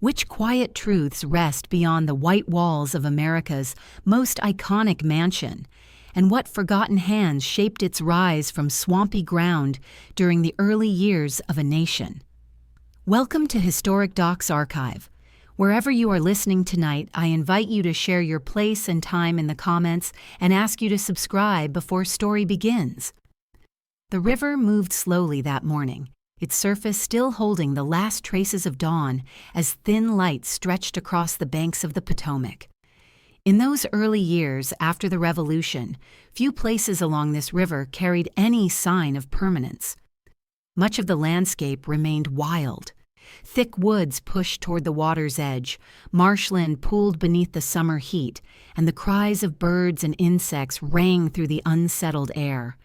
Which quiet truths rest beyond the white walls of America's most iconic mansion? And what forgotten hands shaped its rise from swampy ground during the early years of a nation? Welcome to Historic Docs Archive. Wherever you are listening tonight, I invite you to share your place and time in the comments and ask you to subscribe before story begins. The river moved slowly that morning, its surface still holding the last traces of dawn as thin light stretched across the banks of the Potomac. In those early years after the Revolution, few places along this river carried any sign of permanence. Much of the landscape remained wild. Thick woods pushed toward the water's edge, marshland pooled beneath the summer heat, and the cries of birds and insects rang through the unsettled air.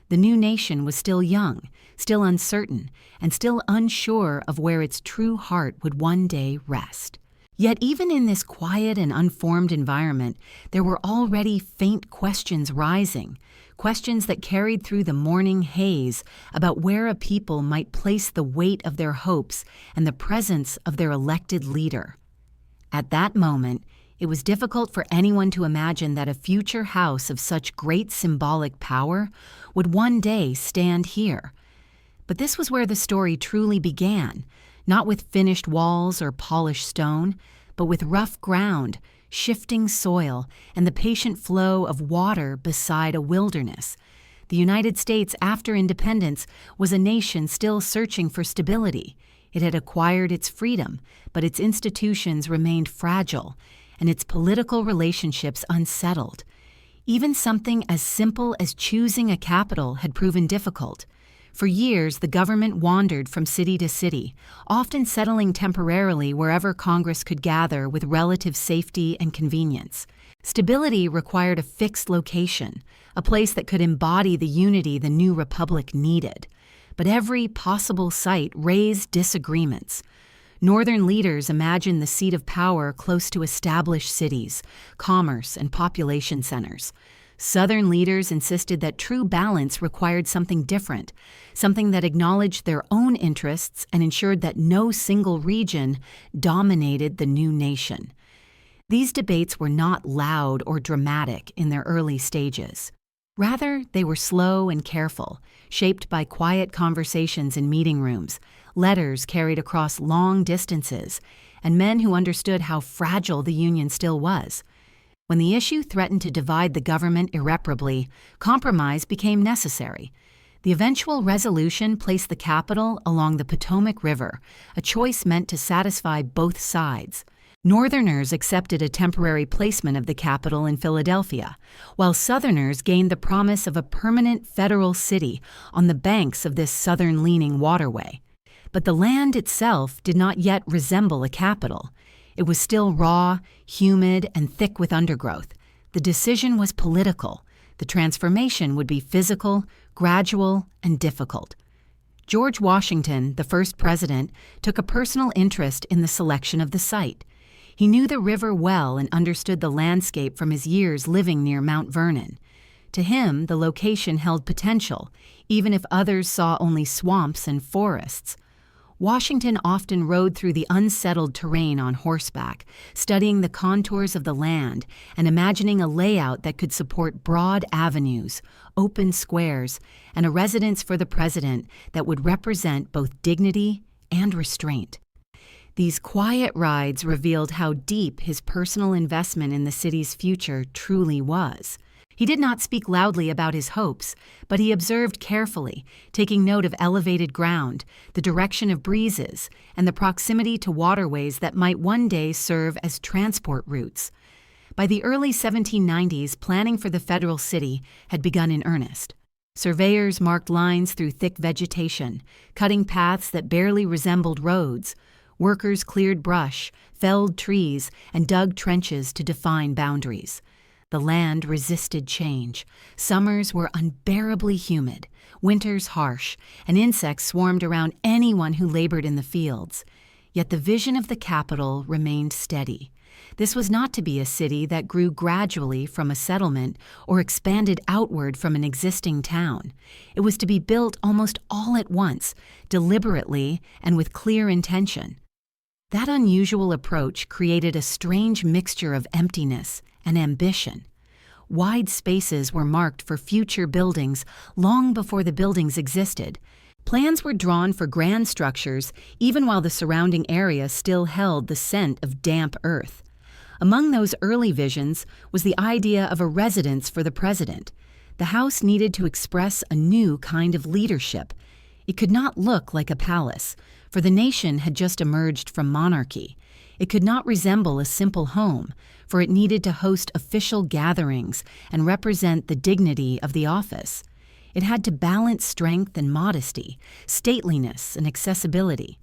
The new nation was still young, still uncertain, and still unsure of where its true heart would one day rest. Yet even in this quiet and unformed environment, there were already faint questions rising, questions that carried through the morning haze about where a people might place the weight of their hopes and the presence of their elected leader. At that moment, it was difficult for anyone to imagine that a future house of such great symbolic power would one day stand here. But this was where the story truly began, not with finished walls or polished stone, but with rough ground, shifting soil, and the patient flow of water beside a wilderness. The United States, after independence, was a nation still searching for stability. It had acquired its freedom, but its institutions remained fragile, and its political relationships unsettled. Even something as simple as choosing a capital had proven difficult. For years, the government wandered from city to city, often settling temporarily wherever Congress could gather with relative safety and convenience. Stability required a fixed location, a place that could embody the unity the new republic needed. But every possible site raised disagreements. Northern leaders imagined the seat of power close to established cities, commerce, and population centers. Southern leaders insisted that true balance required something different, something that acknowledged their own interests and ensured that no single region dominated the new nation. These debates were not loud or dramatic in their early stages. Rather, they were slow and careful, shaped by quiet conversations in meeting rooms, letters carried across long distances, and men who understood how fragile the Union still was. When the issue threatened to divide the government irreparably, compromise became necessary. The eventual resolution placed the capital along the Potomac River, a choice meant to satisfy both sides. Northerners accepted a temporary placement of the capital in Philadelphia, while Southerners gained the promise of a permanent federal city on the banks of this southern-leaning waterway. But the land itself did not yet resemble a capital. It was still raw, humid, and thick with undergrowth. The decision was political. The transformation would be physical, gradual, and difficult. George Washington, the first president, took a personal interest in the selection of the site. He knew the river well and understood the landscape from his years living near Mount Vernon. To him, the location held potential, even if others saw only swamps and forests. Washington often rode through the unsettled terrain on horseback, studying the contours of the land and imagining a layout that could support broad avenues, open squares, and a residence for the president that would represent both dignity and restraint. These quiet rides revealed how deep his personal investment in the city's future truly was. He did not speak loudly about his hopes, but he observed carefully, taking note of elevated ground, the direction of breezes, and the proximity to waterways that might one day serve as transport routes. By the early 1790s, planning for the federal city had begun in earnest. Surveyors marked lines through thick vegetation, cutting paths that barely resembled roads. Workers cleared brush, felled trees, and dug trenches to define boundaries. The land resisted change. Summers were unbearably humid, winters harsh, and insects swarmed around anyone who labored in the fields. Yet the vision of the capital remained steady. This was not to be a city that grew gradually from a settlement or expanded outward from an existing town. It was to be built almost all at once, deliberately and with clear intention. That unusual approach created a strange mixture of emptiness and ambition. Wide spaces were marked for future buildings long before the buildings existed. Plans were drawn for grand structures even while the surrounding area still held the scent of damp earth. Among those early visions was the idea of a residence for the president. The house needed to express a new kind of leadership. It could not look like a palace, for the nation had just emerged from monarchy. It could not resemble a simple home, for it needed to host official gatherings and represent the dignity of the office. It had to balance strength and modesty, stateliness and accessibility.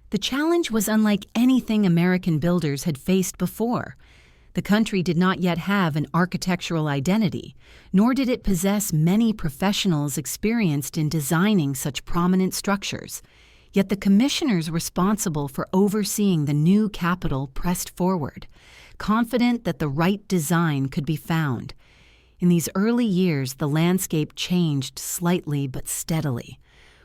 The challenge was unlike anything American builders had faced before. The country did not yet have an architectural identity, nor did it possess many professionals experienced in designing such prominent structures. Yet the commissioners responsible for overseeing the new Capitol pressed forward, confident that the right design could be found. In these early years, the landscape changed slightly but steadily.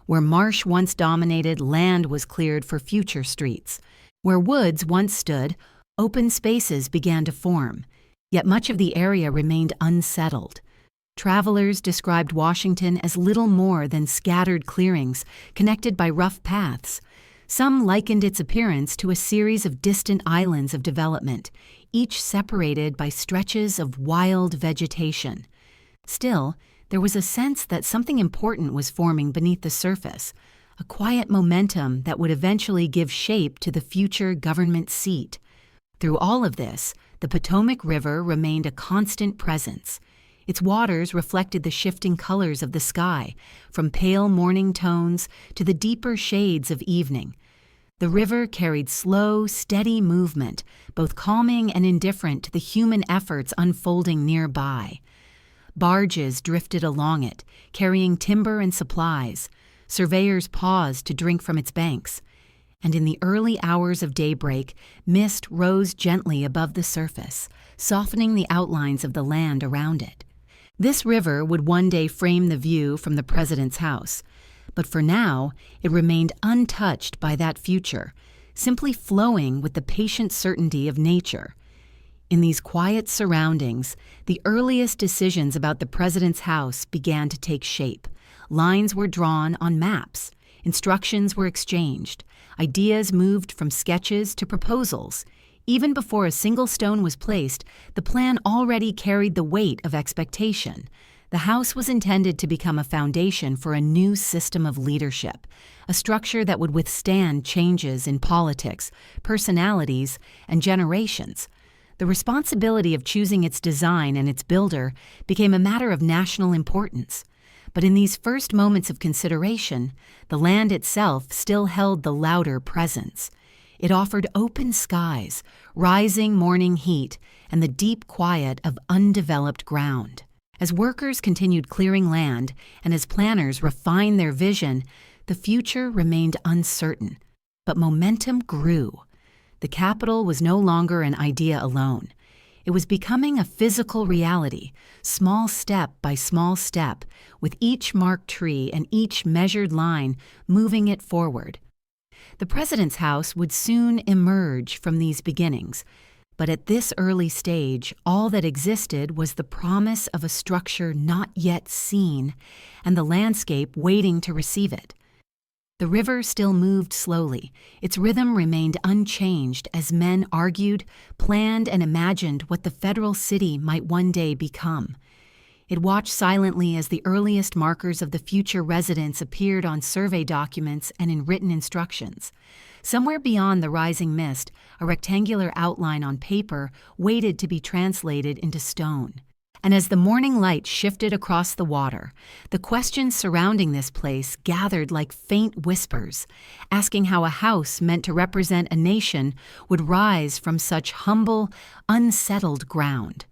Where marsh once dominated, land was cleared for future streets. Where woods once stood, open spaces began to form. Yet much of the area remained unsettled. Travelers described Washington as little more than scattered clearings connected by rough paths. Some likened its appearance to a series of distant islands of development, each separated by stretches of wild vegetation. Still, there was a sense that something important was forming beneath the surface, a quiet momentum that would eventually give shape to the future government seat. Through all of this, the Potomac River remained a constant presence. Its waters reflected the shifting colors of the sky, from pale morning tones to the deeper shades of evening. The river carried slow, steady movement, both calming and indifferent to the human efforts unfolding nearby. Barges drifted along it, carrying timber and supplies. Surveyors paused to drink from its banks. And in the early hours of daybreak, mist rose gently above the surface, softening the outlines of the land around it. This river would one day frame the view from the president's house, but for now it remained untouched by that future, simply flowing with the patient certainty of nature. In these quiet surroundings, the earliest decisions about the president's house began to take shape. Lines were drawn on maps. Instructions were exchanged. Ideas moved from sketches to proposals. Even before a single stone was placed, the plan already carried the weight of expectation. The house was intended to become a foundation for a new system of leadership, a structure that would withstand changes in politics, personalities, and generations. The responsibility of choosing its design and its builder became a matter of national importance. But in these first moments of consideration, the land itself still held the louder presence. It offered open skies, rising morning heat, and the deep quiet of undeveloped ground. As workers continued clearing land and as planners refined their vision, the future remained uncertain. But momentum grew. The Capitol was no longer an idea alone. It was becoming a physical reality, small step by small step, with each marked tree and each measured line moving it forward. The president's house would soon emerge from these beginnings, but at this early stage, all that existed was the promise of a structure not yet seen and the landscape waiting to receive it. The river still moved slowly. Its rhythm remained unchanged as men argued, planned, and imagined what the federal city might one day become. It watched silently as the earliest markers of the future residents appeared on survey documents and in written instructions. Somewhere beyond the rising mist, a rectangular outline on paper waited to be translated into stone. And as the morning light shifted across the water, the questions surrounding this place gathered like faint whispers, asking how a house meant to represent a nation would rise from such humble, unsettled ground.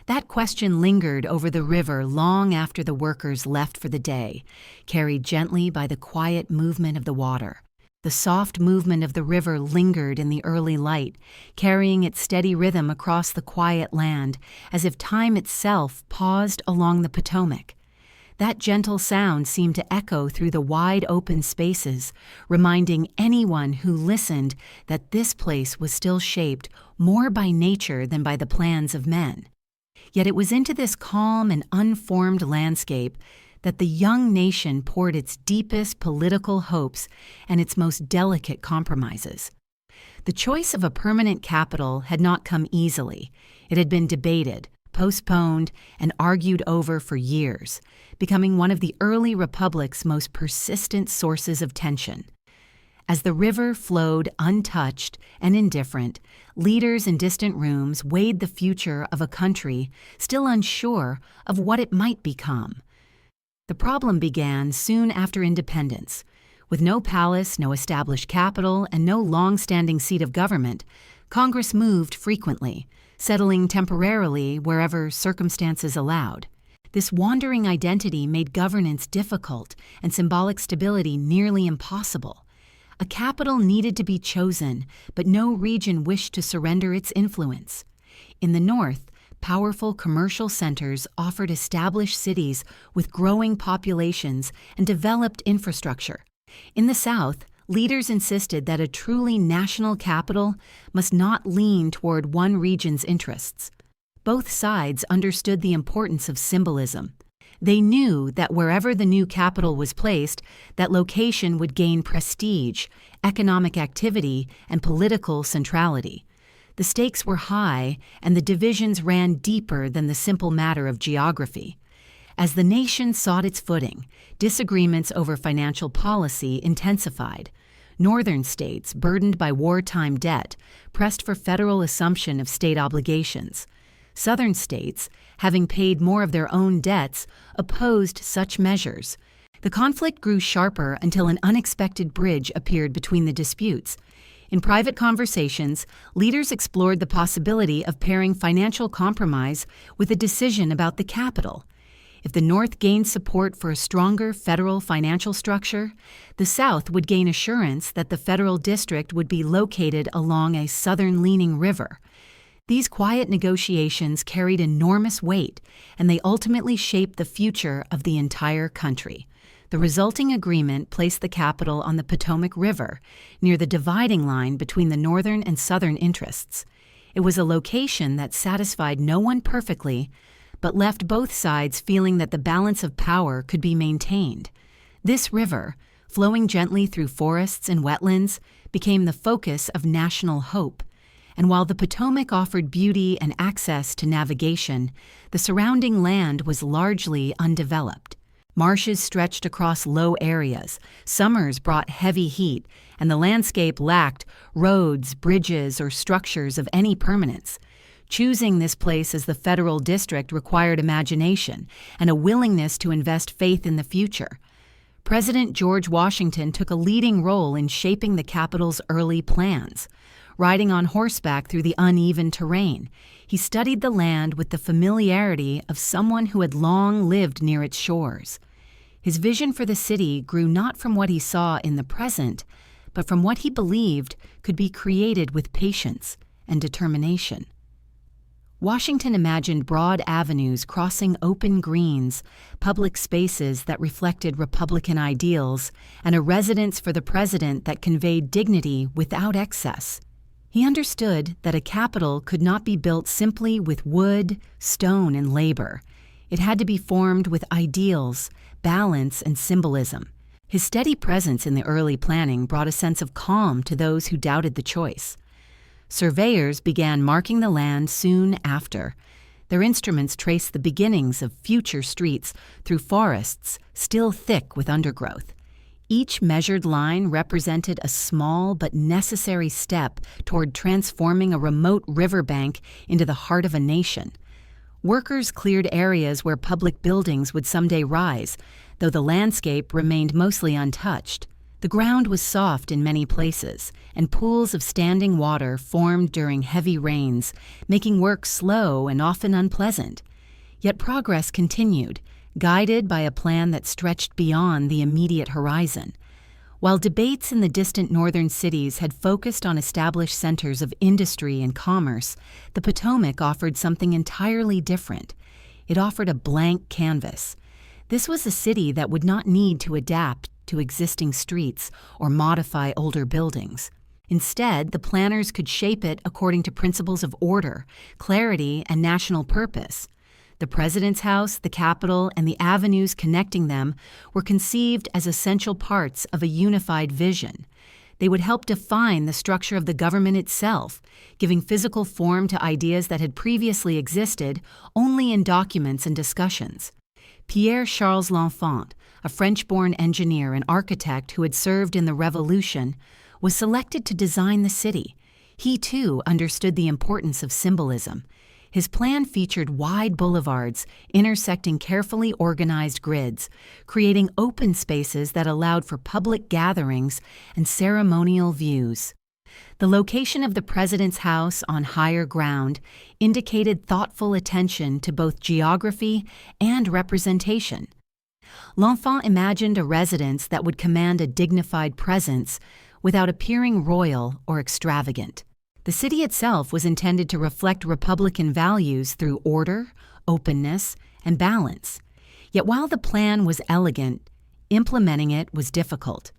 That question lingered over the river long after the workers left for the day, carried gently by the quiet movement of the water. The soft movement of the river lingered in the early light, carrying its steady rhythm across the quiet land, as if time itself paused along the Potomac. That gentle sound seemed to echo through the wide open spaces, reminding anyone who listened that this place was still shaped more by nature than by the plans of men. Yet it was into this calm and unformed landscape that the young nation poured its deepest political hopes and its most delicate compromises. The choice of a permanent capital had not come easily. It had been debated, postponed, and argued over for years, becoming one of the early republic's most persistent sources of tension. As the river flowed untouched and indifferent, leaders in distant rooms weighed the future of a country still unsure of what it might become. The problem began soon after independence. With no palace, no established capital, and no long-standing seat of government, Congress moved frequently, settling temporarily wherever circumstances allowed. This wandering identity made governance difficult and symbolic stability nearly impossible. A capital needed to be chosen, but no region wished to surrender its influence. In the north, powerful commercial centers offered established cities with growing populations and developed infrastructure. In the south, leaders insisted that a truly national capital must not lean toward one region's interests. Both sides understood the importance of symbolism. They knew that wherever the new capital was placed, that location would gain prestige, economic activity, and political centrality. The stakes were high, and the divisions ran deeper than the simple matter of geography. As the nation sought its footing, disagreements over financial policy intensified. Northern states, burdened by wartime debt, pressed for federal assumption of state obligations. Southern states, having paid more of their own debts, opposed such measures. The conflict grew sharper until an unexpected bridge appeared between the disputes. In private conversations, leaders explored the possibility of pairing financial compromise with a decision about the capital. If the North gained support for a stronger federal financial structure, the South would gain assurance that the federal district would be located along a southern-leaning river. These quiet negotiations carried enormous weight, and they ultimately shaped the future of the entire country. The resulting agreement placed the capital on the Potomac River, near the dividing line between the northern and southern interests. It was a location that satisfied no one perfectly, but left both sides feeling that the balance of power could be maintained. This river, flowing gently through forests and wetlands, became the focus of national hope. And while the Potomac offered beauty and access to navigation, the surrounding land was largely undeveloped. Marshes stretched across low areas, summers brought heavy heat, and the landscape lacked roads, bridges, or structures of any permanence. Choosing this place as the federal district required imagination and a willingness to invest faith in the future. President George Washington took a leading role in shaping the capital's early plans. Riding on horseback through the uneven terrain, he studied the land with the familiarity of someone who had long lived near its shores. His vision for the city grew not from what he saw in the present, but from what he believed could be created with patience and determination. Washington imagined broad avenues crossing open greens, public spaces that reflected Republican ideals, and a residence for the president that conveyed dignity without excess. He understood that a capital could not be built simply with wood, stone, and labor. It had to be formed with ideals, balance, and symbolism. His steady presence in the early planning brought a sense of calm to those who doubted the choice. Surveyors began marking the land soon after. Their instruments traced the beginnings of future streets through forests still thick with undergrowth. Each measured line represented a small but necessary step toward transforming a remote riverbank into the heart of a nation. Workers cleared areas where public buildings would someday rise, though the landscape remained mostly untouched. The ground was soft in many places, and pools of standing water formed during heavy rains, making work slow and often unpleasant. Yet progress continued, guided by a plan that stretched beyond the immediate horizon. While debates in the distant northern cities had focused on established centers of industry and commerce, the Potomac offered something entirely different. It offered a blank canvas. This was a city that would not need to adapt to existing streets or modify older buildings. Instead, the planners could shape it according to principles of order, clarity, and national purpose. The President's House, the Capitol, and the avenues connecting them were conceived as essential parts of a unified vision. They would help define the structure of the government itself, giving physical form to ideas that had previously existed only in documents and discussions. Pierre-Charles L'Enfant, a French-born engineer and architect who had served in the Revolution, was selected to design the city. He, too, understood the importance of symbolism. His plan featured wide boulevards intersecting carefully organized grids, creating open spaces that allowed for public gatherings and ceremonial views. The location of the President's House on higher ground indicated thoughtful attention to both geography and representation. L'Enfant imagined a residence that would command a dignified presence without appearing royal or extravagant. The city itself was intended to reflect Republican values through order, openness, and balance. Yet while the plan was elegant, implementing it was difficult.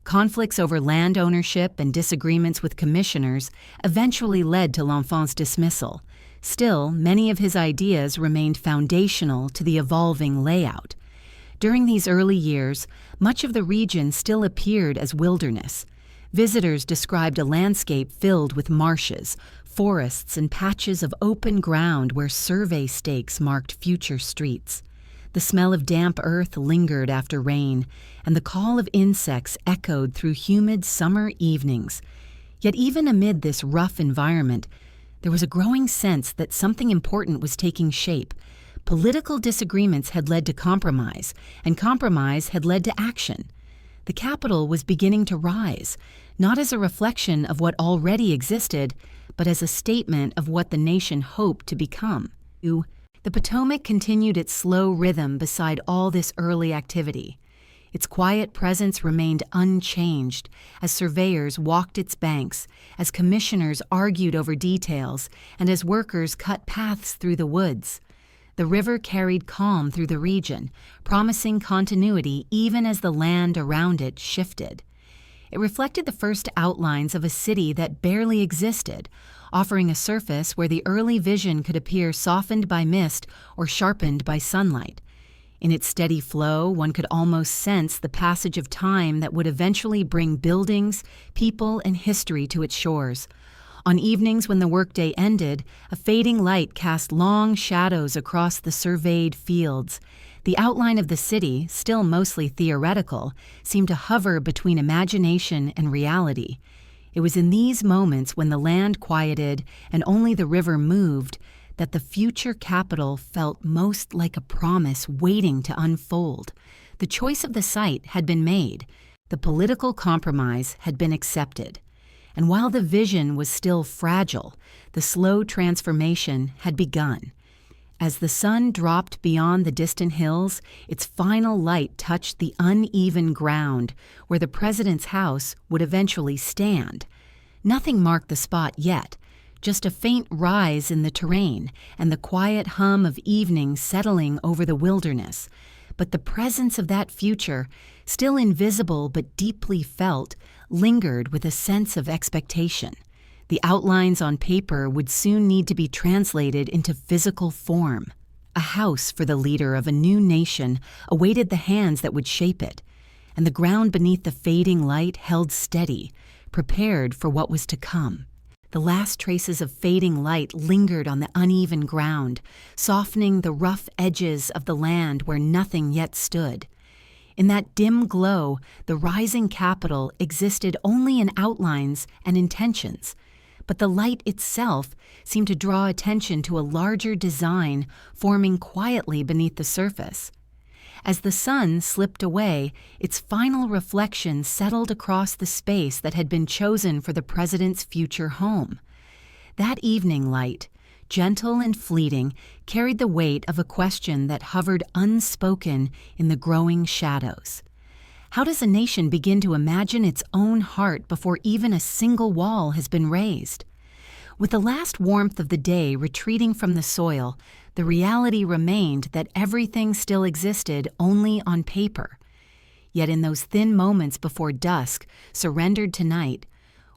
Conflicts over land ownership and disagreements with commissioners eventually led to L'Enfant's dismissal. Still, many of his ideas remained foundational to the evolving layout. During these early years, much of the region still appeared as wilderness. Visitors described a landscape filled with marshes, forests, and patches of open ground where survey stakes marked future streets. The smell of damp earth lingered after rain, and the call of insects echoed through humid summer evenings. Yet even amid this rough environment, there was a growing sense that something important was taking shape. Political disagreements had led to compromise, and compromise had led to action. The capital was beginning to rise, not as a reflection of what already existed, but as a statement of what the nation hoped to become. The Potomac continued its slow rhythm beside all this early activity. Its quiet presence remained unchanged as surveyors walked its banks, as commissioners argued over details, and as workers cut paths through the woods. The river carried calm through the region, promising continuity even as the land around it shifted. It reflected the first outlines of a city that barely existed, offering a surface where the early vision could appear softened by mist or sharpened by sunlight. In its steady flow, one could almost sense the passage of time that would eventually bring buildings, people, and history to its shores. On evenings when the workday ended, a fading light cast long shadows across the surveyed fields. The outline of the city, still mostly theoretical, seemed to hover between imagination and reality. It was in these moments when the land quieted and only the river moved that the future capital felt most like a promise waiting to unfold. The choice of the site had been made. The political compromise had been accepted. And while the vision was still fragile, the slow transformation had begun. As the sun dropped beyond the distant hills, its final light touched the uneven ground where the President's House would eventually stand. Nothing marked the spot yet, just a faint rise in the terrain and the quiet hum of evening settling over the wilderness. But the presence of that future, still invisible but deeply felt, lingered with a sense of expectation. The outlines on paper would soon need to be translated into physical form. A house for the leader of a new nation awaited the hands that would shape it, and the ground beneath the fading light held steady, prepared for what was to come. The last traces of fading light lingered on the uneven ground, softening the rough edges of the land where nothing yet stood. In that dim glow, the rising capital existed only in outlines and intentions, but the light itself seemed to draw attention to a larger design forming quietly beneath the surface. As the sun slipped away, its final reflection settled across the space that had been chosen for the president's future home. That evening light, gentle and fleeting, carried the weight of a question that hovered unspoken in the growing shadows. How does a nation begin to imagine its own heart before even a single wall has been raised? With the last warmth of the day retreating from the soil, the reality remained that everything still existed only on paper. Yet in those thin moments before dusk, surrendered to night,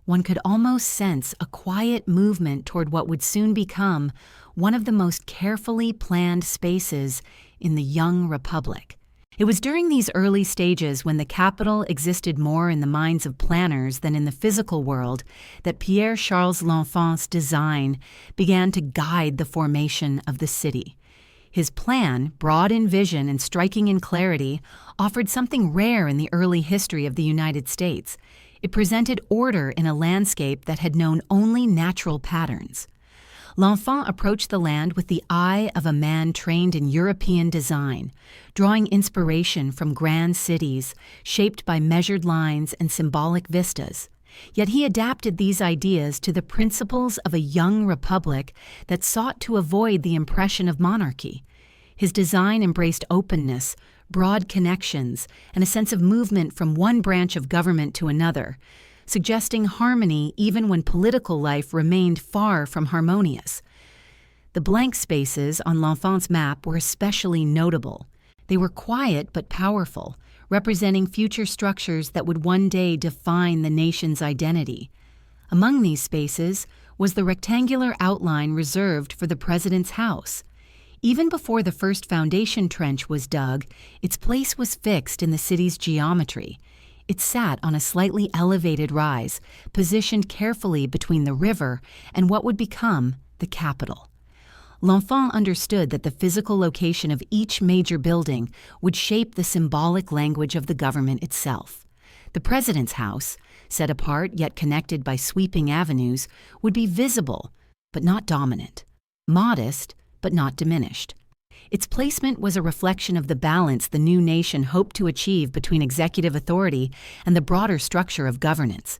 one could almost sense a quiet movement toward what would soon become one of the most carefully planned spaces in the young republic. It was during these early stages, when the capital existed more in the minds of planners than in the physical world, that Pierre-Charles L'Enfant's design began to guide the formation of the city. His plan, broad in vision and striking in clarity, offered something rare in the early history of the United States. It presented order in a landscape that had known only natural patterns. L'Enfant approached the land with the eye of a man trained in European design, drawing inspiration from grand cities shaped by measured lines and symbolic vistas. Yet he adapted these ideas to the principles of a young republic that sought to avoid the impression of monarchy. His design embraced openness, broad connections, and a sense of movement from one branch of government to another, suggesting harmony even when political life remained far from harmonious. The blank spaces on L'Enfant's map were especially notable. They were quiet but powerful, representing future structures that would one day define the nation's identity. Among these spaces was the rectangular outline reserved for the president's house. Even before the first foundation trench was dug, its place was fixed in the city's geometry. It sat on a slightly elevated rise, positioned carefully between the river and what would become the capital. L'Enfant understood that the physical location of each major building would shape the symbolic language of the government itself. The president's house, set apart yet connected by sweeping avenues, would be visible but not dominant, modest but not diminished. Its placement was a reflection of the balance the new nation hoped to achieve between executive authority and the broader structure of governance.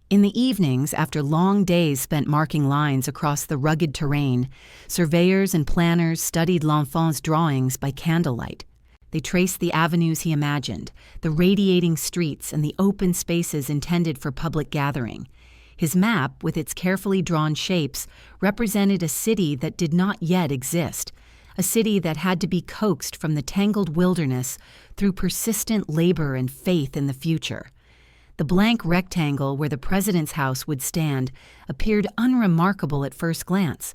In the evenings, after long days spent marking lines across the rugged terrain, surveyors and planners studied L'Enfant's drawings by candlelight. They traced the avenues he imagined, the radiating streets and the open spaces intended for public gathering. His map, with its carefully drawn shapes, represented a city that did not yet exist, a city that had to be coaxed from the tangled wilderness through persistent labor and faith in the future. The blank rectangle where the president's house would stand appeared unremarkable at first glance,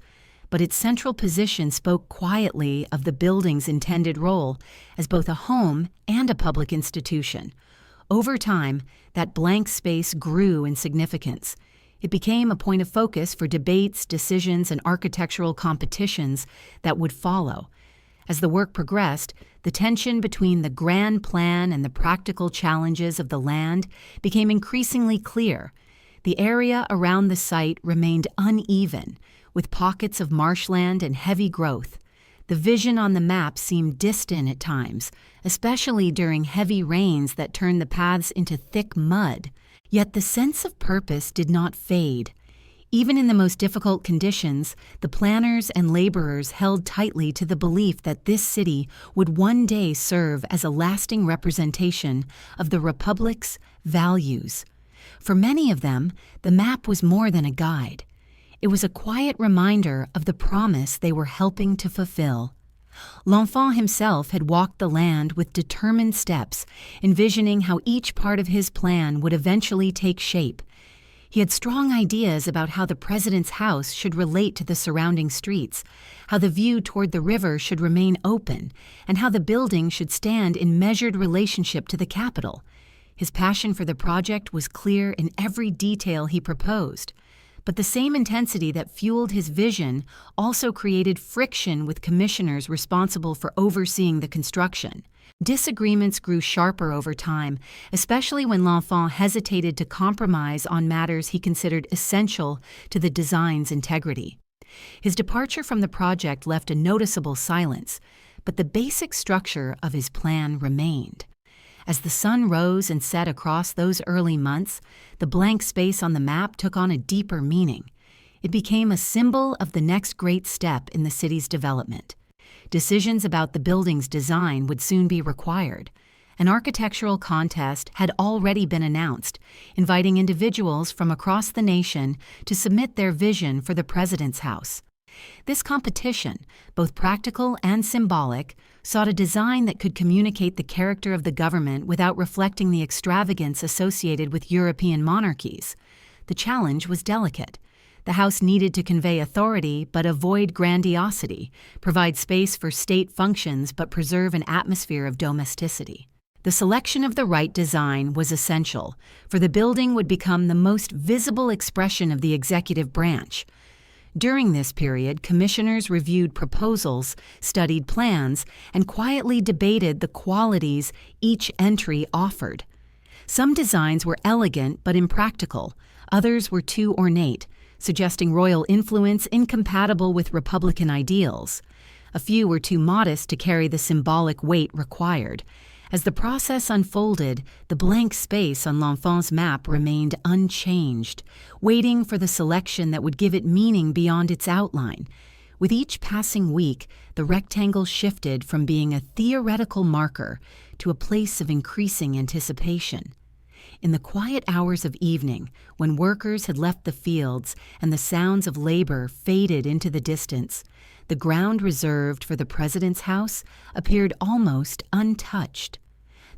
but its central position spoke quietly of the building's intended role as both a home and a public institution. Over time, that blank space grew in significance. It became a point of focus for debates, decisions, and architectural competitions that would follow. As the work progressed, the tension between the grand plan and the practical challenges of the land became increasingly clear. The area around the site remained uneven, with pockets of marshland and heavy growth. The vision on the map seemed distant at times, especially during heavy rains that turned the paths into thick mud. Yet the sense of purpose did not fade. Even in the most difficult conditions, the planners and laborers held tightly to the belief that this city would one day serve as a lasting representation of the Republic's values. For many of them, the map was more than a guide. It was a quiet reminder of the promise they were helping to fulfill. L'Enfant himself had walked the land with determined steps, envisioning how each part of his plan would eventually take shape. He had strong ideas about how the president's house should relate to the surrounding streets, how the view toward the river should remain open, and how the building should stand in measured relationship to the capital. His passion for the project was clear in every detail he proposed. But the same intensity that fueled his vision also created friction with commissioners responsible for overseeing the construction. Disagreements grew sharper over time, especially when L'Enfant hesitated to compromise on matters he considered essential to the design's integrity. His departure from the project left a noticeable silence, but the basic structure of his plan remained. As the sun rose and set across those early months, the blank space on the map took on a deeper meaning. It became a symbol of the next great step in the city's development. Decisions about the building's design would soon be required. An architectural contest had already been announced, inviting individuals from across the nation to submit their vision for the president's house. This competition, both practical and symbolic, sought a design that could communicate the character of the government without reflecting the extravagance associated with European monarchies. The challenge was delicate. The house needed to convey authority but avoid grandiosity, provide space for state functions but preserve an atmosphere of domesticity. The selection of the right design was essential, for the building would become the most visible expression of the executive branch. During this period, commissioners reviewed proposals, studied plans, and quietly debated the qualities each entry offered. Some designs were elegant but impractical, others were too ornate, suggesting royal influence incompatible with Republican ideals. A few were too modest to carry the symbolic weight required. As the process unfolded, the blank space on L'Enfant's map remained unchanged, waiting for the selection that would give it meaning beyond its outline. With each passing week, the rectangle shifted from being a theoretical marker to a place of increasing anticipation. In the quiet hours of evening, when workers had left the fields and the sounds of labor faded into the distance, the ground reserved for the president's house appeared almost untouched.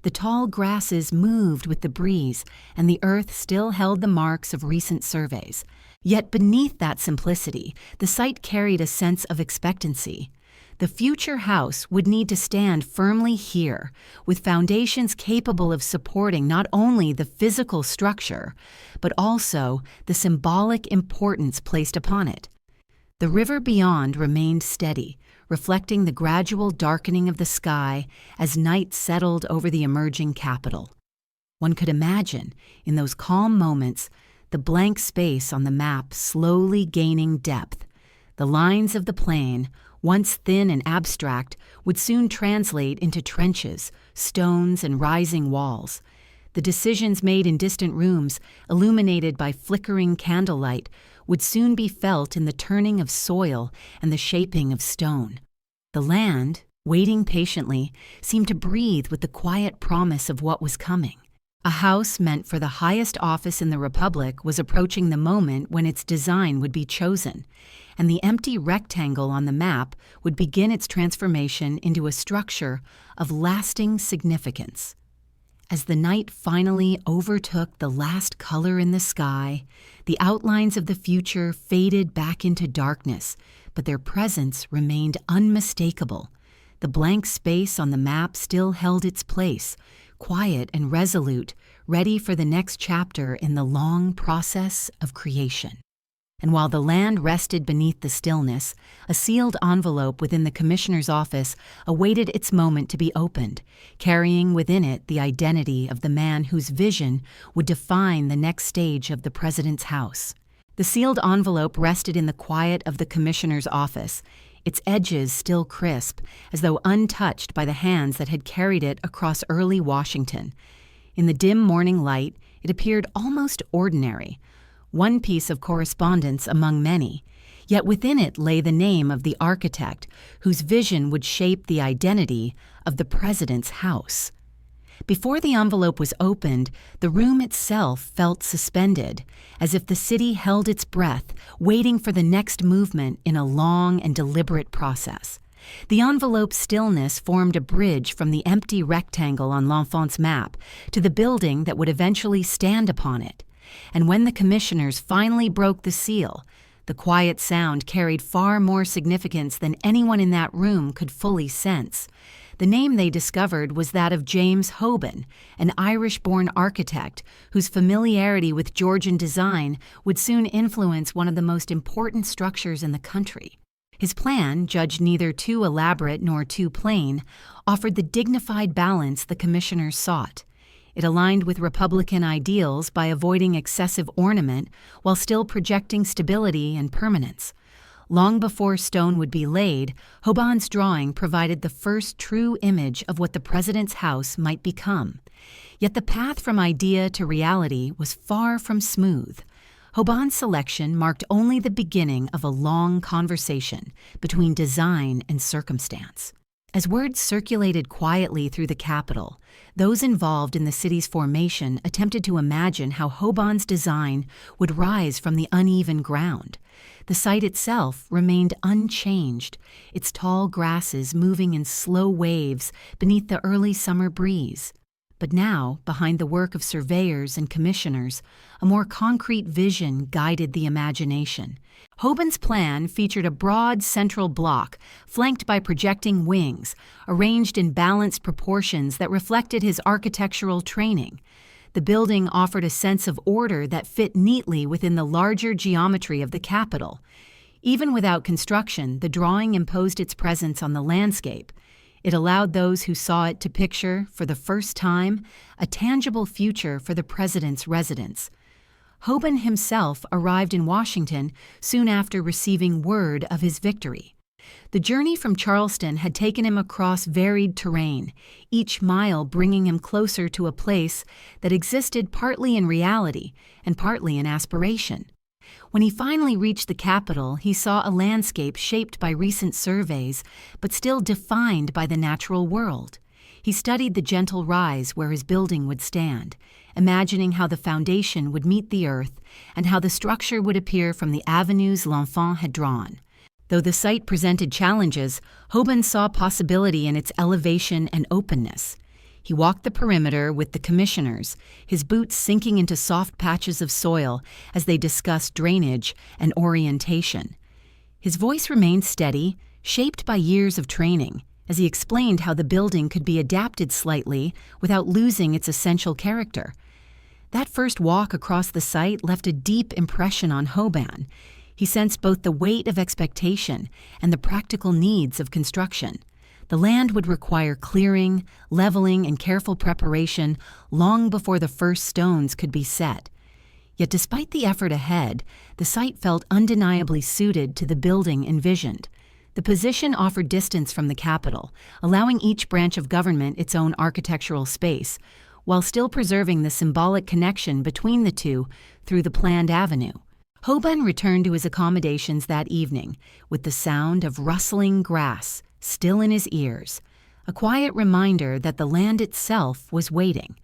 The tall grasses moved with the breeze, and the earth still held the marks of recent surveys. Yet beneath that simplicity, the site carried a sense of expectancy. The future house would need to stand firmly here, with foundations capable of supporting not only the physical structure, but also the symbolic importance placed upon it. The river beyond remained steady, reflecting the gradual darkening of the sky as night settled over the emerging capital. One could imagine, in those calm moments, the blank space on the map slowly gaining depth. The lines of the plain, once thin and abstract, would soon translate into trenches, stones, and rising walls. The decisions made in distant rooms, illuminated by flickering candlelight, would soon be felt in the turning of soil and the shaping of stone. The land, waiting patiently, seemed to breathe with the quiet promise of what was coming. A house meant for the highest office in the Republic was approaching the moment when its design would be chosen, and the empty rectangle on the map would begin its transformation into a structure of lasting significance. As the night finally overtook the last color in the sky, the outlines of the future faded back into darkness, but their presence remained unmistakable. The blank space on the map still held its place, quiet and resolute, ready for the next chapter in the long process of creation. And while the land rested beneath the stillness, a sealed envelope within the commissioner's office awaited its moment to be opened, carrying within it the identity of the man whose vision would define the next stage of the president's house. The sealed envelope rested in the quiet of the commissioner's office, its edges still crisp, as though untouched by the hands that had carried it across early Washington. In the dim morning light, it appeared almost ordinary, one piece of correspondence among many, yet within it lay the name of the architect whose vision would shape the identity of the president's house. Before the envelope was opened, the room itself felt suspended, as if the city held its breath, waiting for the next movement in a long and deliberate process. The envelope's stillness formed a bridge from the empty rectangle on L'Enfant's map to the building that would eventually stand upon it. And when the commissioners finally broke the seal, the quiet sound carried far more significance than anyone in that room could fully sense. The name they discovered was that of James Hoban, an Irish-born architect whose familiarity with Georgian design would soon influence one of the most important structures in the country. His plan, judged neither too elaborate nor too plain, offered the dignified balance the commissioners sought. It aligned with Republican ideals by avoiding excessive ornament while still projecting stability and permanence. Long before stone would be laid, Hoban's drawing provided the first true image of what the president's house might become. Yet the path from idea to reality was far from smooth. Hoban's selection marked only the beginning of a long conversation between design and circumstance. As word circulated quietly through the capital, those involved in the city's formation attempted to imagine how Hoban's design would rise from the uneven ground. The site itself remained unchanged, its tall grasses moving in slow waves beneath the early summer breeze. But now, behind the work of surveyors and commissioners, a more concrete vision guided the imagination. Hoban's plan featured a broad central block flanked by projecting wings, arranged in balanced proportions that reflected his architectural training. The building offered a sense of order that fit neatly within the larger geometry of the capital. Even without construction, the drawing imposed its presence on the landscape. It allowed those who saw it to picture, for the first time, a tangible future for the president's residence. Hoban himself arrived in Washington soon after receiving word of his victory. The journey from Charleston had taken him across varied terrain, each mile bringing him closer to a place that existed partly in reality and partly in aspiration. When he finally reached the capital, he saw a landscape shaped by recent surveys, but still defined by the natural world. He studied the gentle rise where his building would stand, imagining how the foundation would meet the earth and how the structure would appear from the avenues L'Enfant had drawn. Though the site presented challenges, Hoban saw possibility in its elevation and openness. He walked the perimeter with the commissioners, his boots sinking into soft patches of soil as they discussed drainage and orientation. His voice remained steady, shaped by years of training, as he explained how the building could be adapted slightly without losing its essential character. That first walk across the site left a deep impression on Hoban. He sensed both the weight of expectation and the practical needs of construction. The land would require clearing, leveling, and careful preparation long before the first stones could be set. Yet despite the effort ahead, the site felt undeniably suited to the building envisioned. The position offered distance from the capital, allowing each branch of government its own architectural space, while still preserving the symbolic connection between the two through the planned avenue. Hoban returned to his accommodations that evening with the sound of rustling grass still in his ears, a quiet reminder that the land itself was waiting.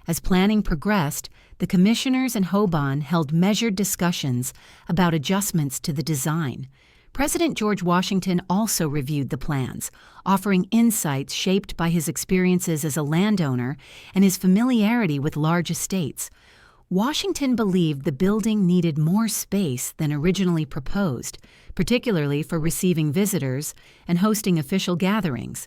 As planning progressed, the commissioners and Hoban held measured discussions about adjustments to the design. President George Washington also reviewed the plans, offering insights shaped by his experiences as a landowner and his familiarity with large estates. Washington believed the building needed more space than originally proposed, particularly for receiving visitors and hosting official gatherings.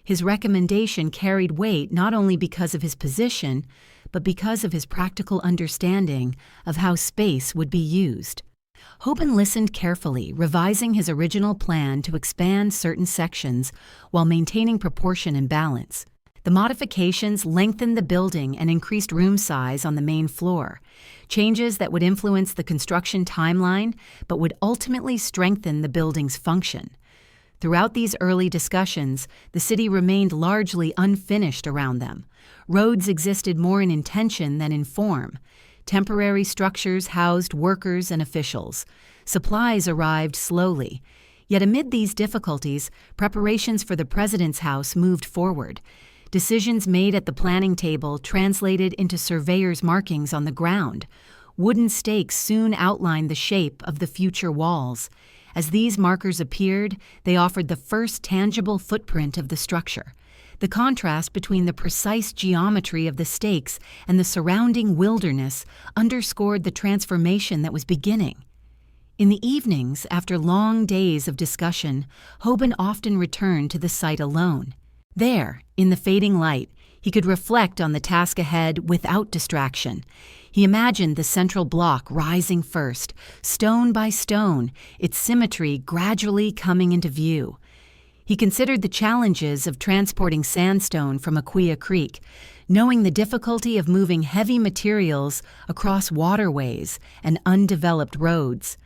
His recommendation carried weight not only because of his position, but because of his practical understanding of how space would be used. Hoban listened carefully, revising his original plan to expand certain sections while maintaining proportion and balance. The modifications lengthened the building and increased room size on the main floor, changes that would influence the construction timeline but would ultimately strengthen the building's function. Throughout these early discussions, the city remained largely unfinished around them. Roads existed more in intention than in form. Temporary structures housed workers and officials. Supplies arrived slowly. Yet amid these difficulties, preparations for the president's house moved forward. Decisions made at the planning table translated into surveyors' markings on the ground. Wooden stakes soon outlined the shape of the future walls. As these markers appeared, they offered the first tangible footprint of the structure. The contrast between the precise geometry of the stakes and the surrounding wilderness underscored the transformation that was beginning. In the evenings, after long days of discussion, Hoban often returned to the site alone. There, in the fading light, he could reflect on the task ahead without distraction. He imagined the central block rising first, stone by stone, its symmetry gradually coming into view. He considered the challenges of transporting sandstone from Aquia Creek, knowing the difficulty of moving heavy materials across waterways and undeveloped roads.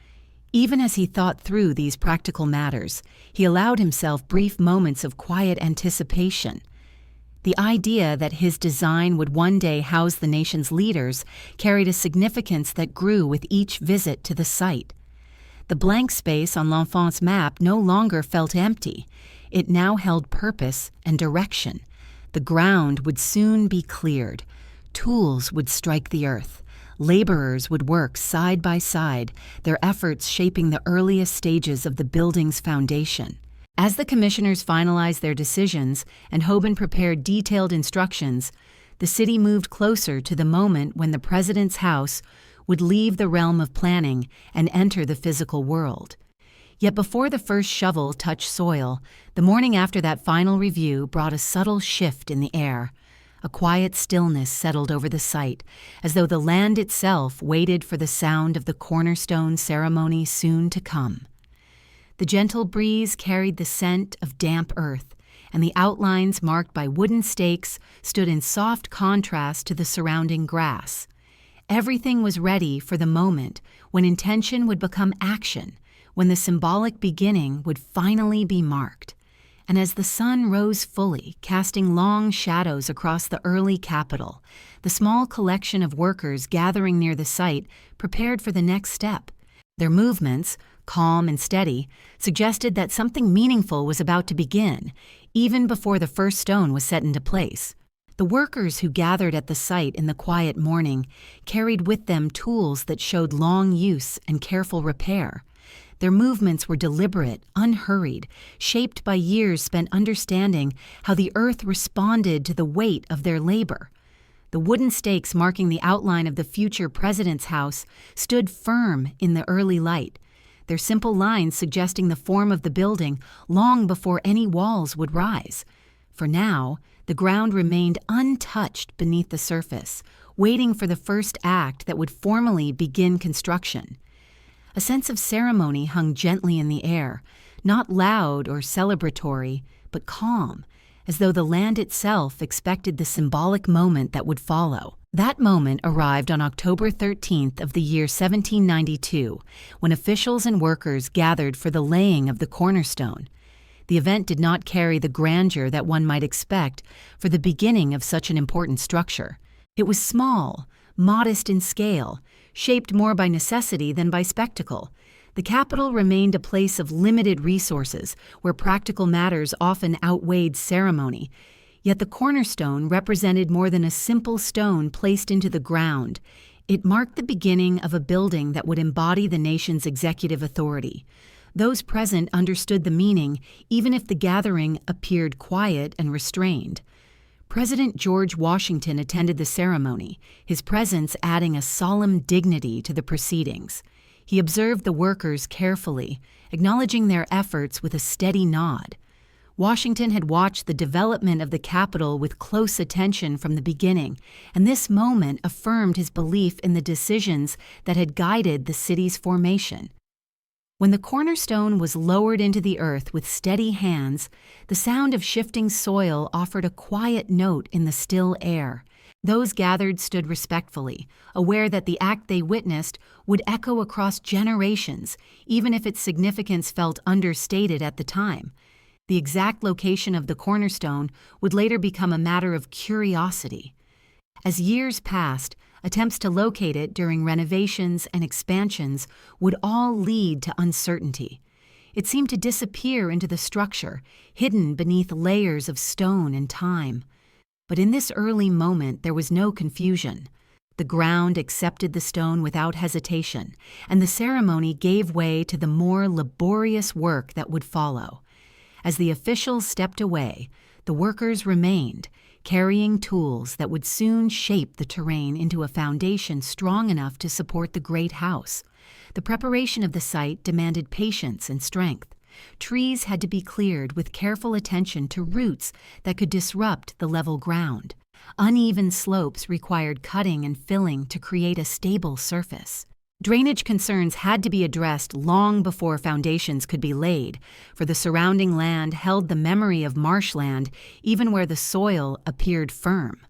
Even as he thought through these practical matters, he allowed himself brief moments of quiet anticipation. The idea that his design would one day house the nation's leaders carried a significance that grew with each visit to the site. The blank space on L'Enfant's map no longer felt empty. It now held purpose and direction. The ground would soon be cleared. Tools would strike the earth. Laborers would work side by side, their efforts shaping the earliest stages of the building's foundation. As the commissioners finalized their decisions and Hoban prepared detailed instructions, the city moved closer to the moment when the president's house would leave the realm of planning and enter the physical world. Yet before the first shovel touched soil, the morning after that final review brought a subtle shift in the air. A quiet stillness settled over the site, as though the land itself waited for the sound of the cornerstone ceremony soon to come. The gentle breeze carried the scent of damp earth, and the outlines marked by wooden stakes stood in soft contrast to the surrounding grass. Everything was ready for the moment when intention would become action, when the symbolic beginning would finally be marked. And as the sun rose fully, casting long shadows across the early capital, the small collection of workers gathering near the site prepared for the next step. Their movements, calm and steady, suggested that something meaningful was about to begin, even before the first stone was set into place. The workers who gathered at the site in the quiet morning carried with them tools that showed long use and careful repair. Their movements were deliberate, unhurried, shaped by years spent understanding how the earth responded to the weight of their labor. The wooden stakes marking the outline of the future president's house stood firm in the early light, their simple lines suggesting the form of the building long before any walls would rise. For now, the ground remained untouched beneath the surface, waiting for the first act that would formally begin construction. A sense of ceremony hung gently in the air, not loud or celebratory, but calm, as though the land itself expected the symbolic moment that would follow. That moment arrived on October 13th of the year 1792, when officials and workers gathered for the laying of the cornerstone. The event did not carry the grandeur that one might expect for the beginning of such an important structure. It was small, modest in scale, shaped more by necessity than by spectacle. The capital remained a place of limited resources, where practical matters often outweighed ceremony. Yet the cornerstone represented more than a simple stone placed into the ground. It marked the beginning of a building that would embody the nation's executive authority. Those present understood the meaning, even if the gathering appeared quiet and restrained. President George Washington attended the ceremony, his presence adding a solemn dignity to the proceedings. He observed the workers carefully, acknowledging their efforts with a steady nod. Washington had watched the development of the capital with close attention from the beginning, and this moment affirmed his belief in the decisions that had guided the city's formation. When the cornerstone was lowered into the earth with steady hands, the sound of shifting soil offered a quiet note in the still air. Those gathered stood respectfully, aware that the act they witnessed would echo across generations, even if its significance felt understated at the time. The exact location of the cornerstone would later become a matter of curiosity. As years passed, attempts to locate it during renovations and expansions would all lead to uncertainty. It seemed to disappear into the structure, hidden beneath layers of stone and time. But in this early moment, there was no confusion. The ground accepted the stone without hesitation, and the ceremony gave way to the more laborious work that would follow. As the officials stepped away, the workers remained, carrying tools that would soon shape the terrain into a foundation strong enough to support the great house. The preparation of the site demanded patience and strength. Trees had to be cleared with careful attention to roots that could disrupt the level ground. Uneven slopes required cutting and filling to create a stable surface. Drainage concerns had to be addressed long before foundations could be laid, for the surrounding land held the memory of marshland even where the soil appeared firm.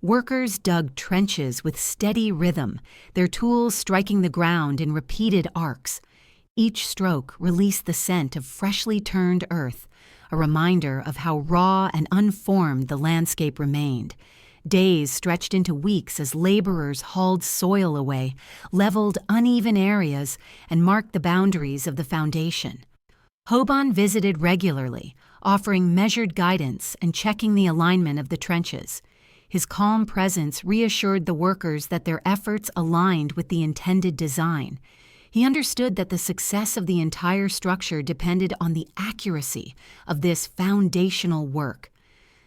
Workers dug trenches with steady rhythm, their tools striking the ground in repeated arcs. Each stroke released the scent of freshly turned earth, a reminder of how raw and unformed the landscape remained. Days stretched into weeks as laborers hauled soil away, leveled uneven areas, and marked the boundaries of the foundation. Hoban visited regularly, offering measured guidance and checking the alignment of the trenches. His calm presence reassured the workers that their efforts aligned with the intended design. He understood that the success of the entire structure depended on the accuracy of this foundational work.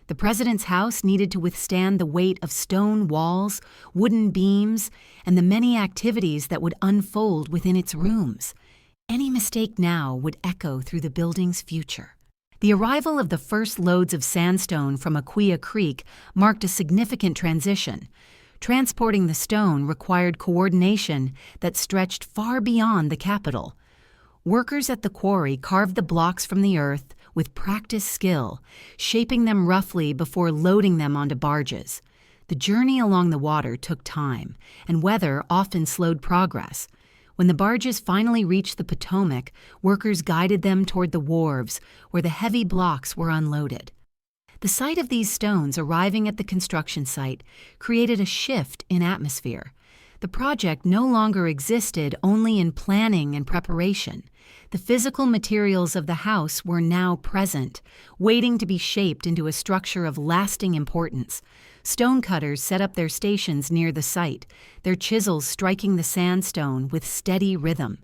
The president's house needed to withstand the weight of stone walls, wooden beams, and the many activities that would unfold within its rooms. Any mistake now would echo through the building's future. The arrival of the first loads of sandstone from Aquia Creek marked a significant transition. Transporting the stone required coordination that stretched far beyond the capital. Workers at the quarry carved the blocks from the earth with practiced skill, shaping them roughly before loading them onto barges. The journey along the water took time, and weather often slowed progress. When the barges finally reached the Potomac, workers guided them toward the wharves, where the heavy blocks were unloaded. The sight of these stones arriving at the construction site created a shift in atmosphere. The project no longer existed only in planning and preparation. The physical materials of the house were now present, waiting to be shaped into a structure of lasting importance. Stonecutters set up their stations near the site, their chisels striking the sandstone with steady rhythm.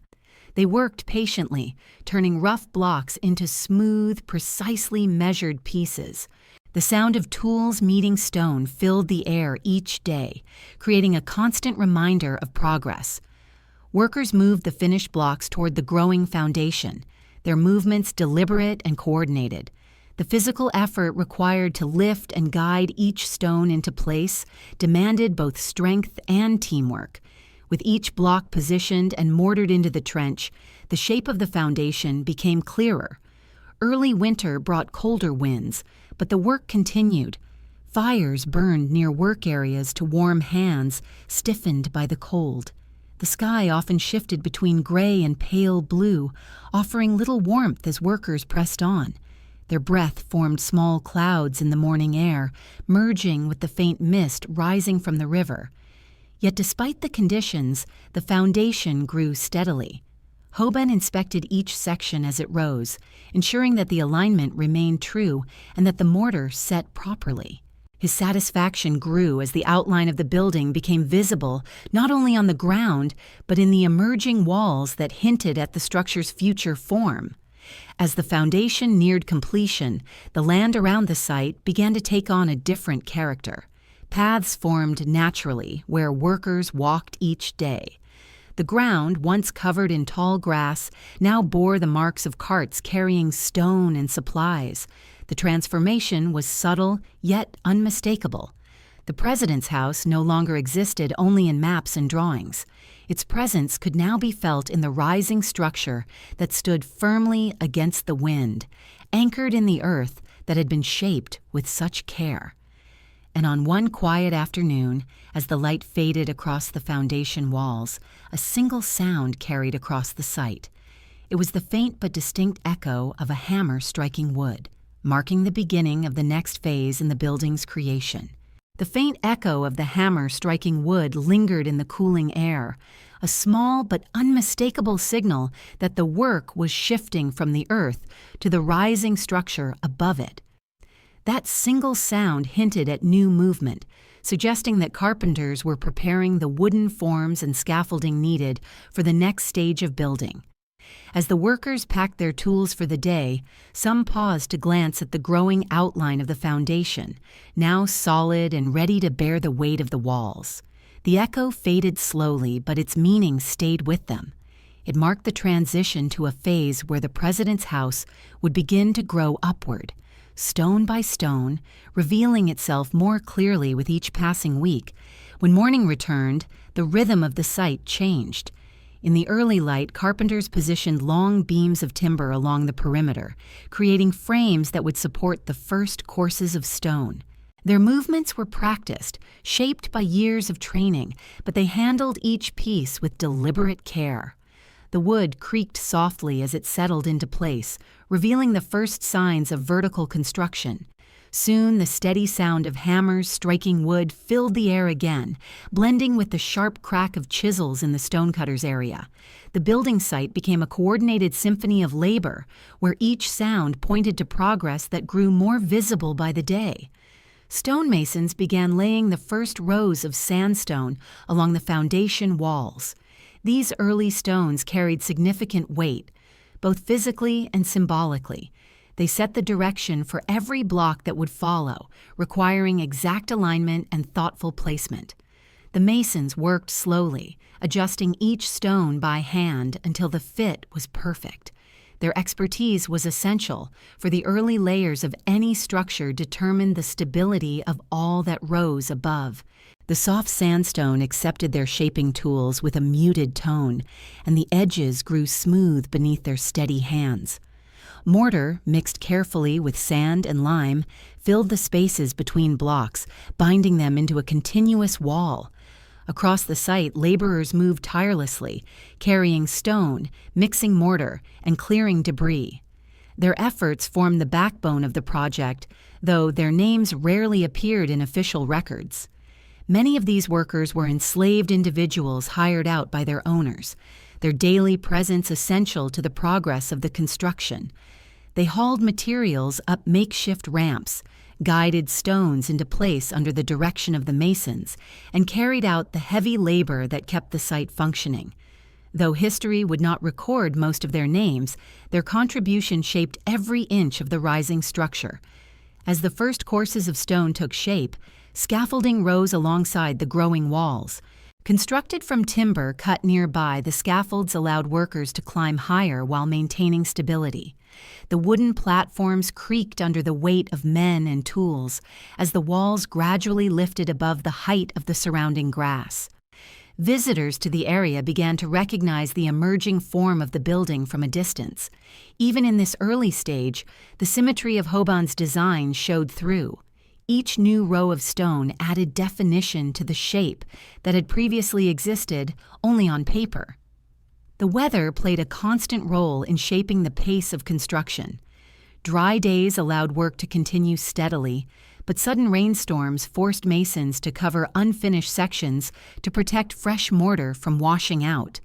They worked patiently, turning rough blocks into smooth, precisely measured pieces. The sound of tools meeting stone filled the air each day, creating a constant reminder of progress. Workers moved the finished blocks toward the growing foundation, their movements deliberate and coordinated. The physical effort required to lift and guide each stone into place demanded both strength and teamwork. With each block positioned and mortared into the trench, the shape of the foundation became clearer. Early winter brought colder winds, but the work continued. Fires burned near work areas to warm hands stiffened by the cold. The sky often shifted between gray and pale blue, offering little warmth as workers pressed on. Their breath formed small clouds in the morning air, merging with the faint mist rising from the river. Yet despite the conditions, the foundation grew steadily. Hoban inspected each section as it rose, ensuring that the alignment remained true and that the mortar set properly. His satisfaction grew as the outline of the building became visible not only on the ground, but in the emerging walls that hinted at the structure's future form. As the foundation neared completion, the land around the site began to take on a different character. Paths formed naturally where workers walked each day. The ground, once covered in tall grass, now bore the marks of carts carrying stone and supplies. The transformation was subtle, yet unmistakable. The president's house no longer existed only in maps and drawings. Its presence could now be felt in the rising structure that stood firmly against the wind, anchored in the earth that had been shaped with such care. And on one quiet afternoon, as the light faded across the foundation walls, a single sound carried across the site. It was the faint but distinct echo of a hammer striking wood, marking the beginning of the next phase in the building's creation. The faint echo of the hammer striking wood lingered in the cooling air, a small but unmistakable signal that the work was shifting from the earth to the rising structure above it. That single sound hinted at new movement, suggesting that carpenters were preparing the wooden forms and scaffolding needed for the next stage of building. As the workers packed their tools for the day, some paused to glance at the growing outline of the foundation, now solid and ready to bear the weight of the walls. The echo faded slowly, but its meaning stayed with them. It marked the transition to a phase where the president's house would begin to grow upward, stone by stone, revealing itself more clearly with each passing week. When morning returned, the rhythm of the site changed. In the early light, carpenters positioned long beams of timber along the perimeter, creating frames that would support the first courses of stone. Their movements were practiced, shaped by years of training, but they handled each piece with deliberate care. The wood creaked softly as it settled into place, revealing the first signs of vertical construction. Soon the steady sound of hammers striking wood filled the air again, blending with the sharp crack of chisels in the stonecutter's area. The building site became a coordinated symphony of labor, where each sound pointed to progress that grew more visible by the day. Stonemasons began laying the first rows of sandstone along the foundation walls. These early stones carried significant weight, both physically and symbolically. They set the direction for every block that would follow, requiring exact alignment and thoughtful placement. The masons worked slowly, adjusting each stone by hand until the fit was perfect. Their expertise was essential, for the early layers of any structure determined the stability of all that rose above. The soft sandstone accepted their shaping tools with a muted tone, and the edges grew smooth beneath their steady hands. Mortar, mixed carefully with sand and lime, filled the spaces between blocks, binding them into a continuous wall. Across the site, laborers moved tirelessly, carrying stone, mixing mortar, and clearing debris. Their efforts formed the backbone of the project, though their names rarely appeared in official records. Many of these workers were enslaved individuals hired out by their owners, their daily presence essential to the progress of the construction. They hauled materials up makeshift ramps, guided stones into place under the direction of the masons, and carried out the heavy labor that kept the site functioning. Though history would not record most of their names, their contribution shaped every inch of the rising structure. As the first courses of stone took shape, scaffolding rose alongside the growing walls. Constructed from timber cut nearby, the scaffolds allowed workers to climb higher while maintaining stability. The wooden platforms creaked under the weight of men and tools as the walls gradually lifted above the height of the surrounding grass. Visitors to the area began to recognize the emerging form of the building from a distance. Even in this early stage, the symmetry of Hoban's design showed through. Each new row of stone added definition to the shape that had previously existed only on paper. The weather played a constant role in shaping the pace of construction. Dry days allowed work to continue steadily, but sudden rainstorms forced masons to cover unfinished sections to protect fresh mortar from washing out.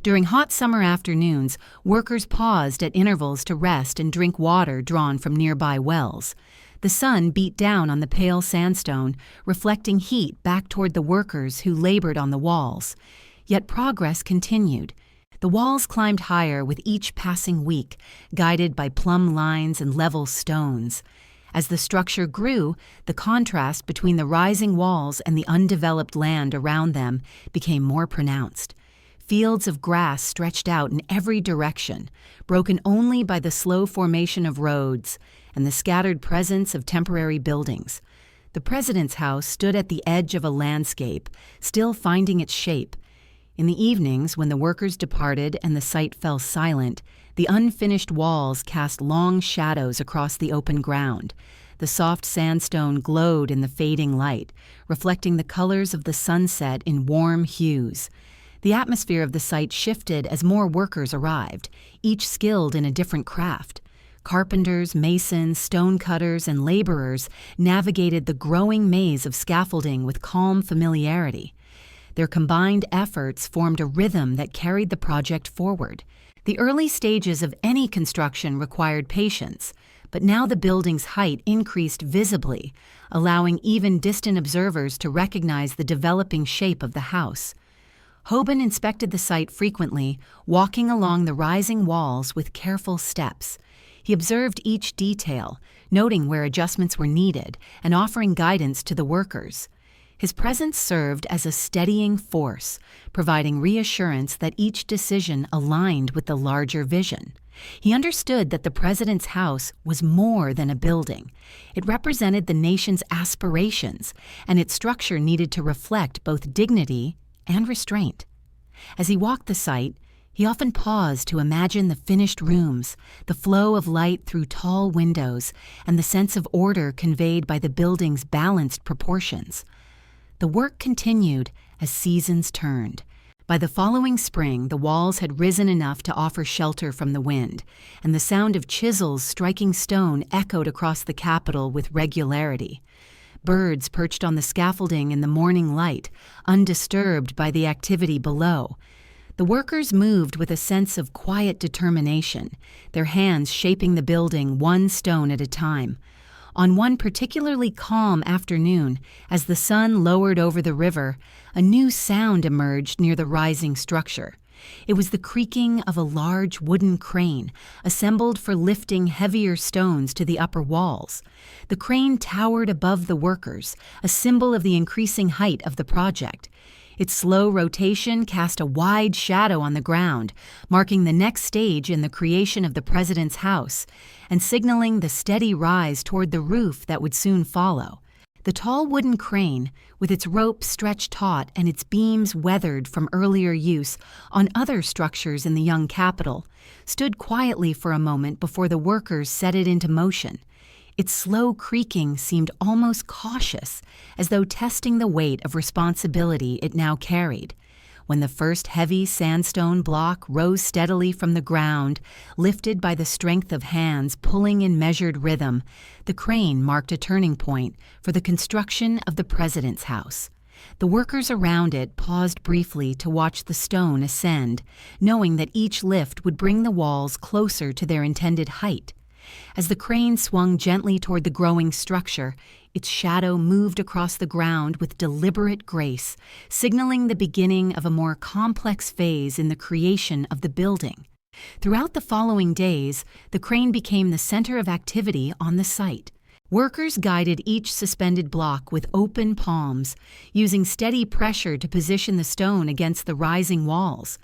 During hot summer afternoons, workers paused at intervals to rest and drink water drawn from nearby wells. The sun beat down on the pale sandstone, reflecting heat back toward the workers who labored on the walls. Yet progress continued. The walls climbed higher with each passing week, guided by plumb lines and level stones. As the structure grew, the contrast between the rising walls and the undeveloped land around them became more pronounced. Fields of grass stretched out in every direction, broken only by the slow formation of roads and the scattered presence of temporary buildings. The president's house stood at the edge of a landscape, still finding its shape. In the evenings, when the workers departed and the site fell silent, the unfinished walls cast long shadows across the open ground. The soft sandstone glowed in the fading light, reflecting the colors of the sunset in warm hues. The atmosphere of the site shifted as more workers arrived, each skilled in a different craft. Carpenters, masons, stonecutters, and laborers navigated the growing maze of scaffolding with calm familiarity. Their combined efforts formed a rhythm that carried the project forward. The early stages of any construction required patience, but now the building's height increased visibly, allowing even distant observers to recognize the developing shape of the house. Hoban inspected the site frequently, walking along the rising walls with careful steps. He observed each detail, noting where adjustments were needed and offering guidance to the workers. His presence served as a steadying force, providing reassurance that each decision aligned with the larger vision. He understood that the president's house was more than a building. It represented the nation's aspirations, and its structure needed to reflect both dignity and restraint. As he walked the site, he often paused to imagine the finished rooms, the flow of light through tall windows, and the sense of order conveyed by the building's balanced proportions. The work continued as seasons turned. By the following spring, the walls had risen enough to offer shelter from the wind, and the sound of chisels striking stone echoed across the Capitol with regularity. Birds perched on the scaffolding in the morning light, undisturbed by the activity below. The workers moved with a sense of quiet determination, their hands shaping the building one stone at a time. On one particularly calm afternoon, as the sun lowered over the river, a new sound emerged near the rising structure. It was the creaking of a large wooden crane, assembled for lifting heavier stones to the upper walls. The crane towered above the workers, a symbol of the increasing height of the project. Its slow rotation cast a wide shadow on the ground, marking the next stage in the creation of the president's house, and signaling the steady rise toward the roof that would soon follow. The tall wooden crane, with its rope stretched taut and its beams weathered from earlier use on other structures in the young Capitol, stood quietly for a moment before the workers set it into motion. Its slow creaking seemed almost cautious, as though testing the weight of responsibility it now carried. When the first heavy sandstone block rose steadily from the ground, lifted by the strength of hands pulling in measured rhythm, the crane marked a turning point for the construction of the president's house. The workers around it paused briefly to watch the stone ascend, knowing that each lift would bring the walls closer to their intended height. As the crane swung gently toward the growing structure, its shadow moved across the ground with deliberate grace, signaling the beginning of a more complex phase in the creation of the building. Throughout the following days, the crane became the center of activity on the site. Workers guided each suspended block with open palms, using steady pressure to position the stone against the rising walls.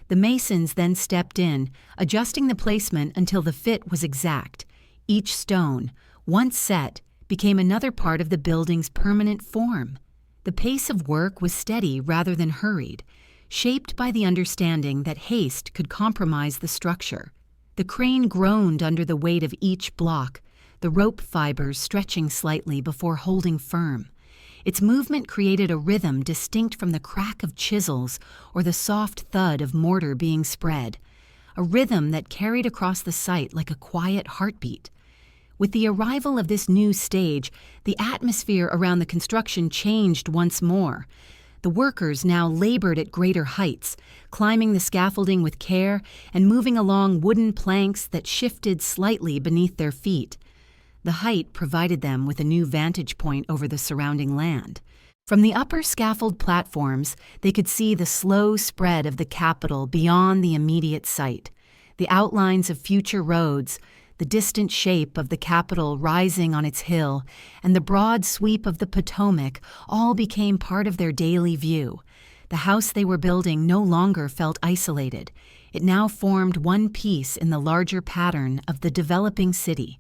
The masons then stepped in, adjusting the placement until the fit was exact. Each stone, once set, became another part of the building's permanent form. The pace of work was steady rather than hurried, shaped by the understanding that haste could compromise the structure. The crane groaned under the weight of each block, the rope fibers stretching slightly before holding firm. Its movement created a rhythm distinct from the crack of chisels or the soft thud of mortar being spread, a rhythm that carried across the site like a quiet heartbeat. With the arrival of this new stage, the atmosphere around the construction changed once more. The workers now labored at greater heights, climbing the scaffolding with care and moving along wooden planks that shifted slightly beneath their feet. The height provided them with a new vantage point over the surrounding land. From the upper scaffold platforms, they could see the slow spread of the Capitol beyond the immediate site, the outlines of future roads, the distant shape of the Capitol rising on its hill, and the broad sweep of the Potomac all became part of their daily view. The house they were building no longer felt isolated. It now formed one piece in the larger pattern of the developing city.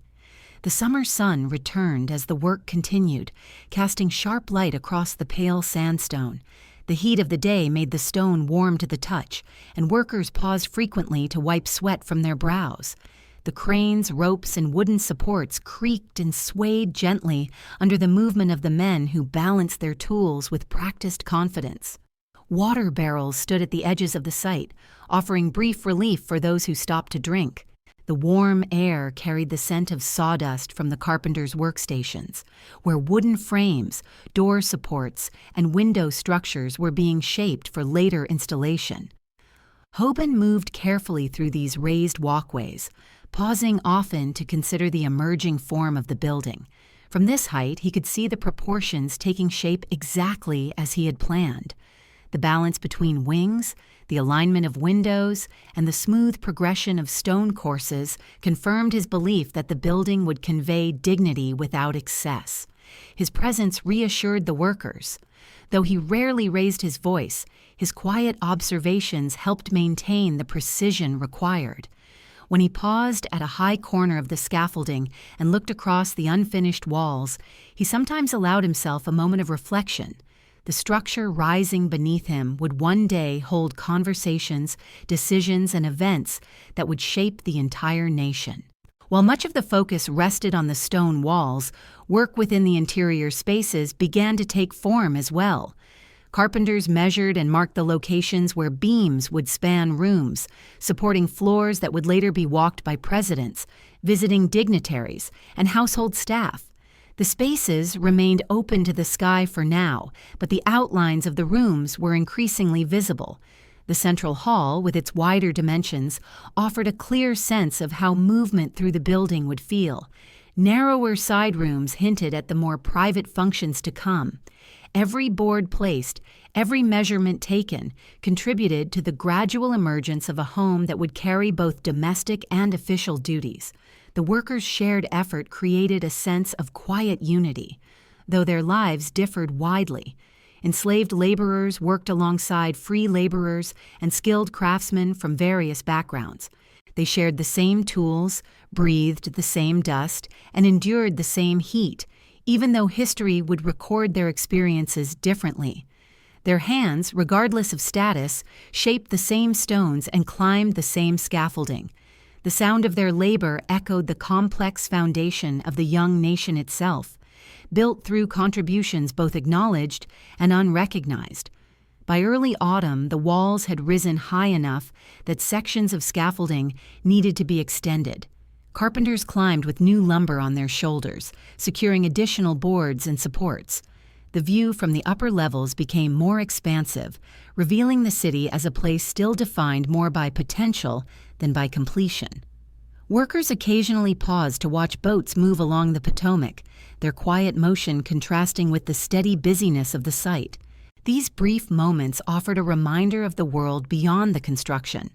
The summer sun returned as the work continued, casting sharp light across the pale sandstone. The heat of the day made the stone warm to the touch, and workers paused frequently to wipe sweat from their brows. The cranes, ropes, and wooden supports creaked and swayed gently under the movement of the men who balanced their tools with practiced confidence. Water barrels stood at the edges of the site, offering brief relief for those who stopped to drink. The warm air carried the scent of sawdust from the carpenters' workstations, where wooden frames, door supports, and window structures were being shaped for later installation. Hoban moved carefully through these raised walkways, pausing often to consider the emerging form of the building. From this height, he could see the proportions taking shape exactly as he had planned. The balance between wings, the alignment of windows, and the smooth progression of stone courses confirmed his belief that the building would convey dignity without excess. His presence reassured the workers. Though he rarely raised his voice, his quiet observations helped maintain the precision required. When he paused at a high corner of the scaffolding and looked across the unfinished walls, he sometimes allowed himself a moment of reflection. The structure rising beneath him would one day hold conversations, decisions, and events that would shape the entire nation. While much of the focus rested on the stone walls, work within the interior spaces began to take form as well. Carpenters measured and marked the locations where beams would span rooms, supporting floors that would later be walked by presidents, visiting dignitaries, and household staff. The spaces remained open to the sky for now, but the outlines of the rooms were increasingly visible. The central hall, with its wider dimensions, offered a clear sense of how movement through the building would feel. Narrower side rooms hinted at the more private functions to come. Every board placed, every measurement taken, contributed to the gradual emergence of a home that would carry both domestic and official duties. The workers' shared effort created a sense of quiet unity, though their lives differed widely. Enslaved laborers worked alongside free laborers and skilled craftsmen from various backgrounds. They shared the same tools, breathed the same dust, and endured the same heat, even though history would record their experiences differently. Their hands, regardless of status, shaped the same stones and climbed the same scaffolding. The sound of their labor echoed the complex foundation of the young nation itself, built through contributions both acknowledged and unrecognized. By early autumn, the walls had risen high enough that sections of scaffolding needed to be extended. Carpenters climbed with new lumber on their shoulders, securing additional boards and supports. The view from the upper levels became more expansive, revealing the city as a place still defined more by potential than by completion. Workers occasionally paused to watch boats move along the Potomac, their quiet motion contrasting with the steady busyness of the site. These brief moments offered a reminder of the world beyond the construction,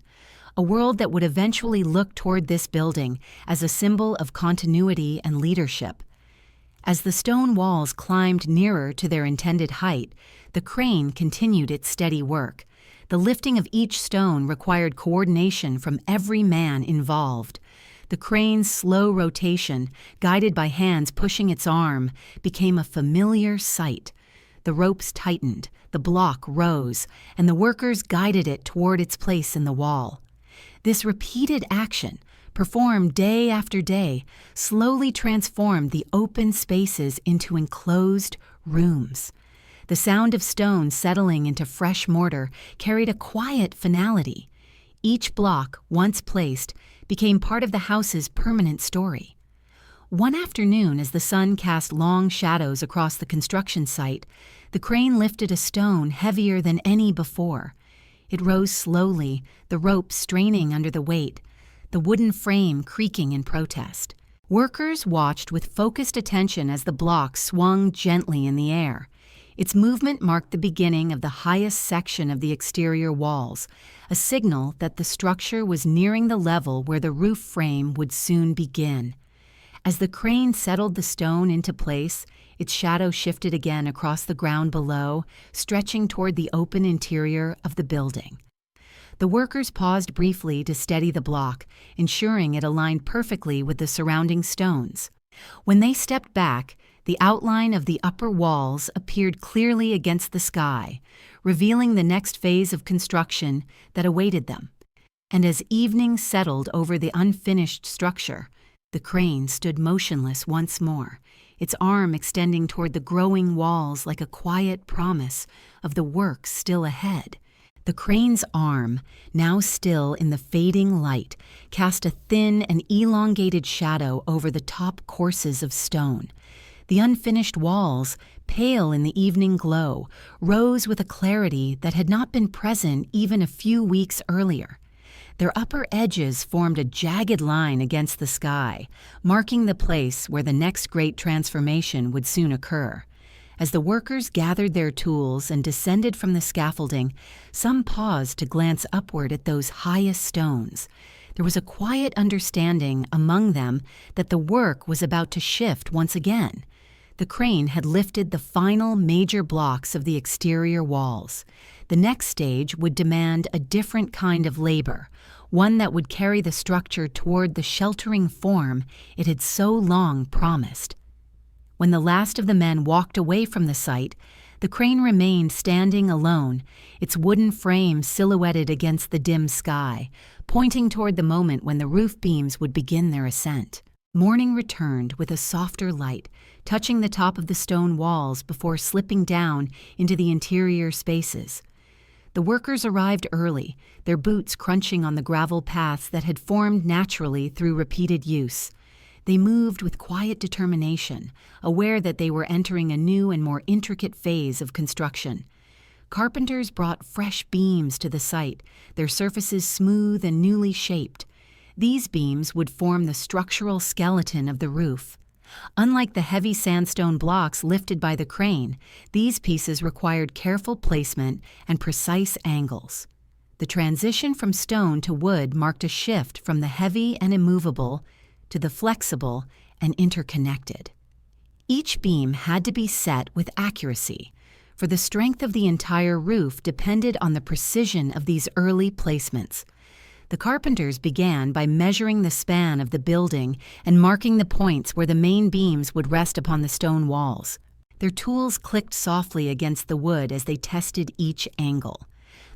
a world that would eventually look toward this building as a symbol of continuity and leadership. As the stone walls climbed nearer to their intended height, the crane continued its steady work. The lifting of each stone required coordination from every man involved. The crane's slow rotation, guided by hands pushing its arm, became a familiar sight. The ropes tightened, the block rose, and the workers guided it toward its place in the wall. This repeated action, performed day after day, slowly transformed the open spaces into enclosed rooms. The sound of stone settling into fresh mortar carried a quiet finality. Each block, once placed, became part of the house's permanent story. One afternoon, as the sun cast long shadows across the construction site, the crane lifted a stone heavier than any before. It rose slowly, the rope straining under the weight, the wooden frame creaking in protest. Workers watched with focused attention as the block swung gently in the air. Its movement marked the beginning of the highest section of the exterior walls, a signal that the structure was nearing the level where the roof frame would soon begin. As the crane settled the stone into place, its shadow shifted again across the ground below, stretching toward the open interior of the building. The workers paused briefly to steady the block, ensuring it aligned perfectly with the surrounding stones. When they stepped back, the outline of the upper walls appeared clearly against the sky, revealing the next phase of construction that awaited them. And as evening settled over the unfinished structure, the crane stood motionless once more, its arm extending toward the growing walls like a quiet promise of the work still ahead. The crane's arm, now still in the fading light, cast a thin and elongated shadow over the top courses of stone. The unfinished walls, pale in the evening glow, rose with a clarity that had not been present even a few weeks earlier. Their upper edges formed a jagged line against the sky, marking the place where the next great transformation would soon occur. As the workers gathered their tools and descended from the scaffolding, some paused to glance upward at those highest stones. There was a quiet understanding among them that the work was about to shift once again. The crane had lifted the final major blocks of the exterior walls. The next stage would demand a different kind of labor, one that would carry the structure toward the sheltering form it had so long promised. When the last of the men walked away from the site, the crane remained standing alone, its wooden frame silhouetted against the dim sky, pointing toward the moment when the roof beams would begin their ascent. Morning returned with a softer light, touching the top of the stone walls before slipping down into the interior spaces. The workers arrived early, their boots crunching on the gravel paths that had formed naturally through repeated use. They moved with quiet determination, aware that they were entering a new and more intricate phase of construction. Carpenters brought fresh beams to the site, their surfaces smooth and newly shaped. These beams would form the structural skeleton of the roof. Unlike the heavy sandstone blocks lifted by the crane, these pieces required careful placement and precise angles. The transition from stone to wood marked a shift from the heavy and immovable to the flexible and interconnected. Each beam had to be set with accuracy, for the strength of the entire roof depended on the precision of these early placements. The carpenters began by measuring the span of the building and marking the points where the main beams would rest upon the stone walls. Their tools clicked softly against the wood as they tested each angle.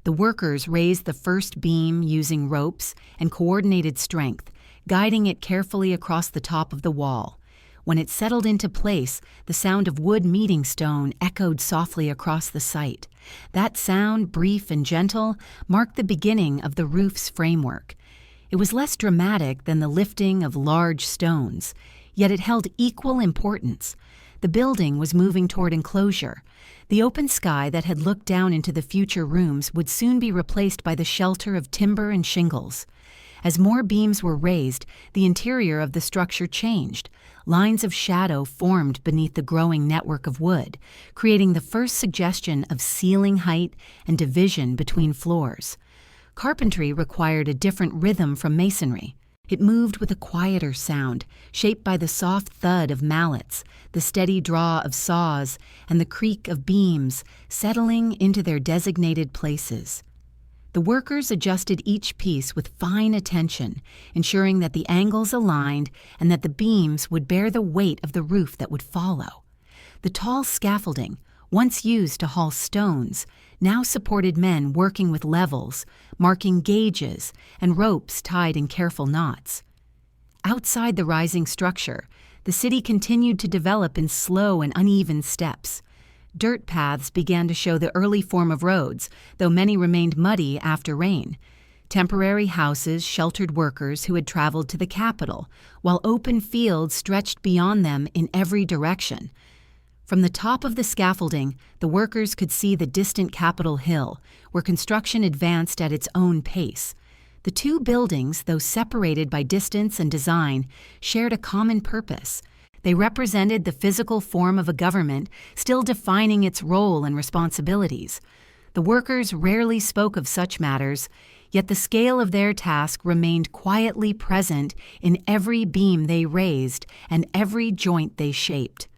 The workers raised the first beam using ropes and coordinated strength, guiding it carefully across the top of the wall. When it settled into place, the sound of wood meeting stone echoed softly across the site. That sound, brief and gentle, marked the beginning of the roof's framework. It was less dramatic than the lifting of large stones, yet it held equal importance. The building was moving toward enclosure. The open sky that had looked down into the future rooms would soon be replaced by the shelter of timber and shingles. As more beams were raised, the interior of the structure changed. Lines of shadow formed beneath the growing network of wood, creating the first suggestion of ceiling height and division between floors. Carpentry required a different rhythm from masonry. It moved with a quieter sound, shaped by the soft thud of mallets, the steady draw of saws, and the creak of beams settling into their designated places. The workers adjusted each piece with fine attention, ensuring that the angles aligned and that the beams would bear the weight of the roof that would follow. The tall scaffolding, once used to haul stones, now supported men working with levels, marking gauges, and ropes tied in careful knots. Outside the rising structure, the city continued to develop in slow and uneven steps. Dirt paths began to show the early form of roads, though many remained muddy after rain. Temporary houses sheltered workers who had traveled to the capital, while open fields stretched beyond them in every direction. From the top of the scaffolding, the workers could see the distant Capitol Hill, where construction advanced at its own pace. The two buildings, though separated by distance and design, shared a common purpose. They represented the physical form of a government still defining its role and responsibilities. The workers rarely spoke of such matters, yet the scale of their task remained quietly present in every beam they raised and every joint they shaped.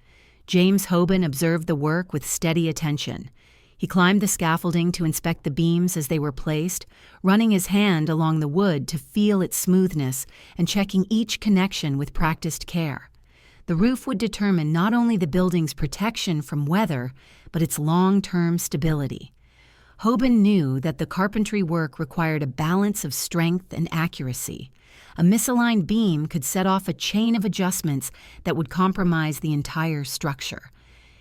James Hoban observed the work with steady attention. He climbed the scaffolding to inspect the beams as they were placed, running his hand along the wood to feel its smoothness and checking each connection with practiced care. The roof would determine not only the building's protection from weather, but its long-term stability. Hoban knew that the carpentry work required a balance of strength and accuracy. A misaligned beam could set off a chain of adjustments that would compromise the entire structure.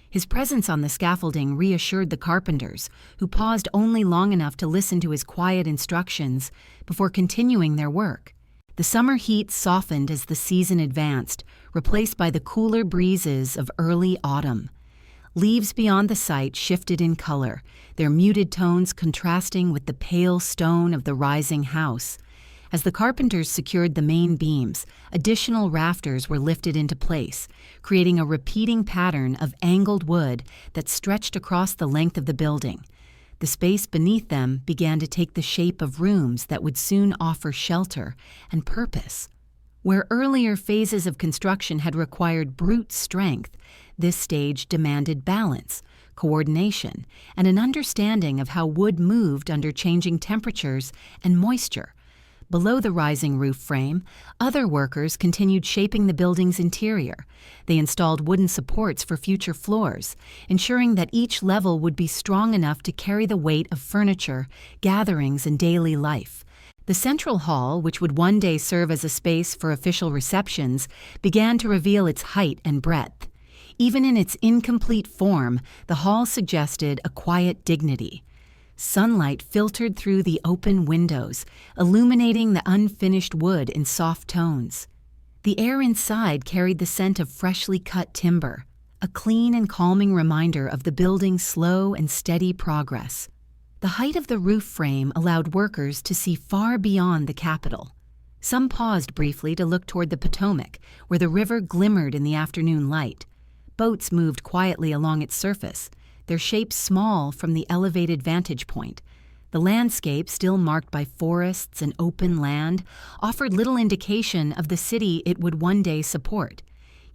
His presence on the scaffolding reassured the carpenters, who paused only long enough to listen to his quiet instructions before continuing their work. The summer heat softened as the season advanced, replaced by the cooler breezes of early autumn. Leaves beyond the site shifted in color, their muted tones contrasting with the pale stone of the rising house. As the carpenters secured the main beams, additional rafters were lifted into place, creating a repeating pattern of angled wood that stretched across the length of the building. The space beneath them began to take the shape of rooms that would soon offer shelter and purpose. Where earlier phases of construction had required brute strength, this stage demanded balance, coordination, and an understanding of how wood moved under changing temperatures and moisture. Below the rising roof frame, other workers continued shaping the building's interior. They installed wooden supports for future floors, ensuring that each level would be strong enough to carry the weight of furniture, gatherings, and daily life. The central hall, which would one day serve as a space for official receptions, began to reveal its height and breadth. Even in its incomplete form, the hall suggested a quiet dignity. Sunlight filtered through the open windows, illuminating the unfinished wood in soft tones. The air inside carried the scent of freshly cut timber, a clean and calming reminder of the building's slow and steady progress. The height of the roof frame allowed workers to see far beyond the Capitol. Some paused briefly to look toward the Potomac, where the river glimmered in the afternoon light. Boats moved quietly along its surface, their shapes small from the elevated vantage point. The landscape, still marked by forests and open land, offered little indication of the city it would one day support.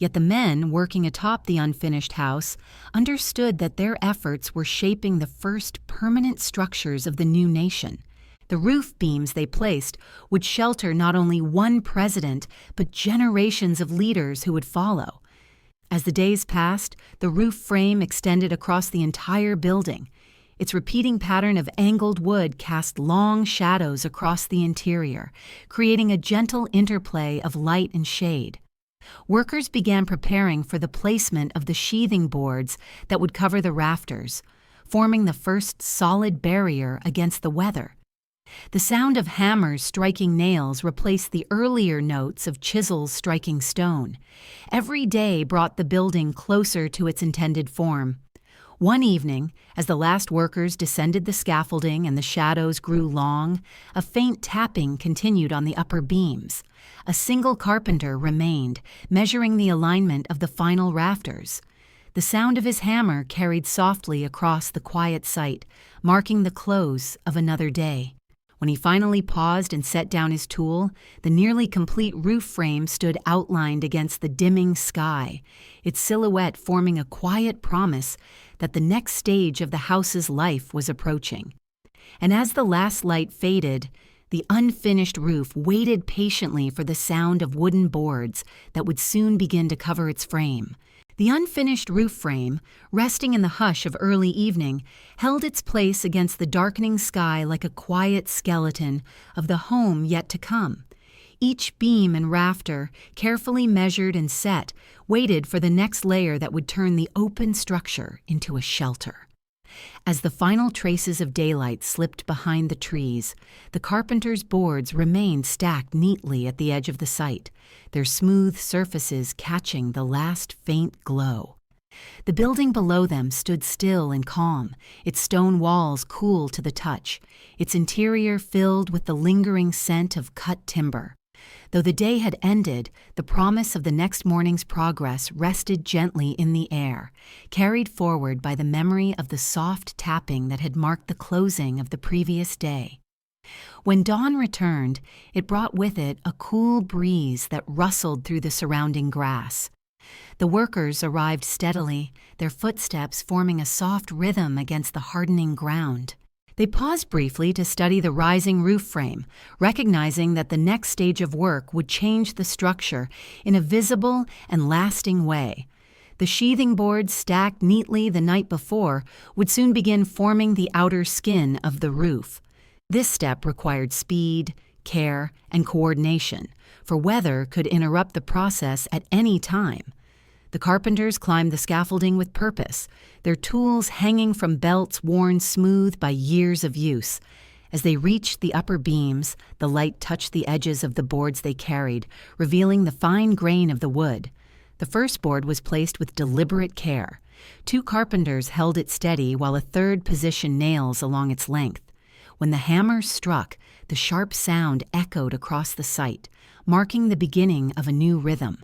Yet the men working atop the unfinished house understood that their efforts were shaping the first permanent structures of the new nation. The roof beams they placed would shelter not only one president, but generations of leaders who would follow. As the days passed, the roof frame extended across the entire building. Its repeating pattern of angled wood cast long shadows across the interior, creating a gentle interplay of light and shade. Workers began preparing for the placement of the sheathing boards that would cover the rafters, forming the first solid barrier against the weather. The sound of hammers striking nails replaced the earlier notes of chisels striking stone. Every day brought the building closer to its intended form. One evening, as the last workers descended the scaffolding and the shadows grew long, a faint tapping continued on the upper beams. A single carpenter remained, measuring the alignment of the final rafters. The sound of his hammer carried softly across the quiet site, marking the close of another day. When he finally paused and set down his tool, the nearly complete roof frame stood outlined against the dimming sky, its silhouette forming a quiet promise that the next stage of the house's life was approaching. And as the last light faded, the unfinished roof waited patiently for the sound of wooden boards that would soon begin to cover its frame. The unfinished roof frame, resting in the hush of early evening, held its place against the darkening sky like a quiet skeleton of the home yet to come. Each beam and rafter, carefully measured and set, waited for the next layer that would turn the open structure into a shelter. As the final traces of daylight slipped behind the trees, the carpenter's boards remained stacked neatly at the edge of the site, their smooth surfaces catching the last faint glow. The building below them stood still and calm, its stone walls cool to the touch, its interior filled with the lingering scent of cut timber. Though the day had ended, the promise of the next morning's progress rested gently in the air, carried forward by the memory of the soft tapping that had marked the closing of the previous day. When dawn returned, it brought with it a cool breeze that rustled through the surrounding grass. The workers arrived steadily, their footsteps forming a soft rhythm against the hardening ground. They paused briefly to study the rising roof frame, recognizing that the next stage of work would change the structure in a visible and lasting way. The sheathing boards stacked neatly the night before would soon begin forming the outer skin of the roof. This step required speed, care, and coordination, for weather could interrupt the process at any time. The carpenters climbed the scaffolding with purpose, their tools hanging from belts worn smooth by years of use. As they reached the upper beams, the light touched the edges of the boards they carried, revealing the fine grain of the wood. The first board was placed with deliberate care. 2 carpenters held it steady while a third positioned nails along its length. When the hammer struck, the sharp sound echoed across the site, marking the beginning of a new rhythm.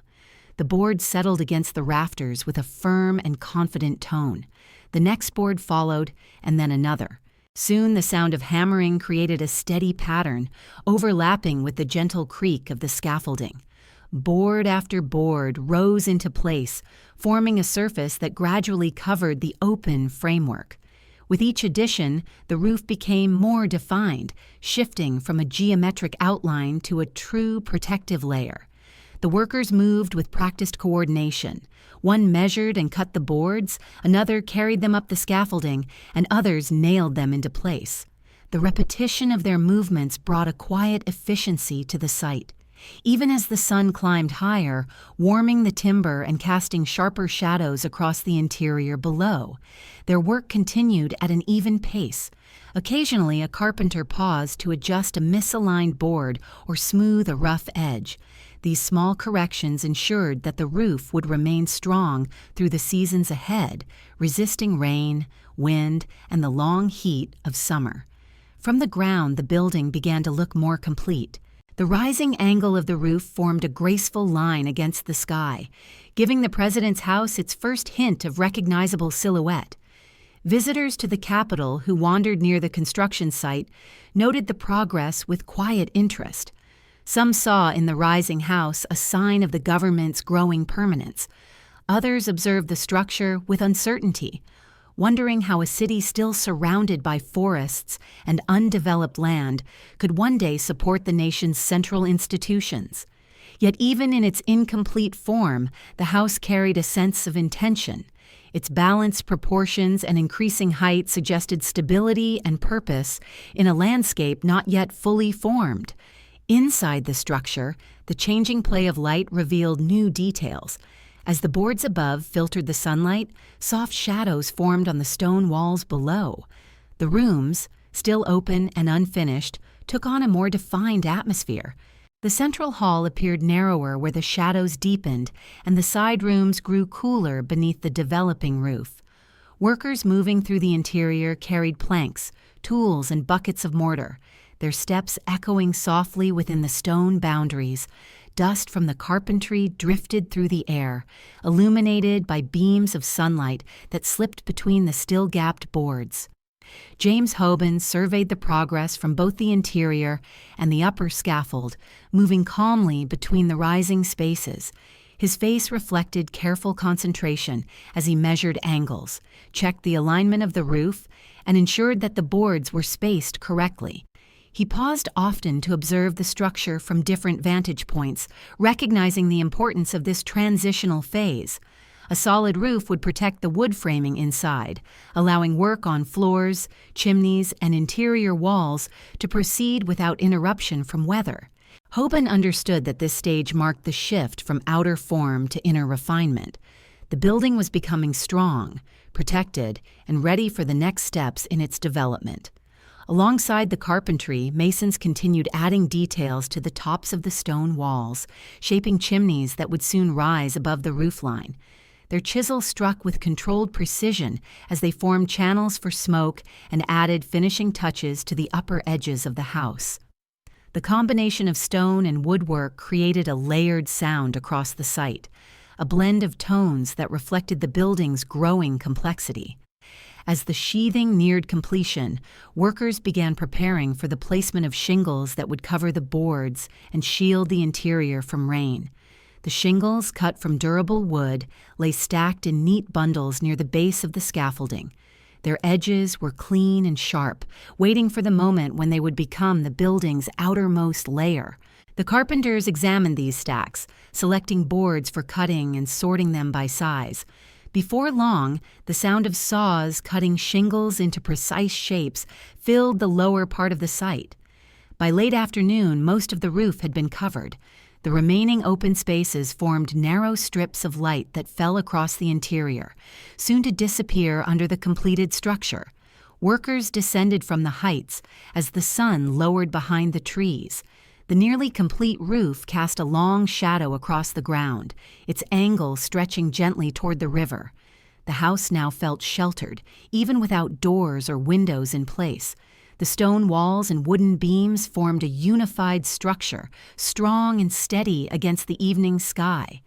The board settled against the rafters with a firm and confident tone. The next board followed, and then another. Soon the sound of hammering created a steady pattern, overlapping with the gentle creak of the scaffolding. Board after board rose into place, forming a surface that gradually covered the open framework. With each addition, the roof became more defined, shifting from a geometric outline to a true protective layer. The workers moved with practiced coordination. One measured and cut the boards, another carried them up the scaffolding, and others nailed them into place. The repetition of their movements brought a quiet efficiency to the site. Even as the sun climbed higher, warming the timber and casting sharper shadows across the interior below, their work continued at an even pace. Occasionally, a carpenter paused to adjust a misaligned board or smooth a rough edge. These small corrections ensured that the roof would remain strong through the seasons ahead, resisting rain, wind, and the long heat of summer. From the ground, the building began to look more complete. The rising angle of the roof formed a graceful line against the sky, giving the president's house its first hint of recognizable silhouette. Visitors to the Capitol who wandered near the construction site noted the progress with quiet interest. Some saw in the rising house a sign of the government's growing permanence. Others observed the structure with uncertainty, wondering how a city still surrounded by forests and undeveloped land could one day support the nation's central institutions. Yet even in its incomplete form, the house carried a sense of intention. Its balanced proportions and increasing height suggested stability and purpose in a landscape not yet fully formed. Inside the structure, the changing play of light revealed new details. As the boards above filtered the sunlight, soft shadows formed on the stone walls below. The rooms, still open and unfinished, took on a more defined atmosphere. The central hall appeared narrower where the shadows deepened, and the side rooms grew cooler beneath the developing roof. Workers moving through the interior carried planks, tools, and buckets of mortar, their steps echoing softly within the stone boundaries. Dust from the carpentry drifted through the air, illuminated by beams of sunlight that slipped between the still-gapped boards. James Hoban surveyed the progress from both the interior and the upper scaffold, moving calmly between the rising spaces. His face reflected careful concentration as he measured angles, checked the alignment of the roof, and ensured that the boards were spaced correctly. He paused often to observe the structure from different vantage points, recognizing the importance of this transitional phase. A solid roof would protect the wood framing inside, allowing work on floors, chimneys, and interior walls to proceed without interruption from weather. Hoban understood that this stage marked the shift from outer form to inner refinement. The building was becoming strong, protected, and ready for the next steps in its development. Alongside the carpentry, masons continued adding details to the tops of the stone walls, shaping chimneys that would soon rise above the roofline. Their chisels struck with controlled precision as they formed channels for smoke and added finishing touches to the upper edges of the house. The combination of stone and woodwork created a layered sound across the site, a blend of tones that reflected the building's growing complexity. As the sheathing neared completion, workers began preparing for the placement of shingles that would cover the boards and shield the interior from rain. The shingles, cut from durable wood, lay stacked in neat bundles near the base of the scaffolding. Their edges were clean and sharp, waiting for the moment when they would become the building's outermost layer. The carpenters examined these stacks, selecting boards for cutting and sorting them by size. Before long, the sound of saws cutting shingles into precise shapes filled the lower part of the site. By late afternoon, most of the roof had been covered. The remaining open spaces formed narrow strips of light that fell across the interior, soon to disappear under the completed structure. Workers descended from the heights as the sun lowered behind the trees. The nearly complete roof cast a long shadow across the ground, its angle stretching gently toward the river. The house now felt sheltered, even without doors or windows in place. The stone walls and wooden beams formed a unified structure, strong and steady against the evening sky.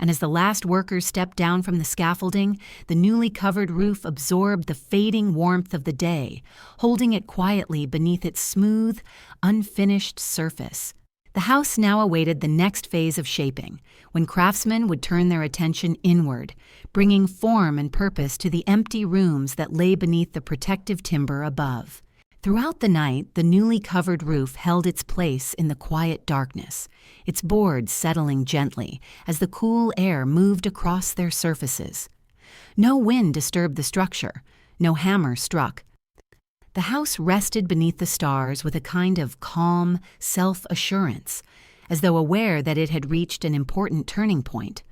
And as the last workers stepped down from the scaffolding, the newly covered roof absorbed the fading warmth of the day, holding it quietly beneath its smooth, unfinished surface. The house now awaited the next phase of shaping, when craftsmen would turn their attention inward, bringing form and purpose to the empty rooms that lay beneath the protective timber above. Throughout the night, the newly covered roof held its place in the quiet darkness, its boards settling gently as the cool air moved across their surfaces. No wind disturbed the structure, no hammer struck. The house rested beneath the stars with a kind of calm self-assurance, as though aware that it had reached an important turning point.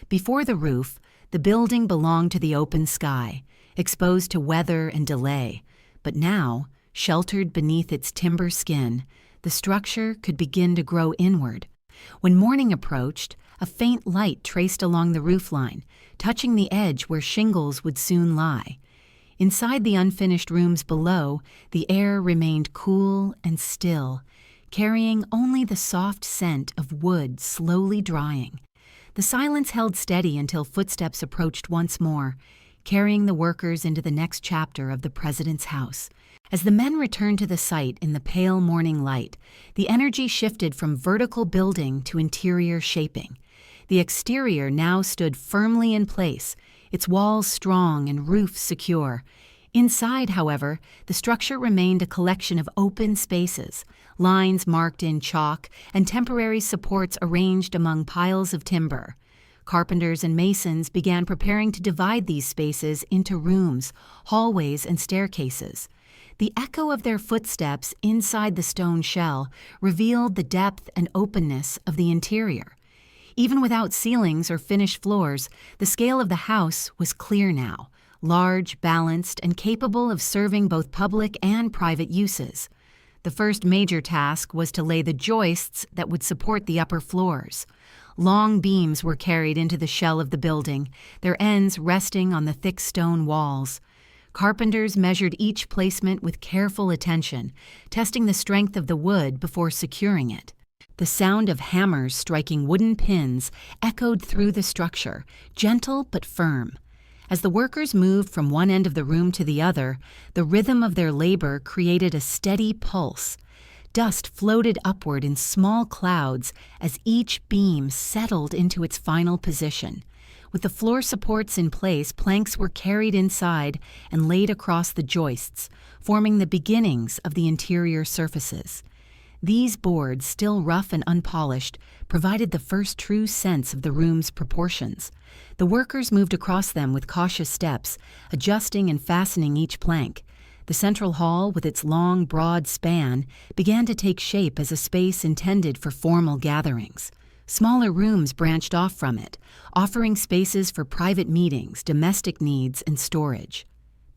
Before the roof, the building belonged to the open sky, exposed to weather and delay, but now, sheltered beneath its timber skin, the structure could begin to grow inward. When morning approached, a faint light traced along the roofline, touching the edge where shingles would soon lie. Inside the unfinished rooms below, the air remained cool and still, carrying only the soft scent of wood slowly drying. The silence held steady until footsteps approached once more, carrying the workers into the next chapter of the president's house. As the men returned to the site in the pale morning light, the energy shifted from vertical building to interior shaping. The exterior now stood firmly in place, its walls strong and roof secure. Inside, however, the structure remained a collection of open spaces, lines marked in chalk, and temporary supports arranged among piles of timber. Carpenters and masons began preparing to divide these spaces into rooms, hallways, and staircases. The echo of their footsteps inside the stone shell revealed the depth and openness of the interior. Even without ceilings or finished floors, the scale of the house was clear now, large, balanced, and capable of serving both public and private uses. The first major task was to lay the joists that would support the upper floors. Long beams were carried into the shell of the building, their ends resting on the thick stone walls. Carpenters measured each placement with careful attention, testing the strength of the wood before securing it. The sound of hammers striking wooden pins echoed through the structure, gentle but firm. As the workers moved from one end of the room to the other, the rhythm of their labor created a steady pulse. Dust floated upward in small clouds as each beam settled into its final position. With the floor supports in place, planks were carried inside and laid across the joists, forming the beginnings of the interior surfaces. These boards, still rough and unpolished, provided the first true sense of the room's proportions. The workers moved across them with cautious steps, adjusting and fastening each plank. The central hall, with its long, broad span, began to take shape as a space intended for formal gatherings. Smaller rooms branched off from it, offering spaces for private meetings, domestic needs, and storage.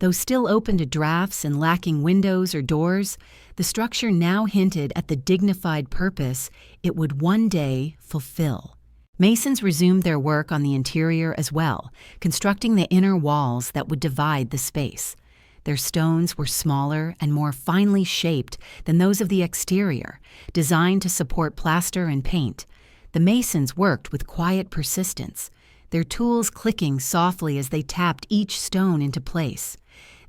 Though still open to drafts and lacking windows or doors, the structure now hinted at the dignified purpose it would one day fulfill. Masons resumed their work on the interior as well, constructing the inner walls that would divide the space. Their stones were smaller and more finely shaped than those of the exterior, designed to support plaster and paint. The masons worked with quiet persistence, their tools clicking softly as they tapped each stone into place.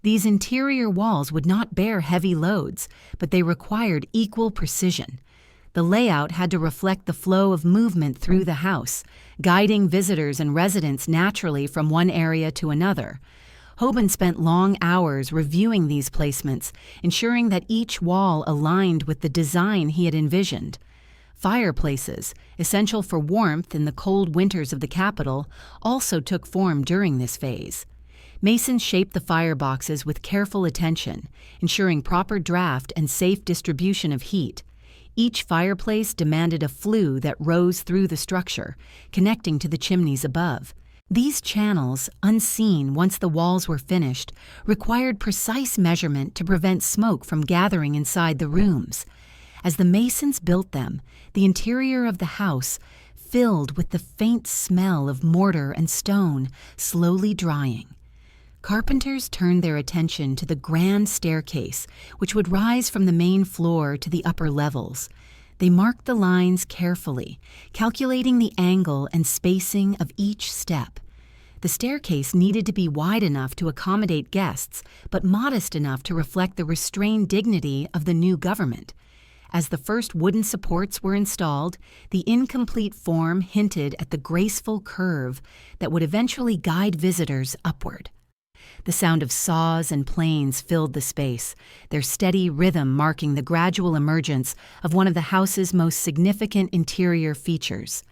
These interior walls would not bear heavy loads, but they required equal precision. The layout had to reflect the flow of movement through the house, guiding visitors and residents naturally from one area to another. Hoban spent long hours reviewing these placements, ensuring that each wall aligned with the design he had envisioned. Fireplaces, essential for warmth in the cold winters of the capital, also took form during this phase. Masons shaped the fireboxes with careful attention, ensuring proper draft and safe distribution of heat. Each fireplace demanded a flue that rose through the structure, connecting to the chimneys above. These channels, unseen once the walls were finished, required precise measurement to prevent smoke from gathering inside the rooms. As the masons built them, the interior of the house filled with the faint smell of mortar and stone slowly drying. Carpenters turned their attention to the grand staircase, which would rise from the main floor to the upper levels. They marked the lines carefully, calculating the angle and spacing of each step. The staircase needed to be wide enough to accommodate guests, but modest enough to reflect the restrained dignity of the new government. As the first wooden supports were installed, the incomplete form hinted at the graceful curve that would eventually guide visitors upward. The sound of saws and planes filled the space, their steady rhythm marking the gradual emergence of one of the house's most significant interior features.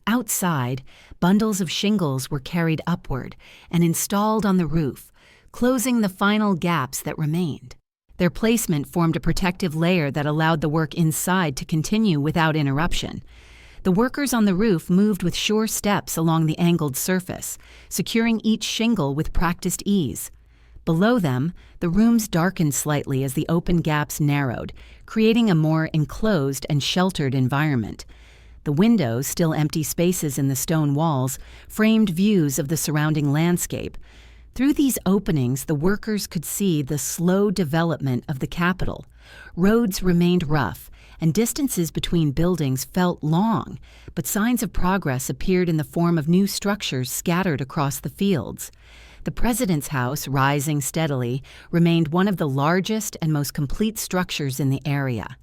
Outside, bundles of shingles were carried upward and installed on the roof, closing the final gaps that remained. Their placement formed a protective layer that allowed the work inside to continue without interruption. The workers on the roof moved with sure steps along the angled surface, securing each shingle with practiced ease. Below them, the rooms darkened slightly as the open gaps narrowed, creating a more enclosed and sheltered environment. The windows, still empty spaces in the stone walls, framed views of the surrounding landscape. Through these openings, the workers could see the slow development of the capital. Roads remained rough, and distances between buildings felt long, but signs of progress appeared in the form of new structures scattered across the fields. The president's house, rising steadily, remained one of the largest and most complete structures in the area.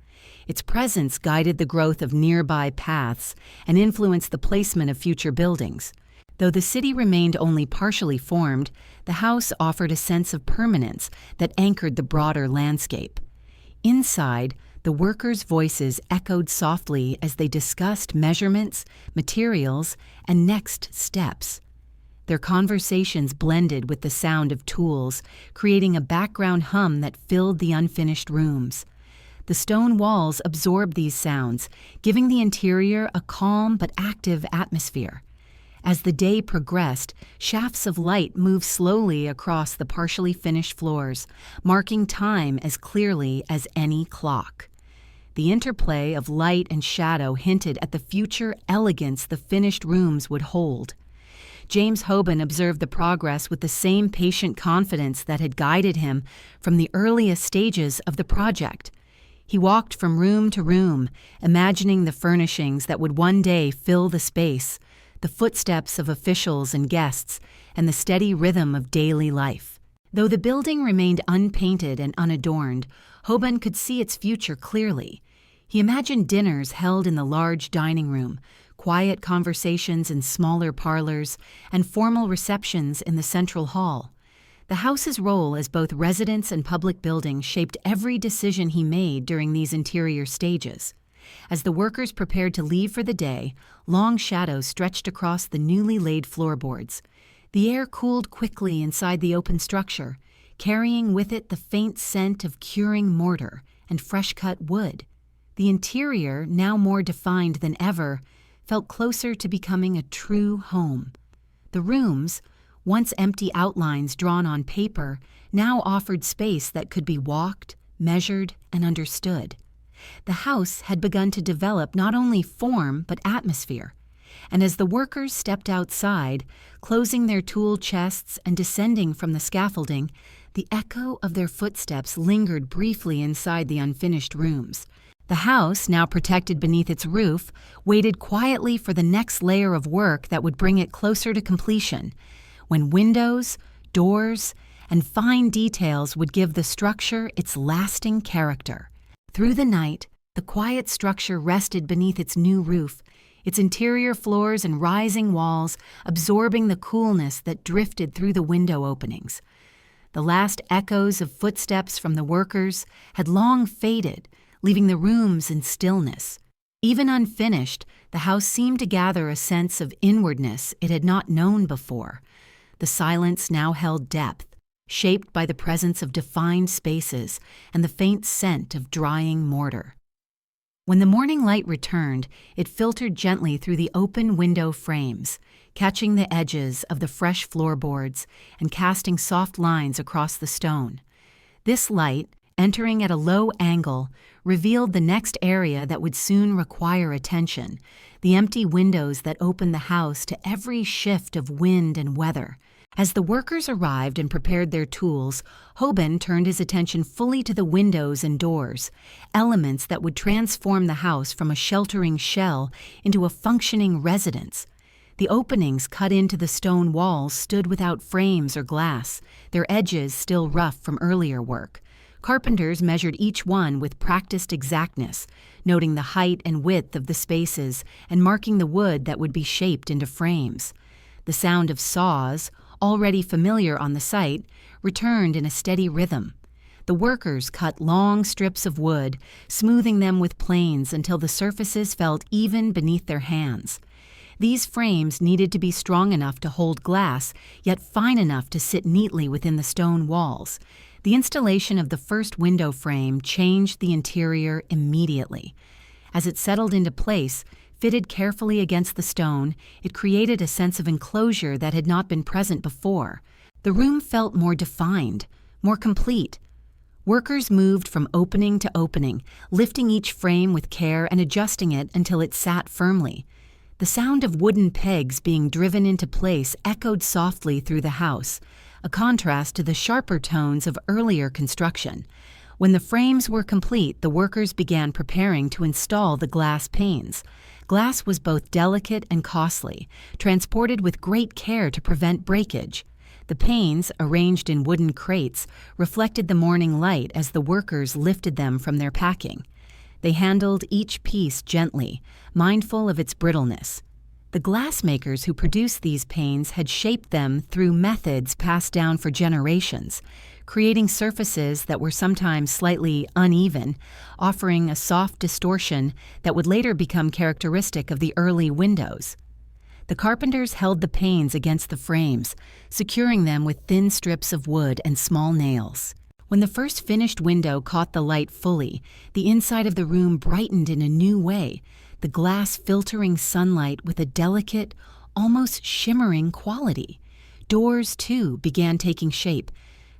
Its presence guided the growth of nearby paths and influenced the placement of future buildings. Though the city remained only partially formed, the house offered a sense of permanence that anchored the broader landscape. Inside, the workers' voices echoed softly as they discussed measurements, materials, and next steps. Their conversations blended with the sound of tools, creating a background hum that filled the unfinished rooms. The stone walls absorbed these sounds, giving the interior a calm but active atmosphere. As the day progressed, shafts of light moved slowly across the partially finished floors, marking time as clearly as any clock. The interplay of light and shadow hinted at the future elegance the finished rooms would hold. James Hoban observed the progress with the same patient confidence that had guided him from the earliest stages of the project. He walked from room to room, imagining the furnishings that would one day fill the space, the footsteps of officials and guests, and the steady rhythm of daily life. Though the building remained unpainted and unadorned, Hoban could see its future clearly. He imagined dinners held in the large dining room, quiet conversations in smaller parlors, and formal receptions in the central hall. The house's role as both residence and public building shaped every decision he made during these interior stages. As the workers prepared to leave for the day, long shadows stretched across the newly laid floorboards. The air cooled quickly inside the open structure, carrying with it the faint scent of curing mortar and fresh-cut wood. The interior, now more defined than ever, felt closer to becoming a true home. The rooms, once empty outlines drawn on paper, now offered space that could be walked, measured, and understood. The house had begun to develop not only form but atmosphere, and as the workers stepped outside, closing their tool chests and descending from the scaffolding, the echo of their footsteps lingered briefly inside the unfinished rooms. The house, now protected beneath its roof, waited quietly for the next layer of work that would bring it closer to completion, when windows, doors, and fine details would give the structure its lasting character. Through the night, the quiet structure rested beneath its new roof, its interior floors and rising walls absorbing the coolness that drifted through the window openings. The last echoes of footsteps from the workers had long faded, leaving the rooms in stillness. Even unfinished, the house seemed to gather a sense of inwardness it had not known before. The silence now held depth, shaped by the presence of defined spaces and the faint scent of drying mortar. When the morning light returned, it filtered gently through the open window frames, catching the edges of the fresh floorboards and casting soft lines across the stone. This light, entering at a low angle, revealed the next area that would soon require attention, the empty windows that opened the house to every shift of wind and weather. As the workers arrived and prepared their tools, Hoban turned his attention fully to the windows and doors, elements that would transform the house from a sheltering shell into a functioning residence. The openings cut into the stone walls stood without frames or glass, their edges still rough from earlier work. Carpenters measured each one with practiced exactness, noting the height and width of the spaces and marking the wood that would be shaped into frames. The sound of saws, already familiar on the site, returned in a steady rhythm. The workers cut long strips of wood, smoothing them with planes until the surfaces felt even beneath their hands. These frames needed to be strong enough to hold glass, yet fine enough to sit neatly within the stone walls. The installation of the first window frame changed the interior immediately. As it settled into place, fitted carefully against the stone, it created a sense of enclosure that had not been present before. The room felt more defined, more complete. Workers moved from opening to opening, lifting each frame with care and adjusting it until it sat firmly. The sound of wooden pegs being driven into place echoed softly through the house, a contrast to the sharper tones of earlier construction. When the frames were complete, the workers began preparing to install the glass panes. Glass was both delicate and costly, transported with great care to prevent breakage. The panes, arranged in wooden crates, reflected the morning light as the workers lifted them from their packing. They handled each piece gently, mindful of its brittleness. The glassmakers who produced these panes had shaped them through methods passed down for generations, creating surfaces that were sometimes slightly uneven, offering a soft distortion that would later become characteristic of the early windows. The carpenters held the panes against the frames, securing them with thin strips of wood and small nails. When the first finished window caught the light fully, the inside of the room brightened in a new way, the glass filtering sunlight with a delicate, almost shimmering quality. Doors, too, began taking shape.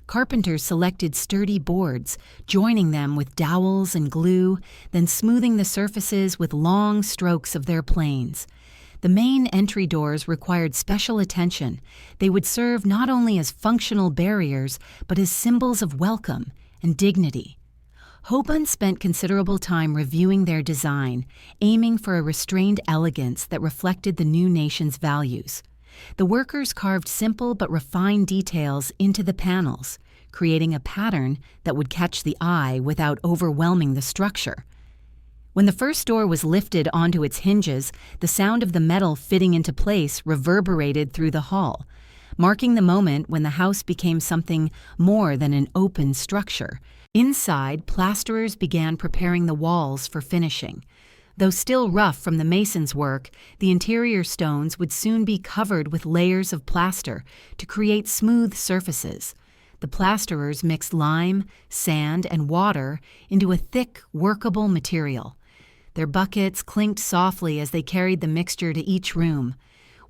Carpenters selected sturdy boards, joining them with dowels and glue, then smoothing the surfaces with long strokes of their planes. The main entry doors required special attention. They would serve not only as functional barriers, but as symbols of welcome and dignity. Hoban spent considerable time reviewing their design, aiming for a restrained elegance that reflected the new nation's values. The workers carved simple but refined details into the panels, creating a pattern that would catch the eye without overwhelming the structure. When the first door was lifted onto its hinges, the sound of the metal fitting into place reverberated through the hall, marking the moment when the house became something more than an open structure. Inside, plasterers began preparing the walls for finishing. Though still rough from the mason's work, the interior stones would soon be covered with layers of plaster to create smooth surfaces. The plasterers mixed lime, sand, and water into a thick, workable material. Their buckets clinked softly as they carried the mixture to each room.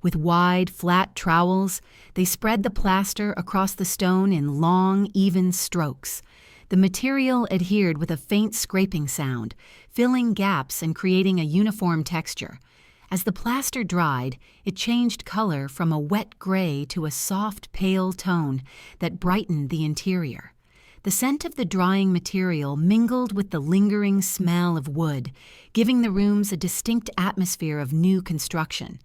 With wide, flat trowels, they spread the plaster across the stone in long, even strokes. The material adhered with a faint scraping sound, filling gaps and creating a uniform texture. As the plaster dried, it changed color from a wet gray to a soft, pale tone that brightened the interior. The scent of the drying material mingled with the lingering smell of wood, giving the rooms a distinct atmosphere of new construction.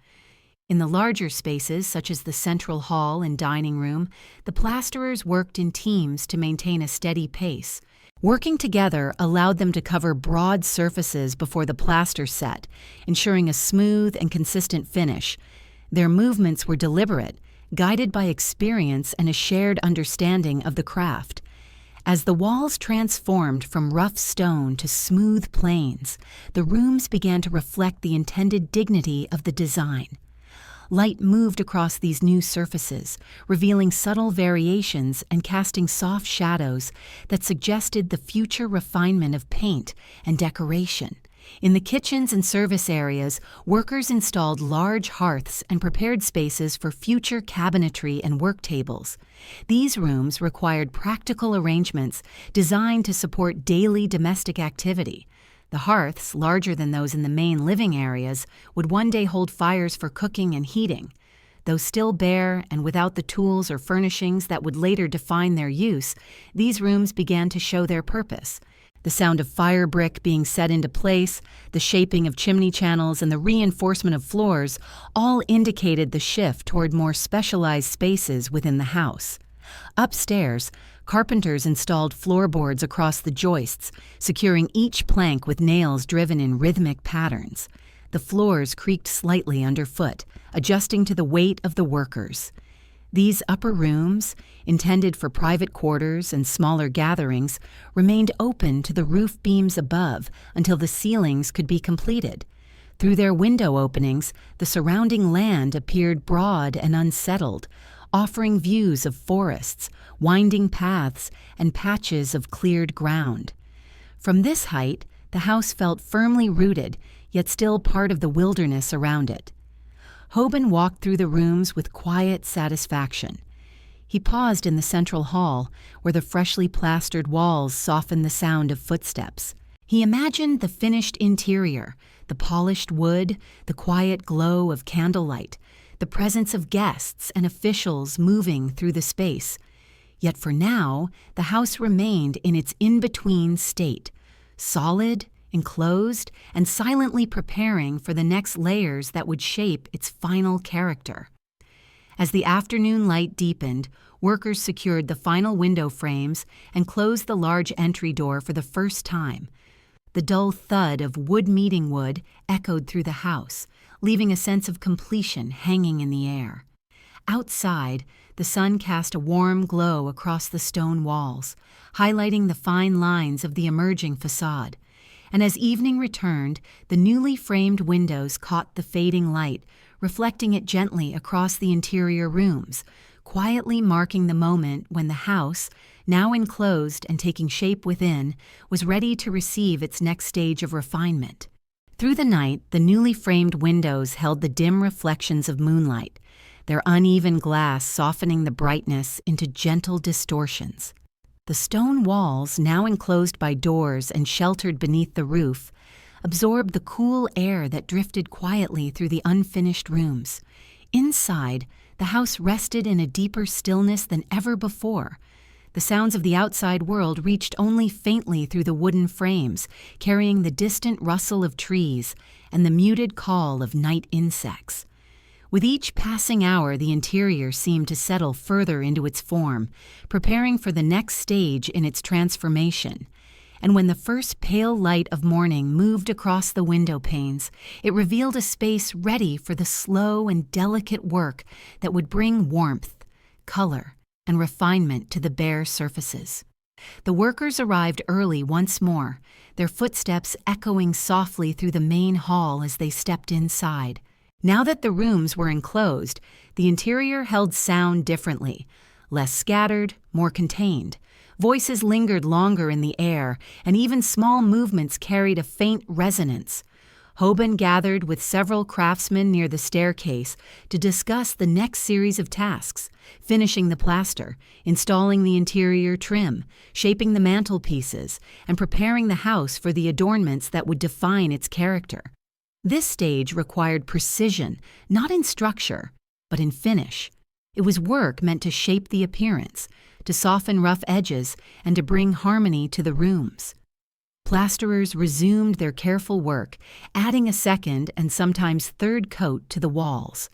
In the larger spaces, such as the central hall and dining room, the plasterers worked in teams to maintain a steady pace. Working together allowed them to cover broad surfaces before the plaster set, ensuring a smooth and consistent finish. Their movements were deliberate, guided by experience and a shared understanding of the craft. As the walls transformed from rough stone to smooth plains, the rooms began to reflect the intended dignity of the design. Light moved across these new surfaces, revealing subtle variations and casting soft shadows that suggested the future refinement of paint and decoration. In the kitchens and service areas, workers installed large hearths and prepared spaces for future cabinetry and work tables. These rooms required practical arrangements designed to support daily domestic activity. The hearths, larger than those in the main living areas, would one day hold fires for cooking and heating. Though still bare and without the tools or furnishings that would later define their use, these rooms began to show their purpose. The sound of fire brick being set into place, the shaping of chimney channels, and the reinforcement of floors all indicated the shift toward more specialized spaces within the house. Upstairs, carpenters installed floorboards across the joists, securing each plank with nails driven in rhythmic patterns. The floors creaked slightly underfoot, adjusting to the weight of the workers. These upper rooms, intended for private quarters and smaller gatherings, remained open to the roof beams above until the ceilings could be completed. Through their window openings, the surrounding land appeared broad and unsettled, offering views of forests, winding paths, and patches of cleared ground. From this height, the house felt firmly rooted, yet still part of the wilderness around it. Hoban walked through the rooms with quiet satisfaction. He paused in the central hall, where the freshly plastered walls softened the sound of footsteps. He imagined the finished interior, the polished wood, the quiet glow of candlelight, the presence of guests and officials moving through the space. Yet for now, the house remained in its in-between state, solid, enclosed, and silently preparing for the next layers that would shape its final character. As the afternoon light deepened, workers secured the final window frames and closed the large entry door for the first time. The dull thud of wood meeting wood echoed through the house, leaving a sense of completion hanging in the air. Outside, the sun cast a warm glow across the stone walls, highlighting the fine lines of the emerging facade. And as evening returned, the newly framed windows caught the fading light, reflecting it gently across the interior rooms, quietly marking the moment when the house, now enclosed and taking shape within, was ready to receive its next stage of refinement. Through the night, the newly framed windows held the dim reflections of moonlight, their uneven glass softening the brightness into gentle distortions. The stone walls, now enclosed by doors and sheltered beneath the roof, absorbed the cool air that drifted quietly through the unfinished rooms. Inside, the house rested in a deeper stillness than ever before. The sounds of the outside world reached only faintly through the wooden frames, carrying the distant rustle of trees and the muted call of night insects. With each passing hour, the interior seemed to settle further into its form, preparing for the next stage in its transformation. And when the first pale light of morning moved across the window panes, it revealed a space ready for the slow and delicate work that would bring warmth, color, and refinement to the bare surfaces. The workers arrived early once more, their footsteps echoing softly through the main hall as they stepped inside. Now that the rooms were enclosed, the interior held sound differently, less scattered, more contained. Voices lingered longer in the air, and even small movements carried a faint resonance. Hoban gathered with several craftsmen near the staircase to discuss the next series of tasks, finishing the plaster, installing the interior trim, shaping the mantelpieces, and preparing the house for the adornments that would define its character. This stage required precision, not in structure, but in finish. It was work meant to shape the appearance, to soften rough edges, and to bring harmony to the rooms. Plasterers resumed their careful work, adding a second and sometimes third coat to the walls.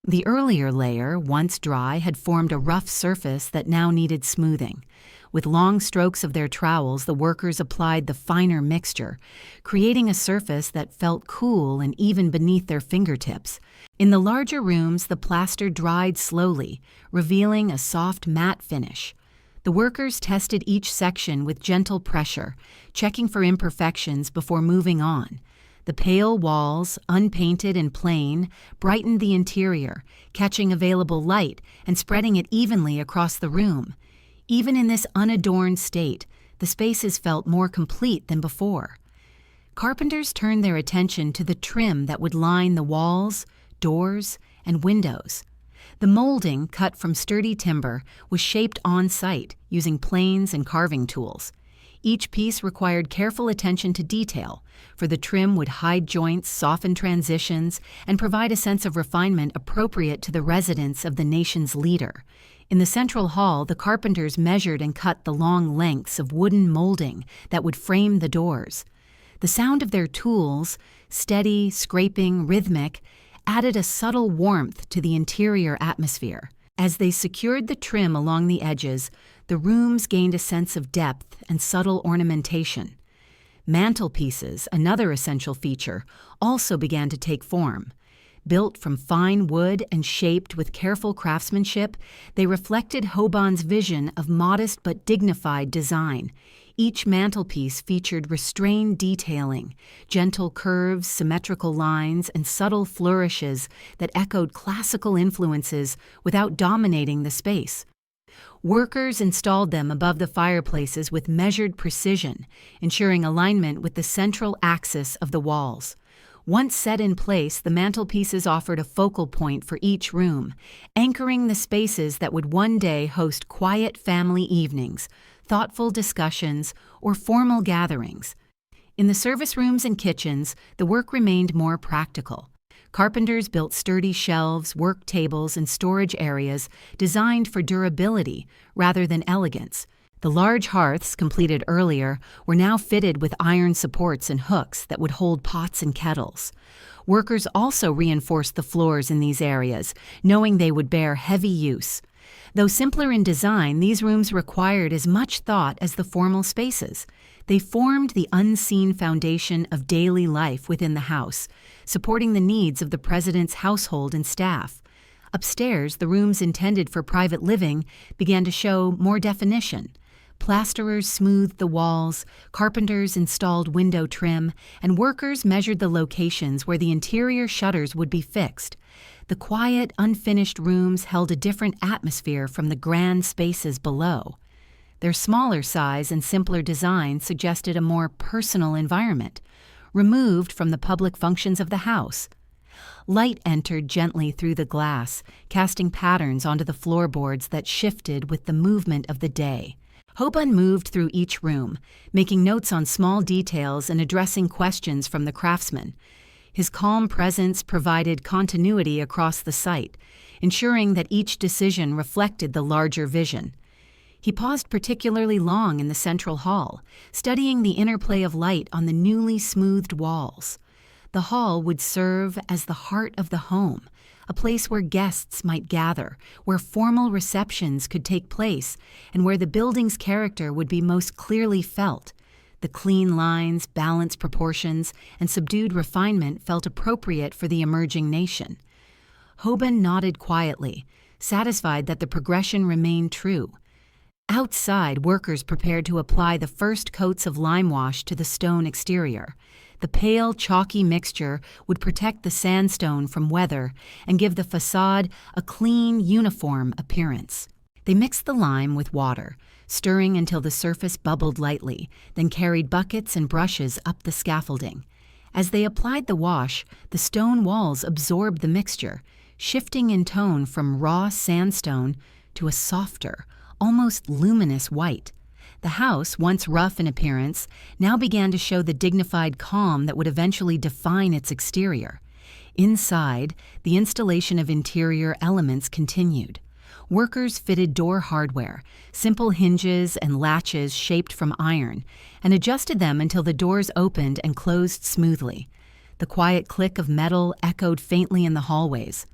The earlier layer, once dry, had formed a rough surface that now needed smoothing. With long strokes of their trowels, the workers applied the finer mixture, creating a surface that felt cool and even beneath their fingertips. In the larger rooms, the plaster dried slowly, revealing a soft matte finish. The workers tested each section with gentle pressure, checking for imperfections before moving on. The pale walls, unpainted and plain, brightened the interior, catching available light and spreading it evenly across the room. Even in this unadorned state, the spaces felt more complete than before. Carpenters turned their attention to the trim that would line the walls, doors, and windows. The molding, cut from sturdy timber, was shaped on-site using planes and carving tools. Each piece required careful attention to detail, for the trim would hide joints, soften transitions, and provide a sense of refinement appropriate to the residence of the nation's leader. In the central hall, the carpenters measured and cut the long lengths of wooden molding that would frame the doors. The sound of their tools, steady, scraping, rhythmic, added a subtle warmth to the interior atmosphere. As they secured the trim along the edges, the rooms gained a sense of depth and subtle ornamentation. Mantelpieces, another essential feature, also began to take form. Built from fine wood and shaped with careful craftsmanship, they reflected Hoban's vision of modest but dignified design. Each mantelpiece featured restrained detailing, gentle curves, symmetrical lines, and subtle flourishes that echoed classical influences without dominating the space. Workers installed them above the fireplaces with measured precision, ensuring alignment with the central axis of the walls. Once set in place, the mantelpieces offered a focal point for each room, anchoring the spaces that would one day host quiet family evenings, thoughtful discussions, or formal gatherings. In the service rooms and kitchens, the work remained more practical. Carpenters built sturdy shelves, work tables, and storage areas designed for durability rather than elegance. The large hearths, completed earlier, were now fitted with iron supports and hooks that would hold pots and kettles. Workers also reinforced the floors in these areas, knowing they would bear heavy use. Though simpler in design, these rooms required as much thought as the formal spaces. They formed the unseen foundation of daily life within the house, supporting the needs of the president's household and staff. Upstairs, the rooms intended for private living began to show more definition. Plasterers smoothed the walls, carpenters installed window trim, and workers measured the locations where the interior shutters would be fixed. The quiet, unfinished rooms held a different atmosphere from the grand spaces below. Their smaller size and simpler design suggested a more personal environment, removed from the public functions of the house. Light entered gently through the glass, casting patterns onto the floorboards that shifted with the movement of the day. Hoban moved through each room, making notes on small details and addressing questions from the craftsmen. His calm presence provided continuity across the site, ensuring that each decision reflected the larger vision. He paused particularly long in the central hall, studying the interplay of light on the newly smoothed walls. The hall would serve as the heart of the home, a place where guests might gather, where formal receptions could take place, and where the building's character would be most clearly felt. The clean lines, balanced proportions, and subdued refinement felt appropriate for the emerging nation. Hoban nodded quietly, satisfied that the progression remained true. Outside, workers prepared to apply the first coats of lime wash to the stone exterior. The pale, chalky mixture would protect the sandstone from weather and give the facade a clean, uniform appearance. They mixed the lime with water, stirring until the surface bubbled lightly, then carried buckets and brushes up the scaffolding. As they applied the wash, the stone walls absorbed the mixture, shifting in tone from raw sandstone to a softer, almost luminous white. The house, once rough in appearance, now began to show the dignified calm that would eventually define its exterior. Inside, the installation of interior elements continued. Workers fitted door hardware, simple hinges and latches shaped from iron, and adjusted them until the doors opened and closed smoothly. The quiet click of metal echoed faintly in the hallways.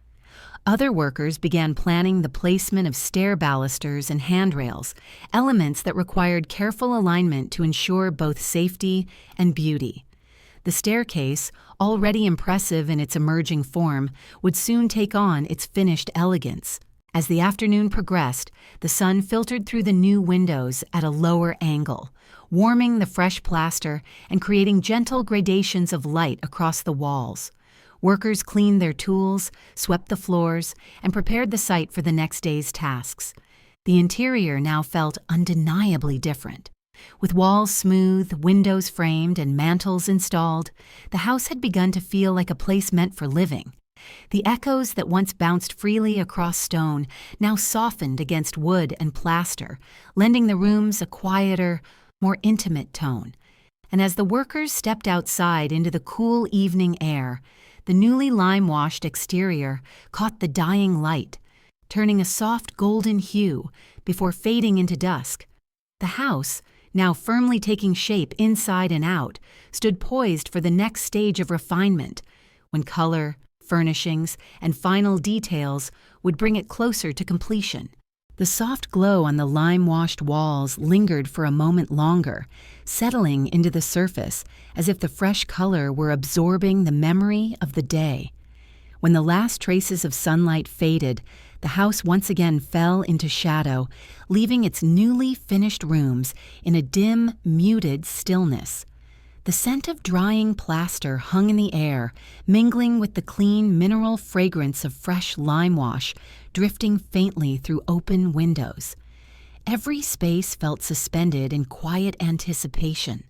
Other workers began planning the placement of stair balusters and handrails, elements that required careful alignment to ensure both safety and beauty. The staircase, already impressive in its emerging form, would soon take on its finished elegance. As the afternoon progressed, the sun filtered through the new windows at a lower angle, warming the fresh plaster and creating gentle gradations of light across the walls. Workers cleaned their tools, swept the floors, and prepared the site for the next day's tasks. The interior now felt undeniably different. With walls smooth, windows framed, and mantels installed, the house had begun to feel like a place meant for living. The echoes that once bounced freely across stone now softened against wood and plaster, lending the rooms a quieter, more intimate tone. And as the workers stepped outside into the cool evening air, the newly lime-washed exterior caught the dying light, turning a soft golden hue before fading into dusk. The house, now firmly taking shape inside and out, stood poised for the next stage of refinement, when color, furnishings, and final details would bring it closer to completion. The soft glow on the lime-washed walls lingered for a moment longer, settling into the surface as if the fresh color were absorbing the memory of the day. When the last traces of sunlight faded, The house once again fell into shadow, leaving its newly finished rooms in a dim, muted stillness. The scent of drying plaster hung in the air, mingling with the clean mineral fragrance of fresh lime wash, drifting faintly through open windows. Every space felt suspended in quiet anticipation.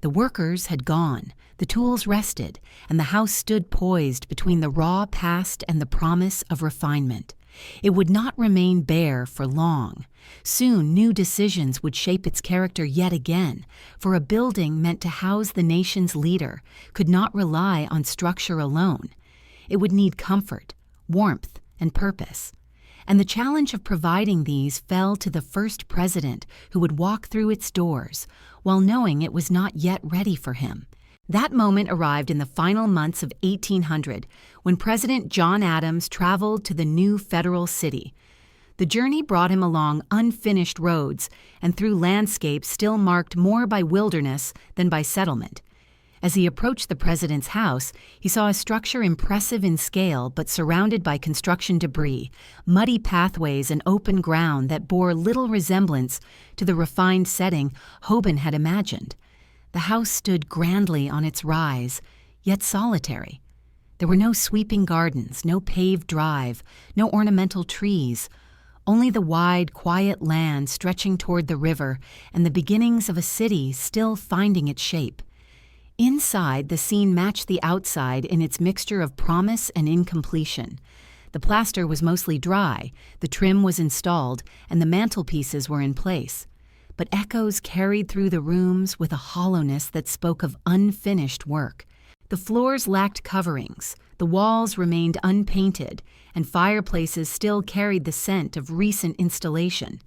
The workers had gone, the tools rested, and the house stood poised between the raw past and the promise of refinement. It would not remain bare for long. Soon new decisions would shape its character yet again, for a building meant to house the nation's leader could not rely on structure alone. It would need comfort, warmth, and purpose. And the challenge of providing these fell to the first president who would walk through its doors, while knowing it was not yet ready for him. That moment arrived in the final months of 1800, when President John Adams traveled to the new federal city. The journey brought him along unfinished roads and through landscapes still marked more by wilderness than by settlement. As he approached the president's house, he saw a structure impressive in scale but surrounded by construction debris, muddy pathways, and open ground that bore little resemblance to the refined setting Hoban had imagined. The house stood grandly on its rise, yet solitary. There were no sweeping gardens, no paved drive, no ornamental trees, only the wide, quiet land stretching toward the river and the beginnings of a city still finding its shape. Inside, the scene matched the outside in its mixture of promise and incompletion. The plaster was mostly dry, the trim was installed, and the mantelpieces were in place. But echoes carried through the rooms with a hollowness that spoke of unfinished work. The floors lacked coverings, the walls remained unpainted, and fireplaces still carried the scent of recent installation.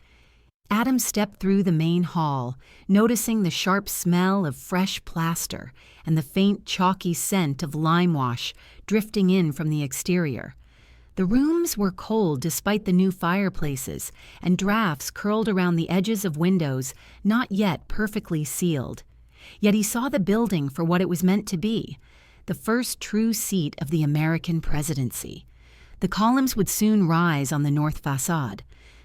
Adams stepped through the main hall, noticing the sharp smell of fresh plaster and the faint chalky scent of lime wash drifting in from the exterior. The rooms were cold despite the new fireplaces, and drafts curled around the edges of windows not yet perfectly sealed. Yet he saw the building for what it was meant to be, the first true seat of the American presidency. The columns would soon rise on the north facade.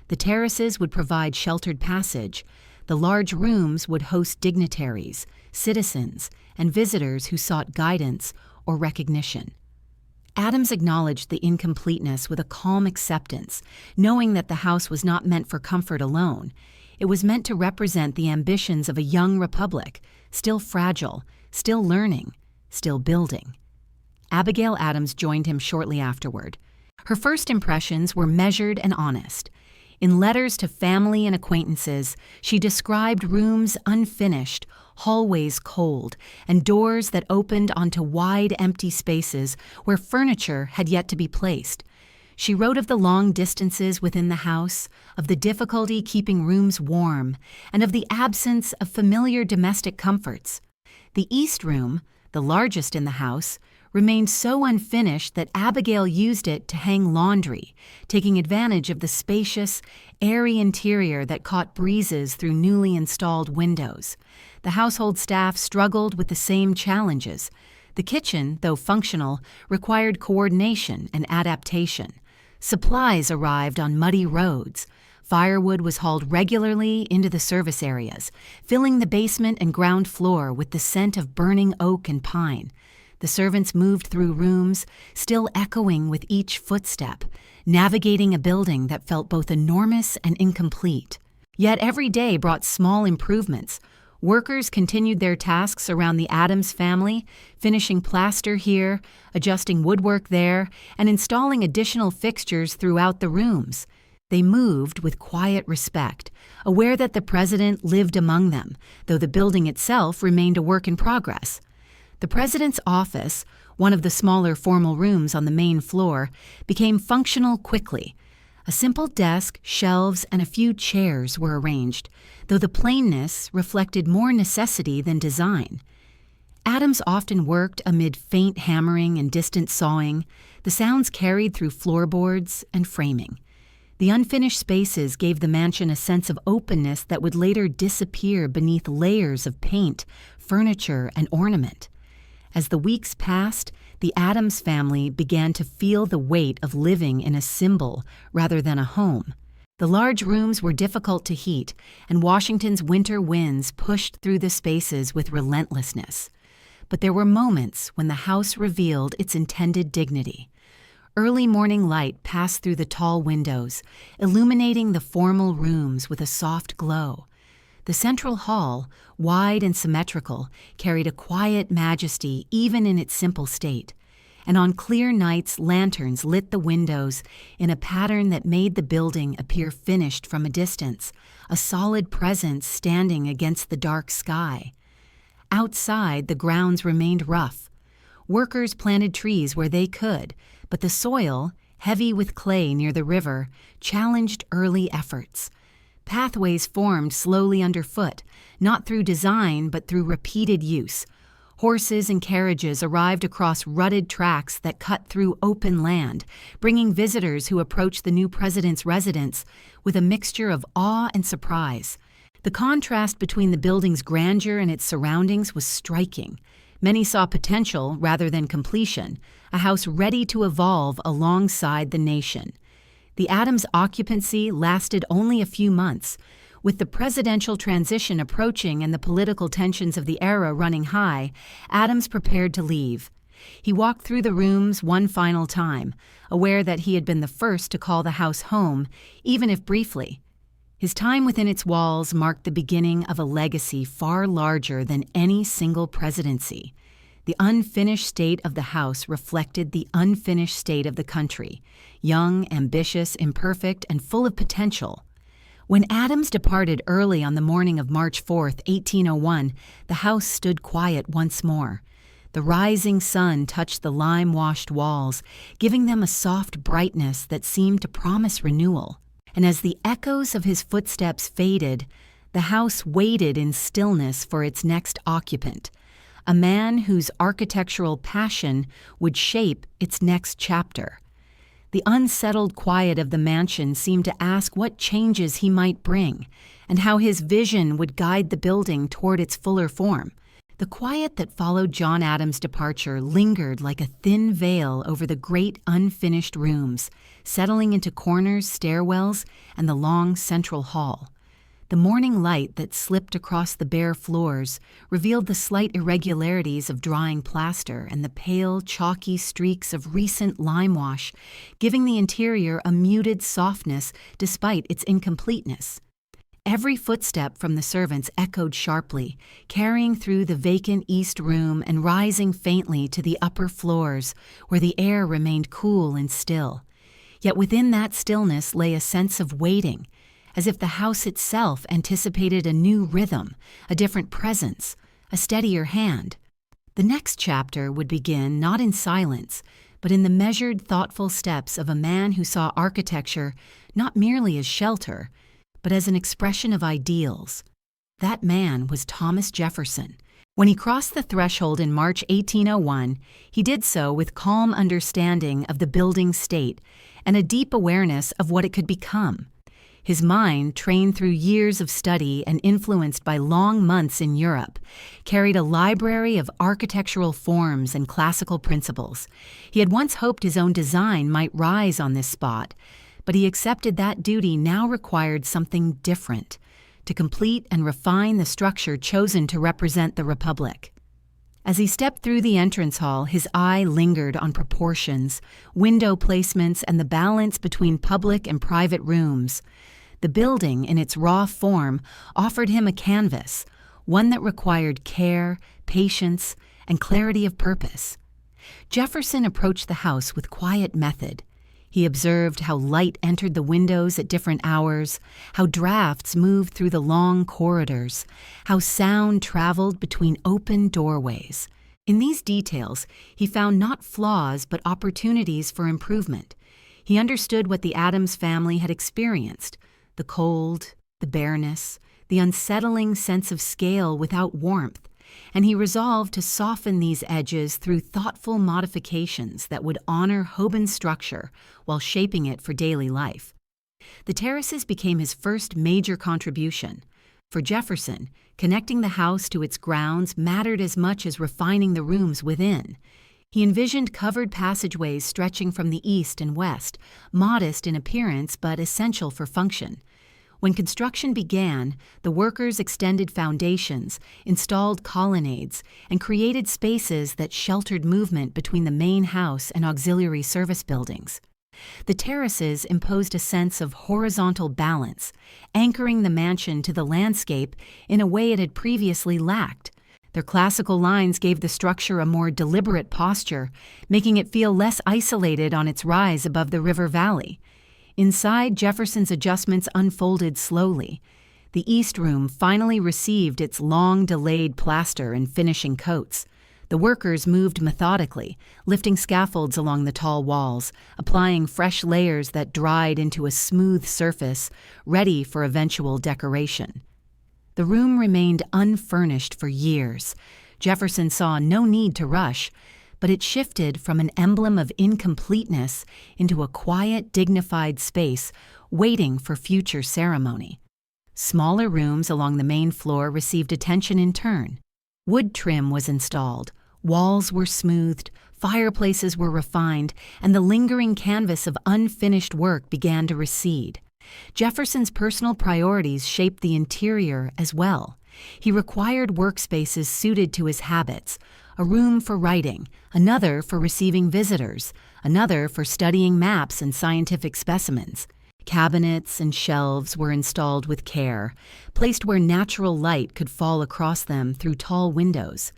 The terraces would provide sheltered passage. The large rooms would host dignitaries, citizens, and visitors who sought guidance or recognition. Adams acknowledged the incompleteness with a calm acceptance, knowing that the house was not meant for comfort alone. It was meant to represent the ambitions of a young republic, still fragile, still learning, still building. Abigail Adams joined him shortly afterward. Her first impressions were measured and honest. In letters to family and acquaintances, she described rooms unfinished, hallways cold, and doors that opened onto wide, empty spaces where furniture had yet to be placed. She wrote of the long distances within the house, of the difficulty keeping rooms warm, and of the absence of familiar domestic comforts. The East Room, the largest in the house, remained so unfinished that Abigail used it to hang laundry, taking advantage of the spacious, airy interior that caught breezes through newly installed windows. The household staff struggled with the same challenges. The kitchen, though functional, required coordination and adaptation. Supplies arrived on muddy roads. Firewood was hauled regularly into the service areas, filling the basement and ground floor with the scent of burning oak and pine. The servants moved through rooms, still echoing with each footstep, navigating a building that felt both enormous and incomplete. Yet every day brought small improvements. Workers continued their tasks around the Adams family, finishing plaster here, adjusting woodwork there, and installing additional fixtures throughout the rooms. They moved with quiet respect, aware that the president lived among them, though the building itself remained a work in progress. The president's office, one of the smaller formal rooms on the main floor, became functional quickly. A simple desk, shelves, and a few chairs were arranged, though the plainness reflected more necessity than design. Adams often worked amid faint hammering and distant sawing, the sounds carried through floorboards and framing. The unfinished spaces gave the mansion a sense of openness that would later disappear beneath layers of paint, furniture, and ornament. As the weeks passed, the Adams family began to feel the weight of living in a symbol rather than a home. The large rooms were difficult to heat, and Washington's winter winds pushed through the spaces with relentlessness. But there were moments when the house revealed its intended dignity. Early morning light passed through the tall windows, illuminating the formal rooms with a soft glow. The central hall, wide and symmetrical, carried a quiet majesty even in its simple state. And on clear nights, lanterns lit the windows in a pattern that made the building appear finished from a distance, a solid presence standing against the dark sky. Outside, the grounds remained rough. Workers planted trees where they could, but the soil, heavy with clay near the river, challenged early efforts. Pathways formed slowly underfoot, not through design but through repeated use. Horses and carriages arrived across rutted tracks that cut through open land, bringing visitors who approached the new president's residence with a mixture of awe and surprise. The contrast between the building's grandeur and its surroundings was striking. Many saw potential rather than completion, a house ready to evolve alongside the nation. The Adams occupancy lasted only a few months. With the presidential transition approaching and the political tensions of the era running high, Adams prepared to leave. He walked through the rooms one final time, aware that he had been the first to call the house home, even if briefly. His time within its walls marked the beginning of a legacy far larger than any single presidency. The unfinished state of the house reflected the unfinished state of the country, young, ambitious, imperfect, and full of potential. When Adams departed early on the morning of March 4, 1801, the house stood quiet once more. The rising sun touched the lime-washed walls, giving them a soft brightness that seemed to promise renewal. And as the echoes of his footsteps faded, the house waited in stillness for its next occupant, a man whose architectural passion would shape its next chapter. The unsettled quiet of the mansion seemed to ask what changes he might bring, and how his vision would guide the building toward its fuller form. The quiet that followed John Adams' departure lingered like a thin veil over the great unfinished rooms, settling into corners, stairwells, and the long central hall. The morning light that slipped across the bare floors revealed the slight irregularities of drying plaster and the pale, chalky streaks of recent lime wash, giving the interior a muted softness despite its incompleteness. Every footstep from the servants echoed sharply, carrying through the vacant east room and rising faintly to the upper floors, where the air remained cool and still. Yet within that stillness lay a sense of waiting, as if the house itself anticipated a new rhythm, a different presence, a steadier hand. The next chapter would begin not in silence, but in the measured, thoughtful steps of a man who saw architecture not merely as shelter, but as an expression of ideals. That man was Thomas Jefferson. When he crossed the threshold in March 1801, he did so with calm understanding of the building's state and a deep awareness of what it could become. His mind, trained through years of study and influenced by long months in Europe, carried a library of architectural forms and classical principles. He had once hoped his own design might rise on this spot, but he accepted that duty now required something different, to complete and refine the structure chosen to represent the Republic. As he stepped through the entrance hall, his eye lingered on proportions, window placements, and the balance between public and private rooms. The building, in its raw form, offered him a canvas, one that required care, patience, and clarity of purpose. Jefferson approached the house with quiet method. He observed how light entered the windows at different hours, how drafts moved through the long corridors, how sound traveled between open doorways. In these details, he found not flaws but opportunities for improvement. He understood what the Adams family had experienced: the cold, the bareness, the unsettling sense of scale without warmth, and he resolved to soften these edges through thoughtful modifications that would honor Hoban's structure while shaping it for daily life. The terraces became his first major contribution. For Jefferson, connecting the house to its grounds mattered as much as refining the rooms within. He envisioned covered passageways stretching from the east and west, modest in appearance but essential for function. When construction began, the workers extended foundations, installed colonnades, and created spaces that sheltered movement between the main house and auxiliary service buildings. The terraces imposed a sense of horizontal balance, anchoring the mansion to the landscape in a way it had previously lacked. Their classical lines gave the structure a more deliberate posture, making it feel less isolated on its rise above the river valley. Inside, Jefferson's adjustments unfolded slowly. The East Room finally received its long-delayed plaster and finishing coats. The workers moved methodically, lifting scaffolds along the tall walls, applying fresh layers that dried into a smooth surface, ready for eventual decoration. The room remained unfurnished for years. Jefferson saw no need to rush, but it shifted from an emblem of incompleteness into a quiet, dignified space waiting for future ceremony. Smaller rooms along the main floor received attention in turn. Wood trim was installed, walls were smoothed, fireplaces were refined, and the lingering canvas of unfinished work began to recede. Jefferson's personal priorities shaped the interior as well. He required workspaces suited to his habits, a room for writing, another for receiving visitors, another for studying maps and scientific specimens. Cabinets and shelves were installed with care, placed where natural light could fall across them through tall windows.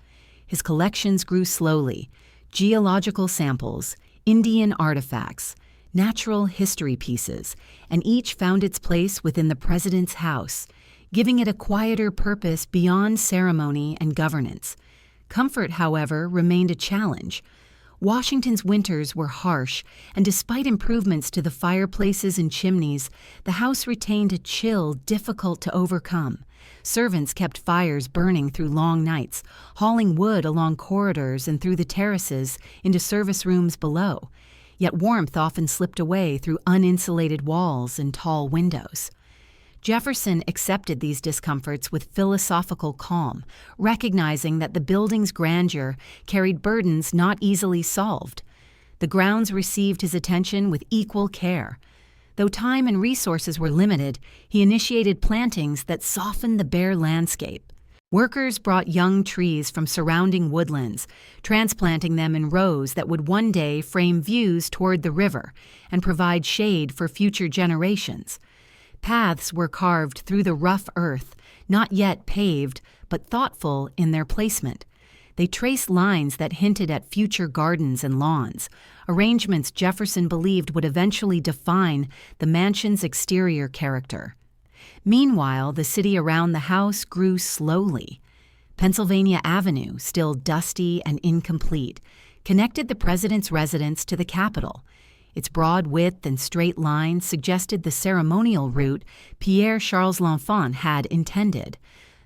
His collections grew slowly: geological samples, Indian artifacts, natural history pieces, and each found its place within the president's house, giving it a quieter purpose beyond ceremony and governance. Comfort, however, remained a challenge. Washington's winters were harsh, and despite improvements to the fireplaces and chimneys, the house retained a chill difficult to overcome. Servants kept fires burning through long nights, hauling wood along corridors and through the terraces into service rooms below. Yet warmth often slipped away through uninsulated walls and tall windows. Jefferson accepted these discomforts with philosophical calm, recognizing that the building's grandeur carried burdens not easily solved. The grounds received his attention with equal care. Though time and resources were limited, he initiated plantings that softened the bare landscape. Workers brought young trees from surrounding woodlands, transplanting them in rows that would one day frame views toward the river and provide shade for future generations. Paths were carved through the rough earth, not yet paved, but thoughtful in their placement. They traced lines that hinted at future gardens and lawns, arrangements Jefferson believed would eventually define the mansion's exterior character. Meanwhile, the city around the house grew slowly. Pennsylvania Avenue, still dusty and incomplete, connected the president's residence to the Capitol. Its broad width and straight lines suggested the ceremonial route Pierre Charles l'Enfant had intended,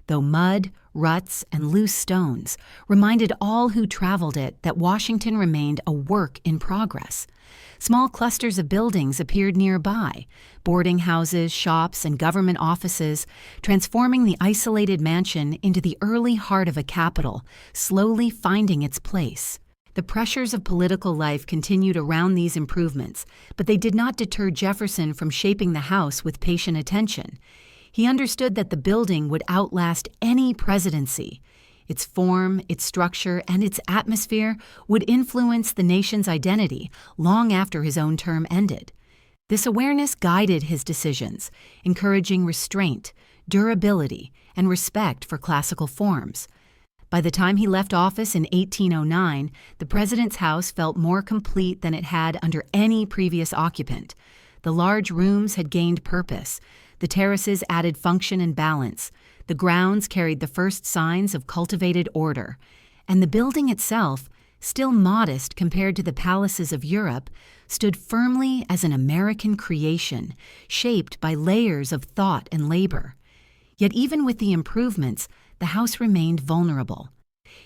though mud, ruts, and loose stones reminded all who traveled it that Washington remained a work in progress. Small clusters of buildings appeared nearby, boarding houses, shops, and government offices, transforming the isolated mansion into the early heart of a capital, slowly finding its place. The pressures of political life continued around these improvements, but they did not deter Jefferson from shaping the house with patient attention. He understood that the building would outlast any presidency. Its form, its structure, and its atmosphere would influence the nation's identity long after his own term ended. This awareness guided his decisions, encouraging restraint, durability, and respect for classical forms. By the time he left office in 1809, the president's house felt more complete than it had under any previous occupant. The large rooms had gained purpose. The terraces added function and balance. The grounds carried the first signs of cultivated order. And the building itself, still modest compared to the palaces of Europe, stood firmly as an American creation, shaped by layers of thought and labor. Yet even with the improvements, the house remained vulnerable.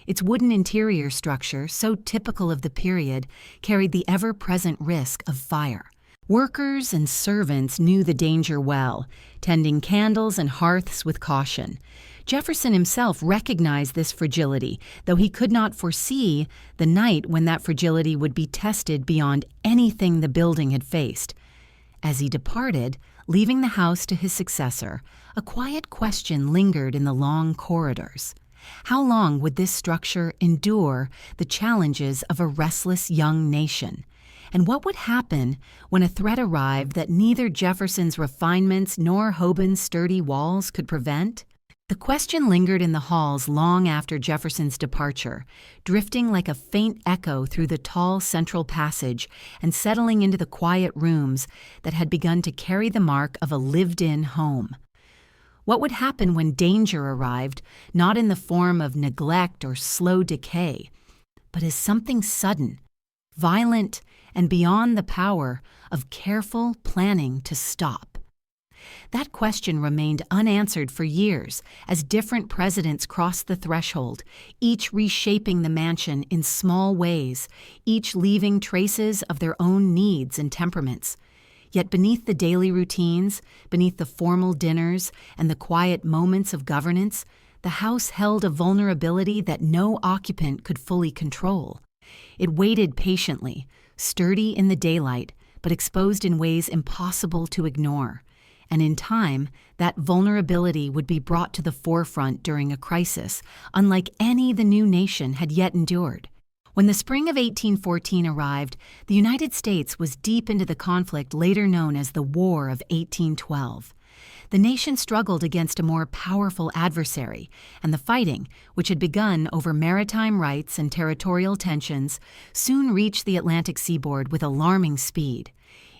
Its wooden interior structure, so typical of the period, carried the ever-present risk of fire. Workers and servants knew the danger well, tending candles and hearths with caution. Jefferson himself recognized this fragility, though he could not foresee the night when that fragility would be tested beyond anything the building had faced. As he departed, leaving the house to his successor, a quiet question lingered in the long corridors. How long would this structure endure the challenges of a restless young nation? And what would happen when a threat arrived that neither Jefferson's refinements nor Hoban's sturdy walls could prevent? The question lingered in the halls long after Jefferson's departure, drifting like a faint echo through the tall central passage and settling into the quiet rooms that had begun to carry the mark of a lived-in home. What would happen when danger arrived, not in the form of neglect or slow decay, but as something sudden, violent, and beyond the power of careful planning to stop? That question remained unanswered for years as different presidents crossed the threshold, each reshaping the mansion in small ways, each leaving traces of their own needs and temperaments. Yet beneath the daily routines, beneath the formal dinners, and the quiet moments of governance, the house held a vulnerability that no occupant could fully control. It waited patiently, sturdy in the daylight, but exposed in ways impossible to ignore. And in time, that vulnerability would be brought to the forefront during a crisis, unlike any the new nation had yet endured. When the spring of 1814 arrived, the United States was deep into the conflict later known as the War of 1812. The nation struggled against a more powerful adversary, and the fighting, which had begun over maritime rights and territorial tensions, soon reached the Atlantic seaboard with alarming speed.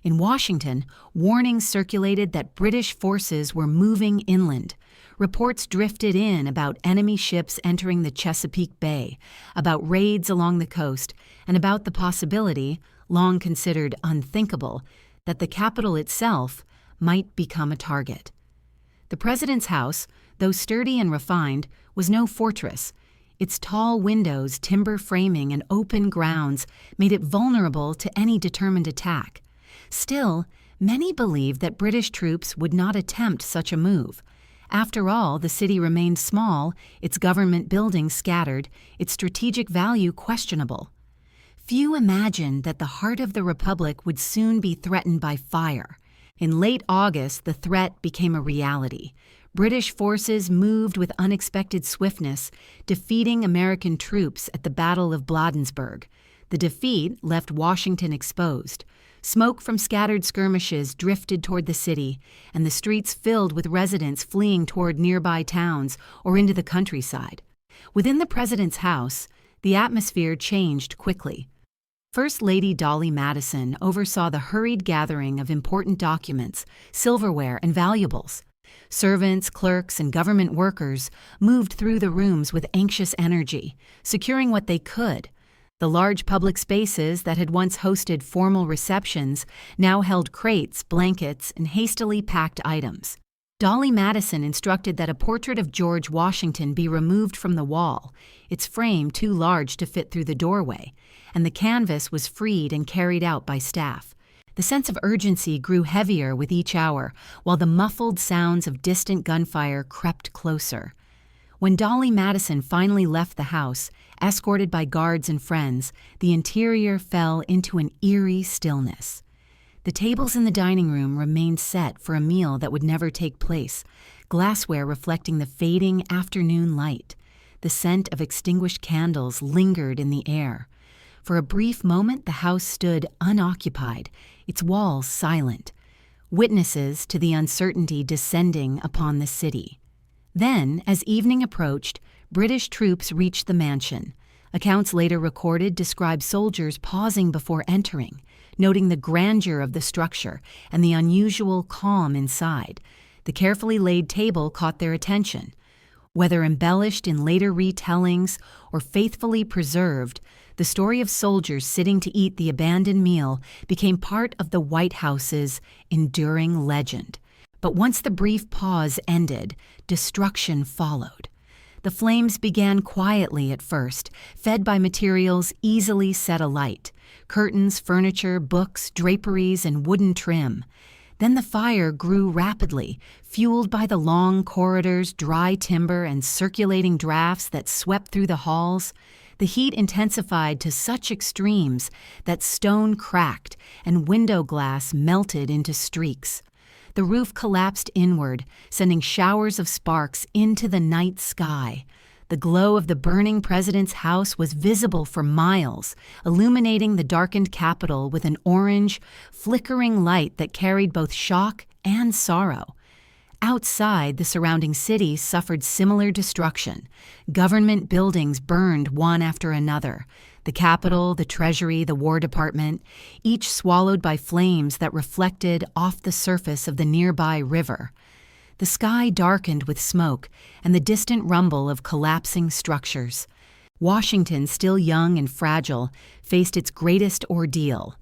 In Washington, warnings circulated that British forces were moving inland. Reports drifted in about enemy ships entering the Chesapeake Bay, about raids along the coast, and about the possibility, long considered unthinkable, that the capital itself might become a target. The president's house, though sturdy and refined, was no fortress. Its tall windows, timber framing, and open grounds made it vulnerable to any determined attack. Still, many believed that British troops would not attempt such a move. After all, the city remained small, its government buildings scattered, its strategic value questionable. Few imagined that the heart of the Republic would soon be threatened by fire. In late August, the threat became a reality. British forces moved with unexpected swiftness, defeating American troops at the Battle of Bladensburg. The defeat left Washington exposed. Smoke from scattered skirmishes drifted toward the city, and the streets filled with residents fleeing toward nearby towns or into the countryside. Within the president's house, the atmosphere changed quickly. First Lady Dolly Madison oversaw the hurried gathering of important documents, silverware, and valuables. Servants, clerks, and government workers moved through the rooms with anxious energy, securing what they could. The large public spaces that had once hosted formal receptions now held crates, blankets, and hastily packed items. Dolly Madison instructed that a portrait of George Washington be removed from the wall, its frame too large to fit through the doorway, and the canvas was freed and carried out by staff. The sense of urgency grew heavier with each hour, while the muffled sounds of distant gunfire crept closer. When Dolly Madison finally left the house, escorted by guards and friends, the interior fell into an eerie stillness. The tables in the dining room remained set for a meal that would never take place, glassware reflecting the fading afternoon light. The scent of extinguished candles lingered in the air. For a brief moment, the house stood unoccupied, its walls silent, witnesses to the uncertainty descending upon the city. Then, as evening approached, British troops reached the mansion. Accounts later recorded describe soldiers pausing before entering, noting the grandeur of the structure and the unusual calm inside. The carefully laid table caught their attention. Whether embellished in later retellings or faithfully preserved, the story of soldiers sitting to eat the abandoned meal became part of the White House's enduring legend. But once the brief pause ended, destruction followed. The flames began quietly at first, fed by materials easily set alight: curtains, furniture, books, draperies, and wooden trim. Then the fire grew rapidly, fueled by the long corridors, dry timber, and circulating drafts that swept through the halls. The heat intensified to such extremes that stone cracked and window glass melted into streaks. The roof collapsed inward, sending showers of sparks into the night sky. The glow of the burning president's house was visible for miles, illuminating the darkened Capitol with an orange, flickering light that carried both shock and sorrow. Outside, the surrounding city suffered similar destruction. Government buildings burned one after another: the Capitol, the Treasury, the War Department, each swallowed by flames that reflected off the surface of the nearby river. The sky darkened with smoke and the distant rumble of collapsing structures. Washington, still young and fragile, faced its greatest ordeal.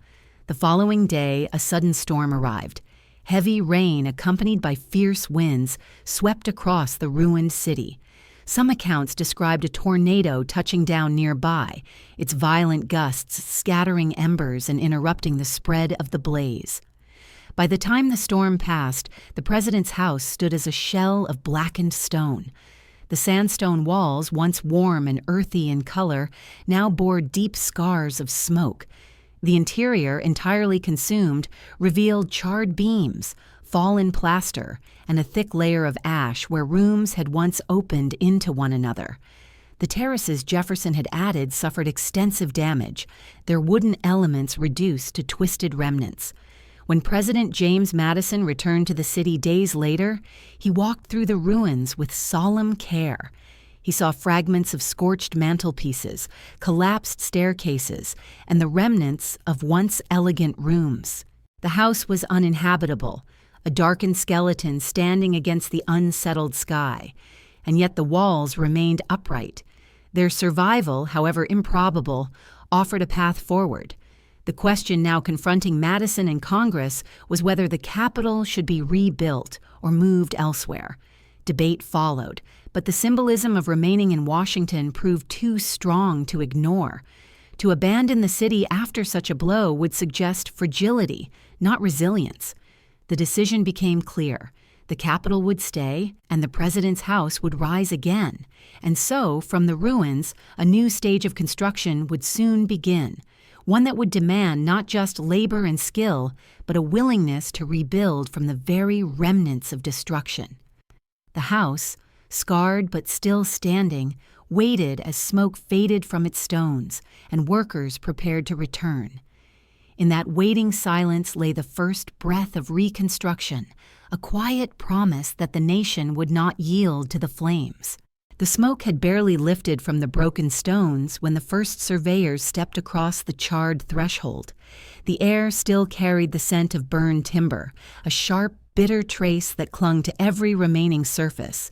The following day, a sudden storm arrived. Heavy rain, accompanied by fierce winds, swept across the ruined city. Some accounts described a tornado touching down nearby, its violent gusts scattering embers and interrupting the spread of the blaze. By the time the storm passed, the president's house stood as a shell of blackened stone. The sandstone walls, once warm and earthy in color, now bore deep scars of smoke. The interior, entirely consumed, revealed charred beams, fallen plaster, and a thick layer of ash where rooms had once opened into one another. The terraces Jefferson had added suffered extensive damage, their wooden elements reduced to twisted remnants. When President James Madison returned to the city days later, he walked through the ruins with solemn care. He saw fragments of scorched mantelpieces, collapsed staircases, and the remnants of once elegant rooms. The house was uninhabitable, a darkened skeleton standing against the unsettled sky, and yet the walls remained upright. Their survival, however improbable, offered a path forward. The question now confronting Madison and Congress was whether the Capitol should be rebuilt or moved elsewhere. Debate followed, but the symbolism of remaining in Washington proved too strong to ignore. To abandon the city after such a blow would suggest fragility, not resilience. The decision became clear. The Capitol would stay, and the president's house would rise again. And so, from the ruins, a new stage of construction would soon begin, one that would demand not just labor and skill, but a willingness to rebuild from the very remnants of destruction. The house, scarred but still standing, waited as smoke faded from its stones and workers prepared to return. In that waiting silence lay the first breath of reconstruction, a quiet promise that the nation would not yield to the flames. The smoke had barely lifted from the broken stones when the first surveyors stepped across the charred threshold. The air still carried the scent of burned timber, a sharp, bitter trace that clung to every remaining surface.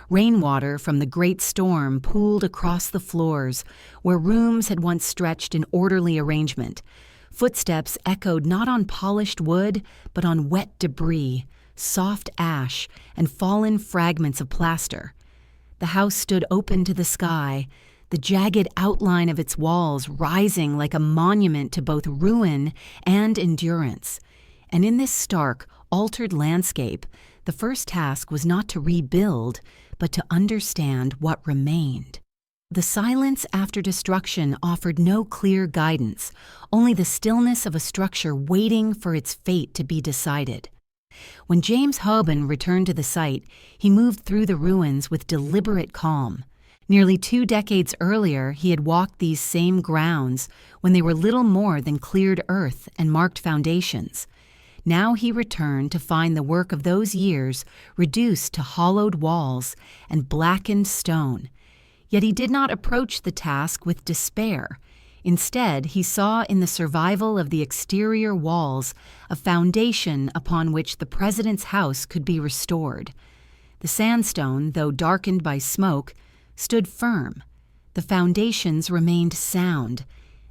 Rainwater from the great storm pooled across the floors, where rooms had once stretched in orderly arrangement. Footsteps echoed not on polished wood, but on wet debris, soft ash, and fallen fragments of plaster. The house stood open to the sky, the jagged outline of its walls rising like a monument to both ruin and endurance. And in this stark, altered landscape, the first task was not to rebuild, but to understand what remained. The silence after destruction offered no clear guidance, only the stillness of a structure waiting for its fate to be decided. When James Hoban returned to the site, he moved through the ruins with deliberate calm. Nearly 2 decades earlier, he had walked these same grounds when they were little more than cleared earth and marked foundations. Now he returned to find the work of those years reduced to hollowed walls and blackened stone. Yet he did not approach the task with despair. Instead, he saw in the survival of the exterior walls a foundation upon which the president's house could be restored. The sandstone, though darkened by smoke, stood firm. The foundations remained sound,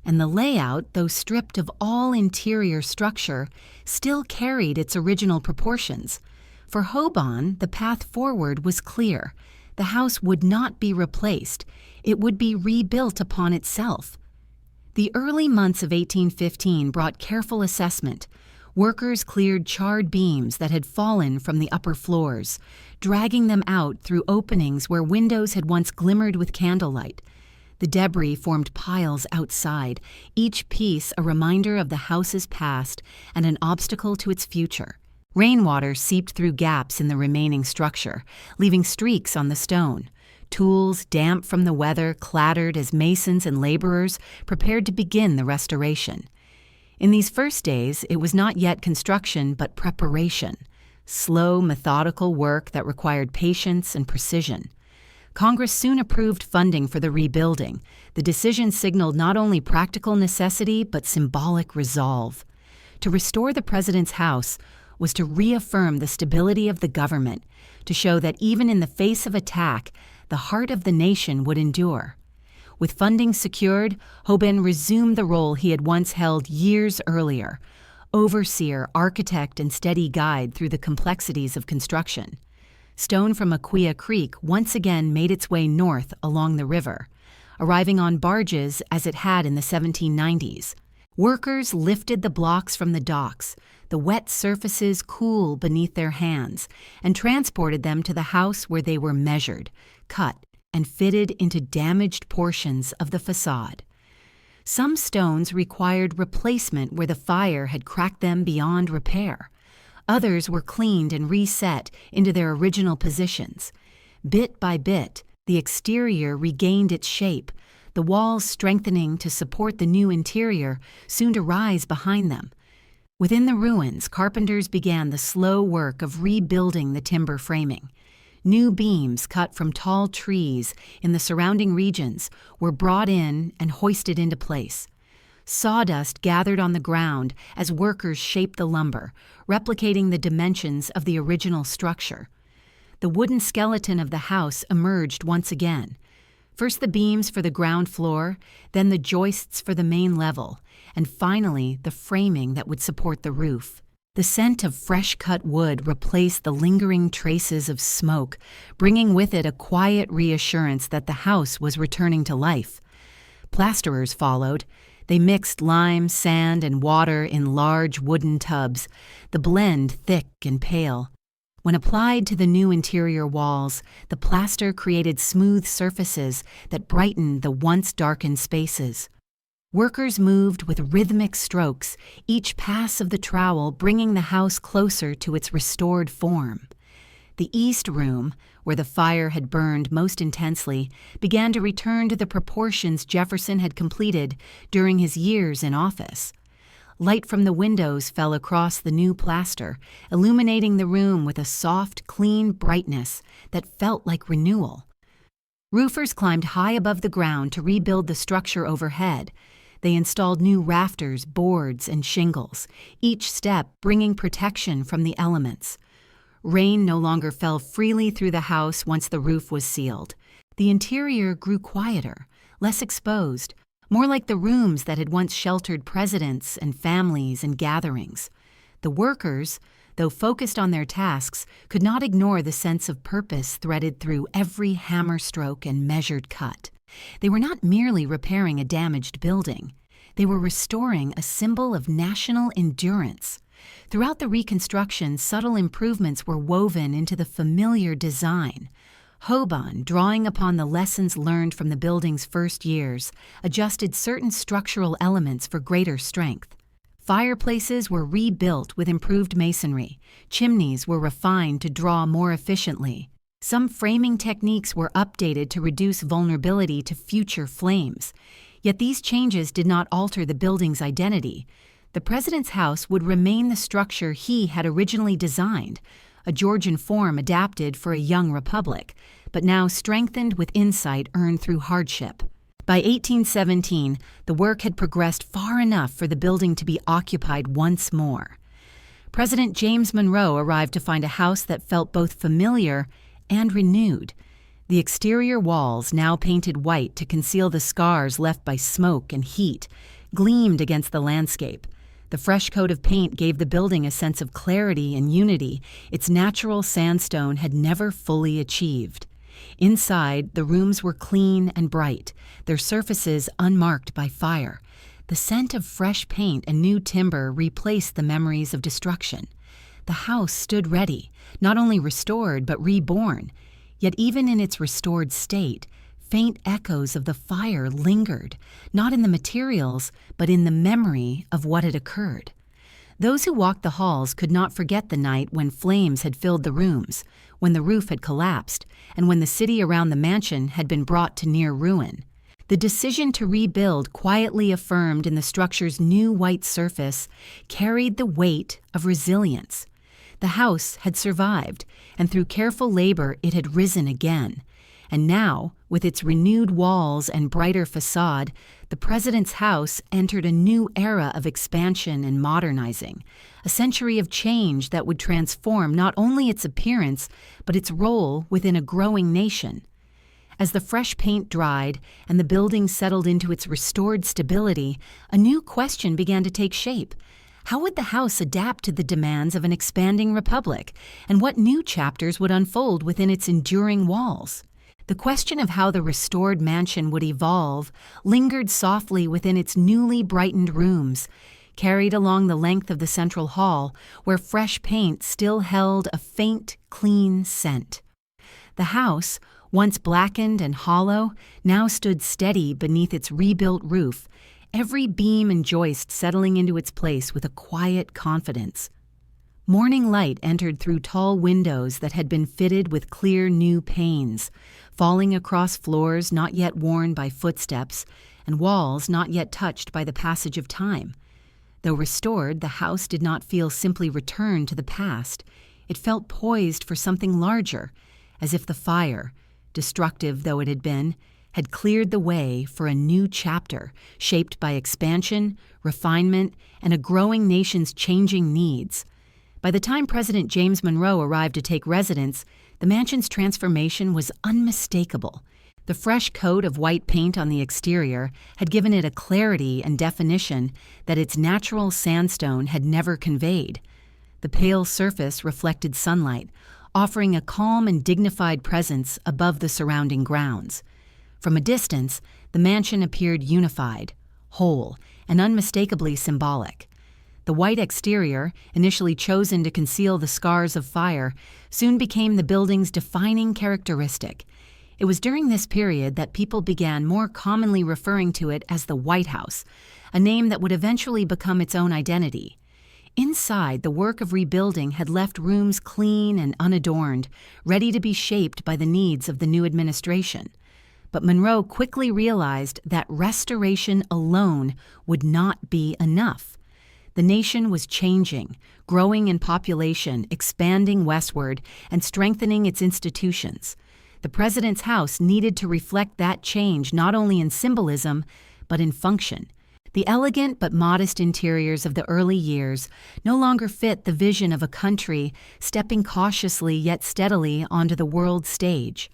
and the layout, though stripped of all interior structure, still carried its original proportions. For Hoban, the path forward was clear. The house would not be replaced, it would be rebuilt upon itself. The early months of 1815 brought careful assessment. Workers cleared charred beams that had fallen from the upper floors, dragging them out through openings where windows had once glimmered with candlelight. The debris formed piles outside, each piece a reminder of the house's past and an obstacle to its future. Rainwater seeped through gaps in the remaining structure, leaving streaks on the stone. Tools, damp from the weather, clattered as masons and laborers prepared to begin the restoration. In these first days, it was not yet construction but preparation. Slow, methodical work that required patience and precision. Congress soon approved funding for the rebuilding. The decision signaled not only practical necessity but symbolic resolve. To restore the president's house was to reaffirm the stability of the government, to show that even in the face of attack, the heart of the nation would endure. With funding secured, Hoban resumed the role he had once held years earlier: overseer, architect, and steady guide through the complexities of construction. Stone from Aquia Creek once again made its way north along the river, arriving on barges as it had in the 1790s. Workers lifted the blocks from the docks, the wet surfaces cool beneath their hands, and transported them to the house where they were measured, cut, and fitted into damaged portions of the facade. Some stones required replacement where the fire had cracked them beyond repair. Others were cleaned and reset into their original positions. Bit by bit, the exterior regained its shape, the walls strengthening to support the new interior, soon to rise behind them. Within the ruins, carpenters began the slow work of rebuilding the timber framing. New beams cut from tall trees in the surrounding regions were brought in and hoisted into place. Sawdust gathered on the ground as workers shaped the lumber, replicating the dimensions of the original structure. The wooden skeleton of the house emerged once again. First the beams for the ground floor, then the joists for the main level, and finally the framing that would support the roof. The scent of fresh-cut wood replaced the lingering traces of smoke, bringing with it a quiet reassurance that the house was returning to life. Plasterers followed. They mixed lime, sand, and water in large wooden tubs, the blend thick and pale. When applied to the new interior walls, the plaster created smooth surfaces that brightened the once darkened spaces. Workers moved with rhythmic strokes, each pass of the trowel bringing the house closer to its restored form. The east room, where the fire had burned most intensely, began to return to the proportions Jefferson had completed during his years in office. Light from the windows fell across the new plaster, illuminating the room with a soft, clean brightness that felt like renewal. Roofers climbed high above the ground to rebuild the structure overhead. They installed new rafters, boards, and shingles, each step bringing protection from the elements. Rain no longer fell freely through the house once the roof was sealed. The interior grew quieter, less exposed, more like the rooms that had once sheltered presidents and families and gatherings. The workers, though focused on their tasks, could not ignore the sense of purpose threaded through every hammer stroke and measured cut. They were not merely repairing a damaged building. They were restoring a symbol of national endurance. Throughout the reconstruction, subtle improvements were woven into the familiar design. Hoban, drawing upon the lessons learned from the building's first years, adjusted certain structural elements for greater strength. Fireplaces were rebuilt with improved masonry. Chimneys were refined to draw more efficiently. Some framing techniques were updated to reduce vulnerability to future flames. Yet these changes did not alter the building's identity. The president's house would remain the structure he had originally designed, a Georgian form adapted for a young republic, but now strengthened with insight earned through hardship. By 1817, the work had progressed far enough for the building to be occupied once more. President James Monroe arrived to find a house that felt both familiar and renewed. The exterior walls, now painted white to conceal the scars left by smoke and heat, gleamed against the landscape. The fresh coat of paint gave the building a sense of clarity and unity its natural sandstone had never fully achieved. Inside, the rooms were clean and bright, their surfaces unmarked by fire. The scent of fresh paint and new timber replaced the memories of destruction. The house stood ready, not only restored but reborn. Yet even in its restored state, faint echoes of the fire lingered, not in the materials, but in the memory of what had occurred. Those who walked the halls could not forget the night when flames had filled the rooms, when the roof had collapsed, and when the city around the mansion had been brought to near ruin. The decision to rebuild, quietly affirmed in the structure's new white surface, carried the weight of resilience. The house had survived, and through careful labor it had risen again. And now, with its renewed walls and brighter facade, the president's house entered a new era of expansion and modernizing, a century of change that would transform not only its appearance, but its role within a growing nation. As the fresh paint dried and the building settled into its restored stability, a new question began to take shape. How would the house adapt to the demands of an expanding republic, and what new chapters would unfold within its enduring walls? The question of how the restored mansion would evolve lingered softly within its newly brightened rooms, carried along the length of the central hall, where fresh paint still held a faint, clean scent. The house, once blackened and hollow, now stood steady beneath its rebuilt roof, every beam and joist settling into its place with a quiet confidence. Morning light entered through tall windows that had been fitted with clear new panes, falling across floors not yet worn by footsteps and walls not yet touched by the passage of time. Though restored, the house did not feel simply returned to the past. It felt poised for something larger, as if the fire, destructive though it had been, had cleared the way for a new chapter shaped by expansion, refinement, and a growing nation's changing needs. By the time President James Monroe arrived to take residence, the mansion's transformation was unmistakable. The fresh coat of white paint on the exterior had given it a clarity and definition that its natural sandstone had never conveyed. The pale surface reflected sunlight, offering a calm and dignified presence above the surrounding grounds. From a distance, the mansion appeared unified, whole, and unmistakably symbolic. The white exterior, initially chosen to conceal the scars of fire, soon became the building's defining characteristic. It was during this period that people began more commonly referring to it as the White House, a name that would eventually become its own identity. Inside, the work of rebuilding had left rooms clean and unadorned, ready to be shaped by the needs of the new administration. But Monroe quickly realized that restoration alone would not be enough. The nation was changing, growing in population, expanding westward, and strengthening its institutions. The president's house needed to reflect that change not only in symbolism, but in function. The elegant but modest interiors of the early years no longer fit the vision of a country stepping cautiously yet steadily onto the world stage.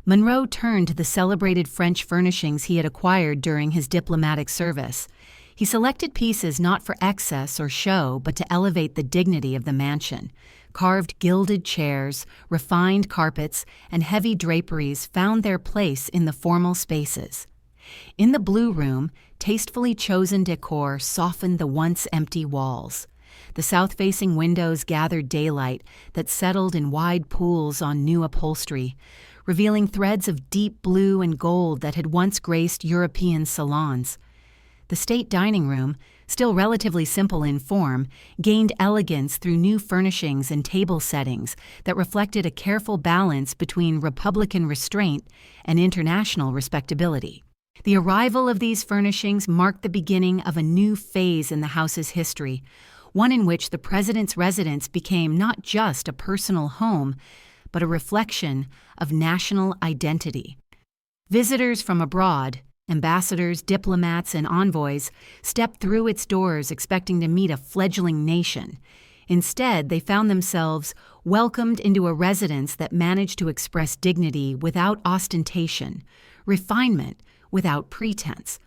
Monroe turned to the celebrated French furnishings he had acquired during his diplomatic service. He selected pieces not for excess or show, but to elevate the dignity of the mansion. Carved gilded chairs, refined carpets, and heavy draperies found their place in the formal spaces. In the Blue Room, tastefully chosen decor softened the once empty walls. The south-facing windows gathered daylight that settled in wide pools on new upholstery, revealing threads of deep blue and gold that had once graced European salons. The state dining room, still relatively simple in form, gained elegance through new furnishings and table settings that reflected a careful balance between Republican restraint and international respectability. The arrival of these furnishings marked the beginning of a new phase in the house's history, one in which the president's residence became not just a personal home, but a reflection of national identity. Visitors from abroad, ambassadors, diplomats, and envoys stepped through its doors expecting to meet a fledgling nation. Instead, they found themselves welcomed into a residence that managed to express dignity without ostentation, refinement without pretense.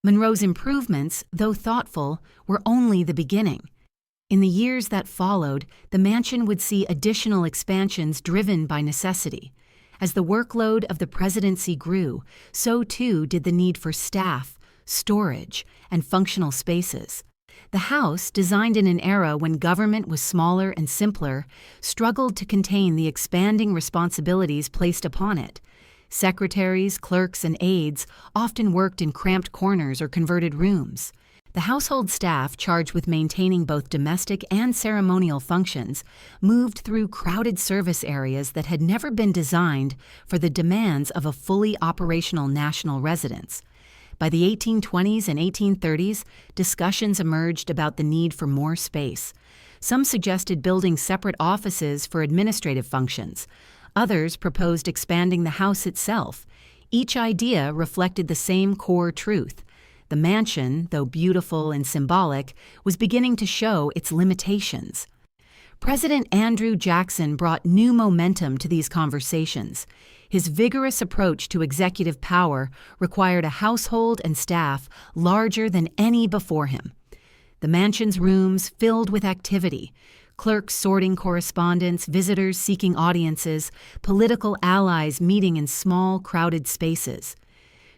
Monroe's improvements, though thoughtful, were only the beginning. In the years that followed, the mansion would see additional expansions driven by necessity. As the workload of the presidency grew, so too did the need for staff, storage, and functional spaces. The House, designed in an era when government was smaller and simpler, struggled to contain the expanding responsibilities placed upon it. Secretaries, clerks, and aides often worked in cramped corners or converted rooms. The household staff, charged with maintaining both domestic and ceremonial functions, moved through crowded service areas that had never been designed for the demands of a fully operational national residence. By the 1820s and 1830s, discussions emerged about the need for more space. Some suggested building separate offices for administrative functions. Others proposed expanding the house itself. Each idea reflected the same core truth. The mansion, though beautiful and symbolic, was beginning to show its limitations. President Andrew Jackson brought new momentum to these conversations. His vigorous approach to executive power required a household and staff larger than any before him. The mansion's rooms filled with activity, clerks sorting correspondence, visitors seeking audiences, political allies meeting in small, crowded spaces.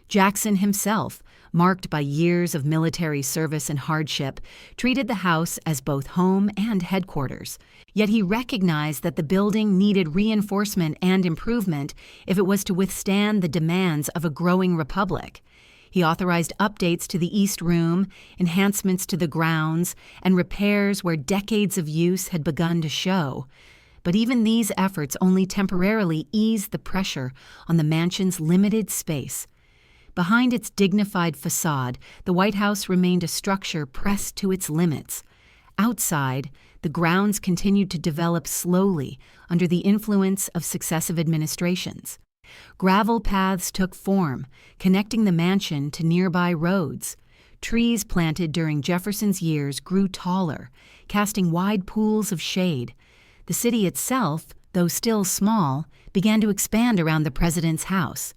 Jackson himself, marked by years of military service and hardship, treated the house as both home and headquarters. Yet he recognized that the building needed reinforcement and improvement if it was to withstand the demands of a growing republic. He authorized updates to the East Room, enhancements to the grounds, and repairs where decades of use had begun to show. But even these efforts only temporarily eased the pressure on the mansion's limited space. Behind its dignified facade, the White House remained a structure pressed to its limits. Outside, the grounds continued to develop slowly under the influence of successive administrations. Gravel paths took form, connecting the mansion to nearby roads. Trees planted during Jefferson's years grew taller, casting wide pools of shade. The city itself, though still small, began to expand around the president's house.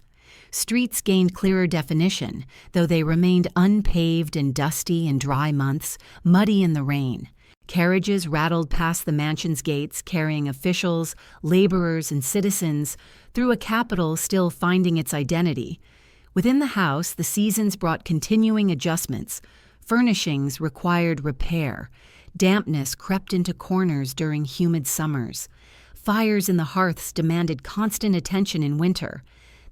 Streets gained clearer definition, though they remained unpaved and dusty in dry months, muddy in the rain. Carriages rattled past the mansion's gates, carrying officials, laborers, and citizens through a capital still finding its identity. Within the house, the seasons brought continuing adjustments. Furnishings required repair. Dampness crept into corners during humid summers. Fires in the hearths demanded constant attention in winter.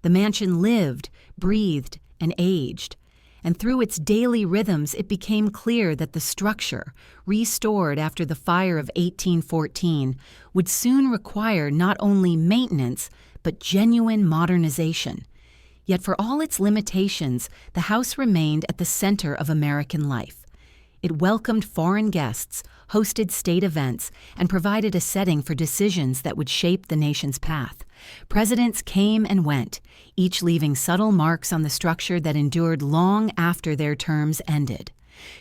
The mansion lived, breathed, and aged. And through its daily rhythms, it became clear that the structure, restored after the fire of 1814, would soon require not only maintenance, but genuine modernization. Yet for all its limitations, the house remained at the center of American life. It welcomed foreign guests, hosted state events, and provided a setting for decisions that would shape the nation's path. Presidents came and went, each leaving subtle marks on the structure that endured long after their terms ended.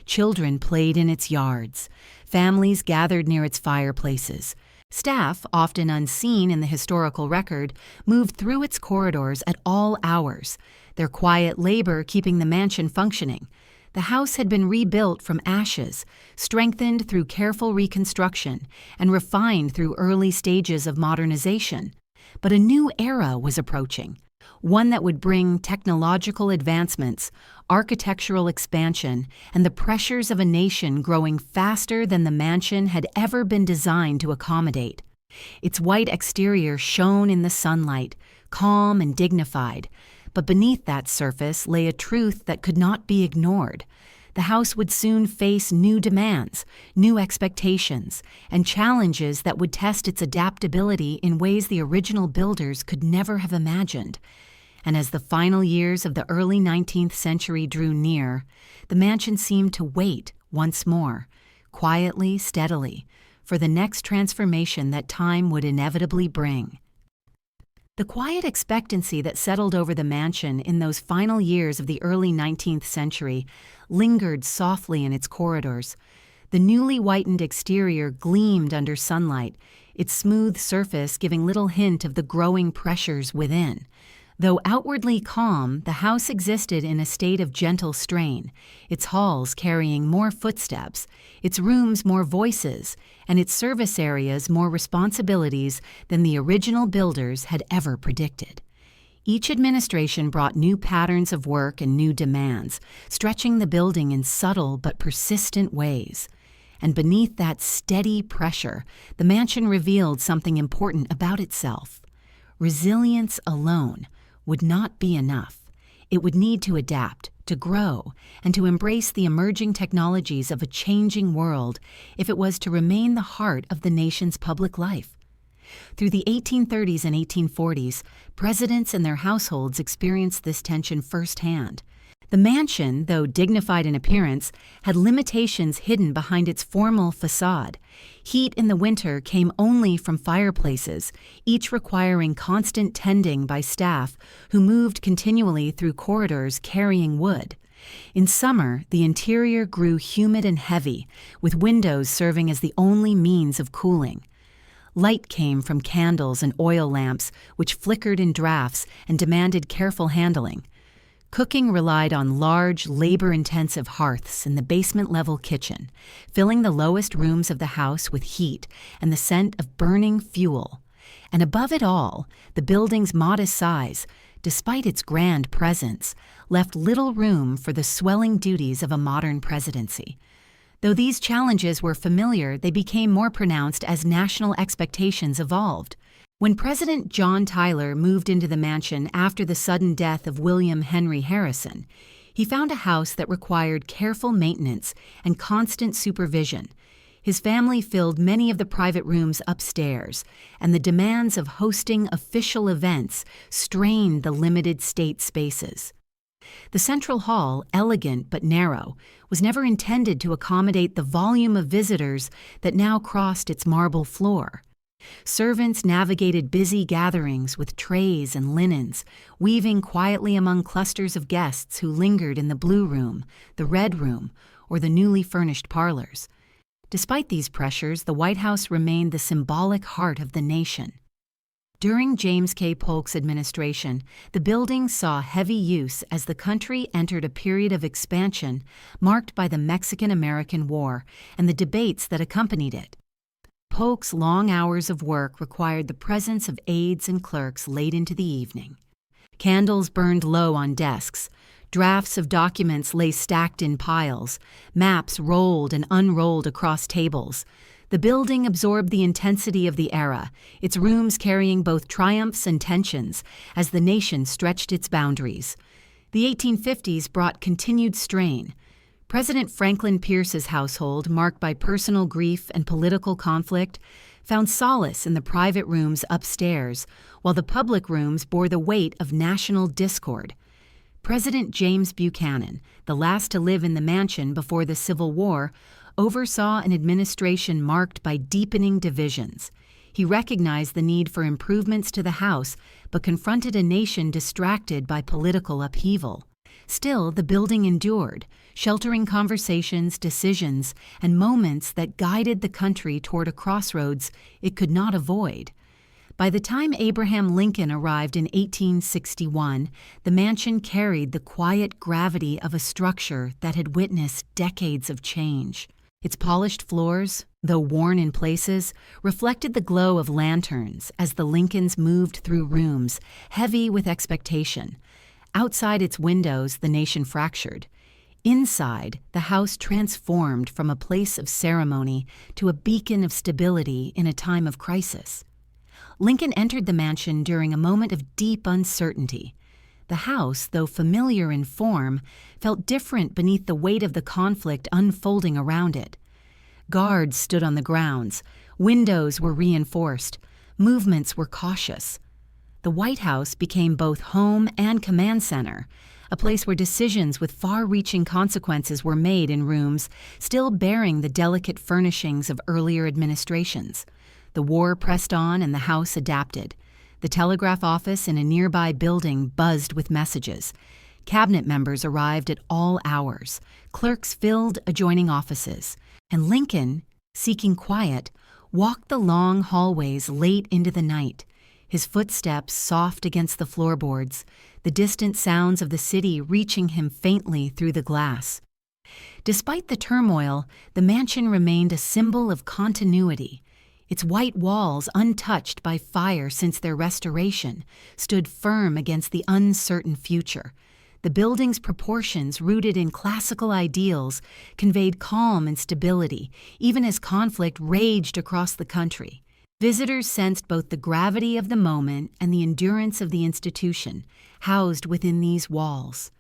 Children played in its yards. Families gathered near its fireplaces. Staff, often unseen in the historical record, moved through its corridors at all hours, their quiet labor keeping the mansion functioning. The house had been rebuilt from ashes, strengthened through careful reconstruction, and refined through early stages of modernization. But a new era was approaching, one that would bring technological advancements, architectural expansion, and the pressures of a nation growing faster than the mansion had ever been designed to accommodate. Its white exterior shone in the sunlight, calm and dignified, but beneath that surface lay a truth that could not be ignored. The house would soon face new demands, new expectations, and challenges that would test its adaptability in ways the original builders could never have imagined. And as the final years of the early 19th century drew near, the mansion seemed to wait once more, quietly, steadily, for the next transformation that time would inevitably bring. The quiet expectancy that settled over the mansion in those final years of the early 19th century lingered softly in its corridors. The newly whitened exterior gleamed under sunlight, its smooth surface giving little hint of the growing pressures within. Though outwardly calm, the house existed in a state of gentle strain, its halls carrying more footsteps, its rooms more voices, and its service areas more responsibilities than the original builders had ever predicted. Each administration brought new patterns of work and new demands, stretching the building in subtle but persistent ways. And beneath that steady pressure, the mansion revealed something important about itself. Resilience alone would not be enough. It would need to adapt, to grow, and to embrace the emerging technologies of a changing world if it was to remain the heart of the nation's public life. Through the 1830s and 1840s, presidents and their households experienced this tension firsthand. The mansion, though dignified in appearance, had limitations hidden behind its formal facade. Heat in the winter came only from fireplaces, each requiring constant tending by staff who moved continually through corridors carrying wood. In summer, the interior grew humid and heavy, with windows serving as the only means of cooling. Light came from candles and oil lamps, which flickered in drafts and demanded careful handling. Cooking relied on large, labor-intensive hearths in the basement-level kitchen, filling the lowest rooms of the house with heat and the scent of burning fuel. And above it all, the building's modest size, despite its grand presence, left little room for the swelling duties of a modern presidency. Though these challenges were familiar, they became more pronounced as national expectations evolved. When President John Tyler moved into the mansion after the sudden death of William Henry Harrison, he found a house that required careful maintenance and constant supervision. His family filled many of the private rooms upstairs, and the demands of hosting official events strained the limited state spaces. The central hall, elegant but narrow, was never intended to accommodate the volume of visitors that now crossed its marble floor. Servants navigated busy gatherings with trays and linens, weaving quietly among clusters of guests who lingered in the blue room, the red room, or the newly furnished parlors. Despite these pressures, the White House remained the symbolic heart of the nation. During James K. Polk's administration, the building saw heavy use as the country entered a period of expansion marked by the Mexican-American War and the debates that accompanied it. Polk's long hours of work required the presence of aides and clerks late into the evening. Candles burned low on desks. Drafts of documents lay stacked in piles. Maps rolled and unrolled across tables. The building absorbed the intensity of the era, its rooms carrying both triumphs and tensions as the nation stretched its boundaries. The 1850s brought continued strain. President Franklin Pierce's household, marked by personal grief and political conflict, found solace in the private rooms upstairs, while the public rooms bore the weight of national discord. President James Buchanan, the last to live in the mansion before the Civil War, oversaw an administration marked by deepening divisions. He recognized the need for improvements to the House, but confronted a nation distracted by political upheaval. Still, the building endured, sheltering conversations, decisions, and moments that guided the country toward a crossroads it could not avoid. By the time Abraham Lincoln arrived in 1861, the mansion carried the quiet gravity of a structure that had witnessed decades of change. Its polished floors, though worn in places, reflected the glow of lanterns as the Lincolns moved through rooms, heavy with expectation. Outside its windows, the nation fractured. Inside, the house transformed from a place of ceremony to a beacon of stability in a time of crisis. Lincoln entered the mansion during a moment of deep uncertainty. The house, though familiar in form, felt different beneath the weight of the conflict unfolding around it. Guards stood on the grounds, windows were reinforced, movements were cautious. The White House became both home and command center, a place where decisions with far-reaching consequences were made in rooms still bearing the delicate furnishings of earlier administrations. The war pressed on and the House adapted. The telegraph office in a nearby building buzzed with messages. Cabinet members arrived at all hours. Clerks filled adjoining offices. And Lincoln, seeking quiet, walked the long hallways late into the night. his footsteps soft against the floorboards, the distant sounds of the city reaching him faintly through the glass. Despite the turmoil, the mansion remained a symbol of continuity. Its white walls, untouched by fire since their restoration, stood firm against the uncertain future. The building's proportions, rooted in classical ideals, conveyed calm and stability, even as conflict raged across the country. Visitors sensed both the gravity of the moment and the endurance of the institution, housed within these walls.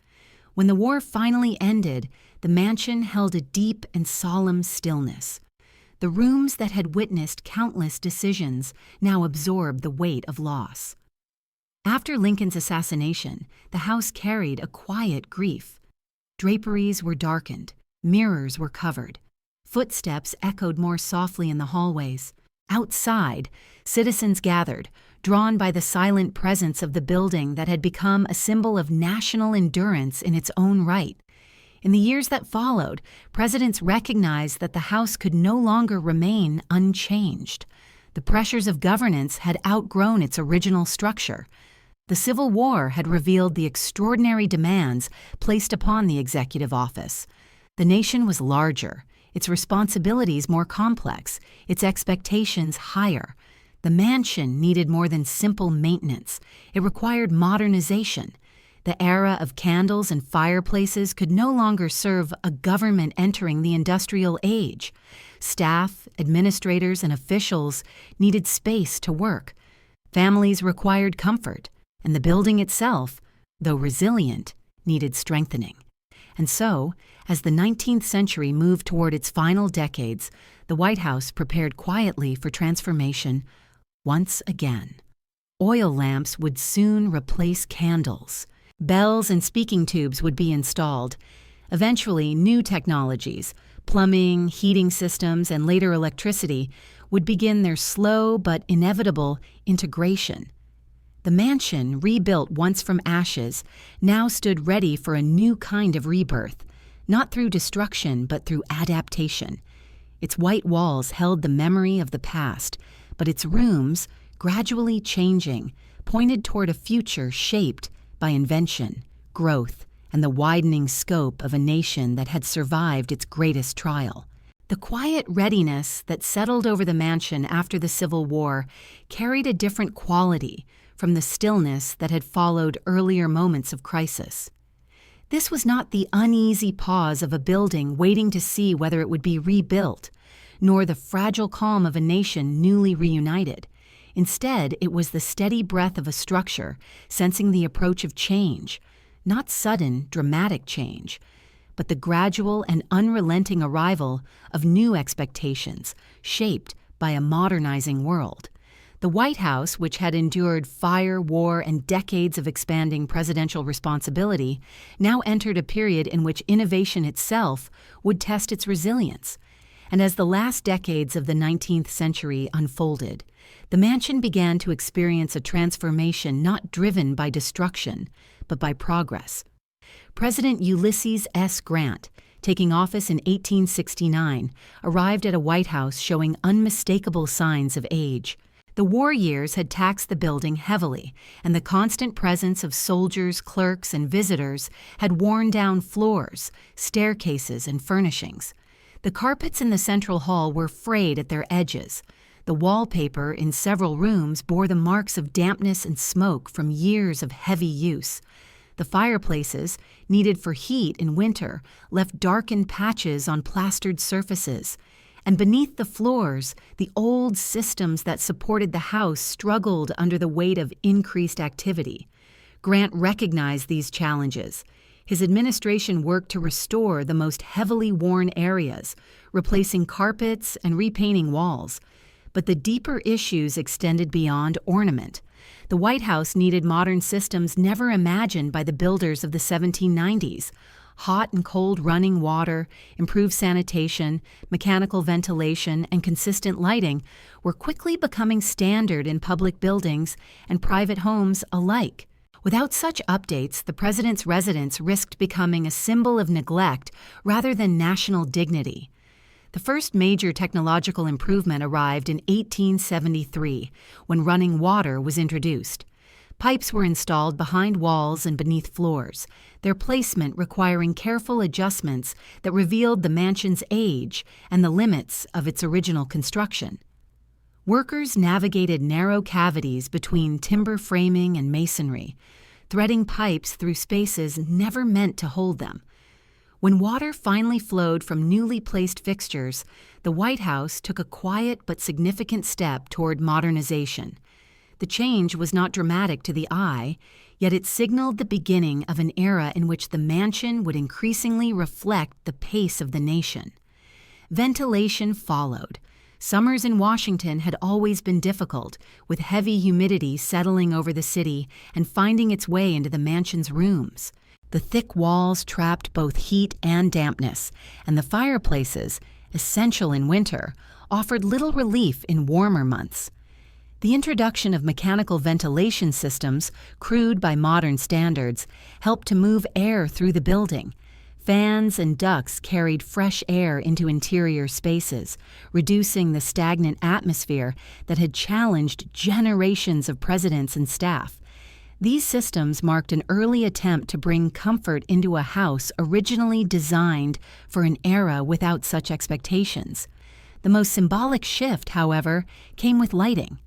When the war finally ended, the mansion held a deep and solemn stillness. The rooms that had witnessed countless decisions now absorbed the weight of loss. After Lincoln's assassination, the house carried a quiet grief. Draperies were darkened, mirrors were covered. Footsteps echoed more softly in the hallways. Outside, citizens gathered, drawn by the silent presence of the building that had become a symbol of national endurance in its own right. In the years that followed, presidents recognized that the house could no longer remain unchanged. The pressures of governance had outgrown its original structure. The Civil War had revealed the extraordinary demands placed upon the executive office. The nation was larger, its responsibilities more complex, its expectations higher. The mansion needed more than simple maintenance. It required modernization. The era of candles and fireplaces could no longer serve a government entering the industrial age. Staff, administrators, and officials needed space to work. Families required comfort, and the building itself, though resilient, needed strengthening. And so, as the 19th century moved toward its final decades, the White House prepared quietly for transformation once again. Oil lamps would soon replace candles. Bells and speaking tubes would be installed. Eventually, new technologies, plumbing, heating systems, and later electricity, would begin their slow but inevitable integration. The mansion, rebuilt once from ashes, now stood ready for a new kind of rebirth, not through destruction but through adaptation. Its white walls held the memory of the past, but its rooms, gradually changing, pointed toward a future shaped by invention, growth, and the widening scope of a nation that had survived its greatest trial. The quiet readiness that settled over the mansion after the Civil War carried a different quality from the stillness that had followed earlier moments of crisis. This was not the uneasy pause of a building waiting to see whether it would be rebuilt, nor the fragile calm of a nation newly reunited. Instead, it was the steady breath of a structure sensing the approach of change, not sudden, dramatic change, but the gradual and unrelenting arrival of new expectations shaped by a modernizing world. The White House, which had endured fire, war, and decades of expanding presidential responsibility, now entered a period in which innovation itself would test its resilience. And as the last decades of the 19th century unfolded, the mansion began to experience a transformation not driven by destruction, but by progress. President Ulysses S. Grant, taking office in 1869, arrived at a White House showing unmistakable signs of age. The war years had taxed the building heavily, and the constant presence of soldiers, clerks, and visitors had worn down floors, staircases, and furnishings. The carpets in the central hall were frayed at their edges. The wallpaper in several rooms bore the marks of dampness and smoke from years of heavy use. The fireplaces, needed for heat in winter, left darkened patches on plastered surfaces. And beneath the floors, the old systems that supported the house struggled under the weight of increased activity. Grant recognized these challenges. His administration worked to restore the most heavily worn areas, replacing carpets and repainting walls. But the deeper issues extended beyond ornament. The White House needed modern systems never imagined by the builders of the 1790s. Hot and cold running water, improved sanitation, mechanical ventilation, and consistent lighting were quickly becoming standard in public buildings and private homes alike. Without such updates, the president's residence risked becoming a symbol of neglect rather than national dignity. The first major technological improvement arrived in 1873, when running water was introduced. Pipes were installed behind walls and beneath floors, their placement requiring careful adjustments that revealed the mansion's age and the limits of its original construction. Workers navigated narrow cavities between timber framing and masonry, threading pipes through spaces never meant to hold them. When water finally flowed from newly placed fixtures, the White House took a quiet but significant step toward modernization. The change was not dramatic to the eye, yet it signaled the beginning of an era in which the mansion would increasingly reflect the pace of the nation. Ventilation followed. Summers in Washington had always been difficult, with heavy humidity settling over the city and finding its way into the mansion's rooms. The thick walls trapped both heat and dampness, and the fireplaces, essential in winter, offered little relief in warmer months. The introduction of mechanical ventilation systems, crude by modern standards, helped to move air through the building. Fans and ducts carried fresh air into interior spaces, reducing the stagnant atmosphere that had challenged generations of presidents and staff. These systems marked an early attempt to bring comfort into a house originally designed for an era without such expectations. The most symbolic shift, however, came with lighting.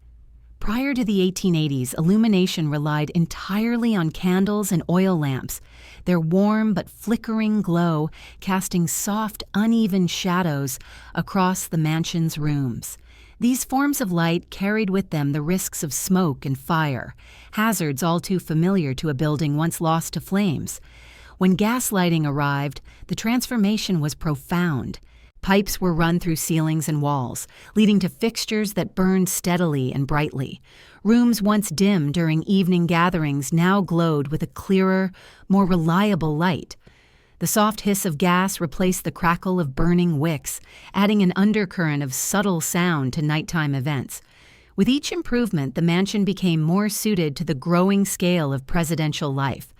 Prior to the 1880s, illumination relied entirely on candles and oil lamps, their warm but flickering glow casting soft, uneven shadows across the mansion's rooms. These forms of light carried with them the risks of smoke and fire, hazards all too familiar to a building once lost to flames. When gas lighting arrived, the transformation was profound. Pipes were run through ceilings and walls, leading to fixtures that burned steadily and brightly. Rooms once dim during evening gatherings now glowed with a clearer, more reliable light. The soft hiss of gas replaced the crackle of burning wicks, adding an undercurrent of subtle sound to nighttime events. With each improvement, the mansion became more suited to the growing scale of presidential life.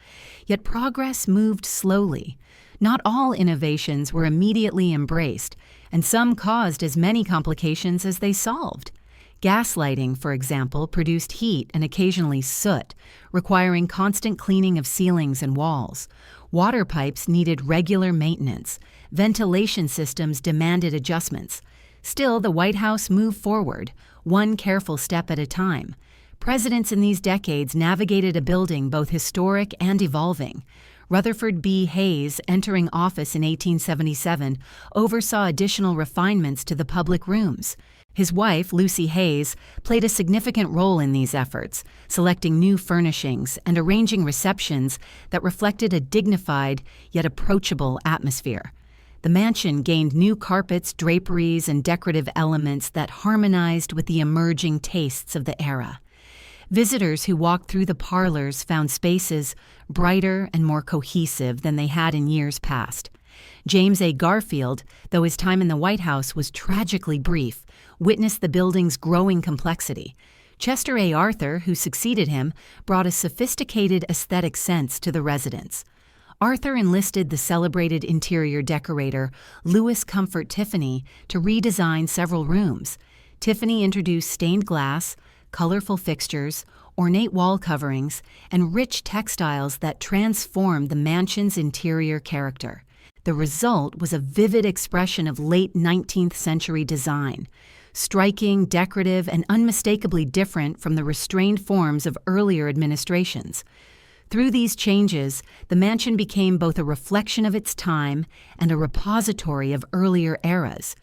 Yet progress moved slowly. Not all innovations were immediately embraced, and some caused as many complications as they solved. Gaslighting, for example, produced heat and occasionally soot, requiring constant cleaning of ceilings and walls. Water pipes needed regular maintenance. Ventilation systems demanded adjustments. Still, the White House moved forward, one careful step at a time. Presidents in these decades navigated a building both historic and evolving. Rutherford B. Hayes, entering office in 1877, oversaw additional refinements to the public rooms. His wife, Lucy Hayes, played a significant role in these efforts, selecting new furnishings and arranging receptions that reflected a dignified yet approachable atmosphere. The mansion gained new carpets, draperies, and decorative elements that harmonized with the emerging tastes of the era. Visitors who walked through the parlors found spaces brighter and more cohesive than they had in years past. James A. Garfield, though his time in the White House was tragically brief, witnessed the building's growing complexity. Chester A. Arthur, who succeeded him, brought a sophisticated aesthetic sense to the residence. Arthur enlisted the celebrated interior decorator Louis Comfort Tiffany to redesign several rooms. Tiffany introduced stained glass, colorful fixtures, ornate wall coverings, and rich textiles that transformed the mansion's interior character. The result was a vivid expression of late 19th century design, striking, decorative, and unmistakably different from the restrained forms of earlier administrations. Through these changes, the mansion became both a reflection of its time and a repository of earlier eras.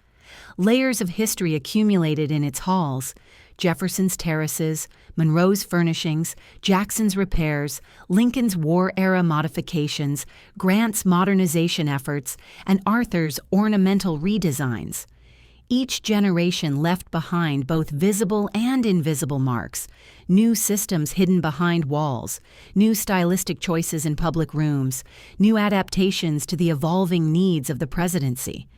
Layers of history accumulated in its halls: Jefferson's terraces, Monroe's furnishings, Jackson's repairs, Lincoln's war-era modifications, Grant's modernization efforts, and Arthur's ornamental redesigns. Each generation left behind both visible and invisible marks, new systems hidden behind walls, new stylistic choices in public rooms, new adaptations to the evolving needs of the presidency.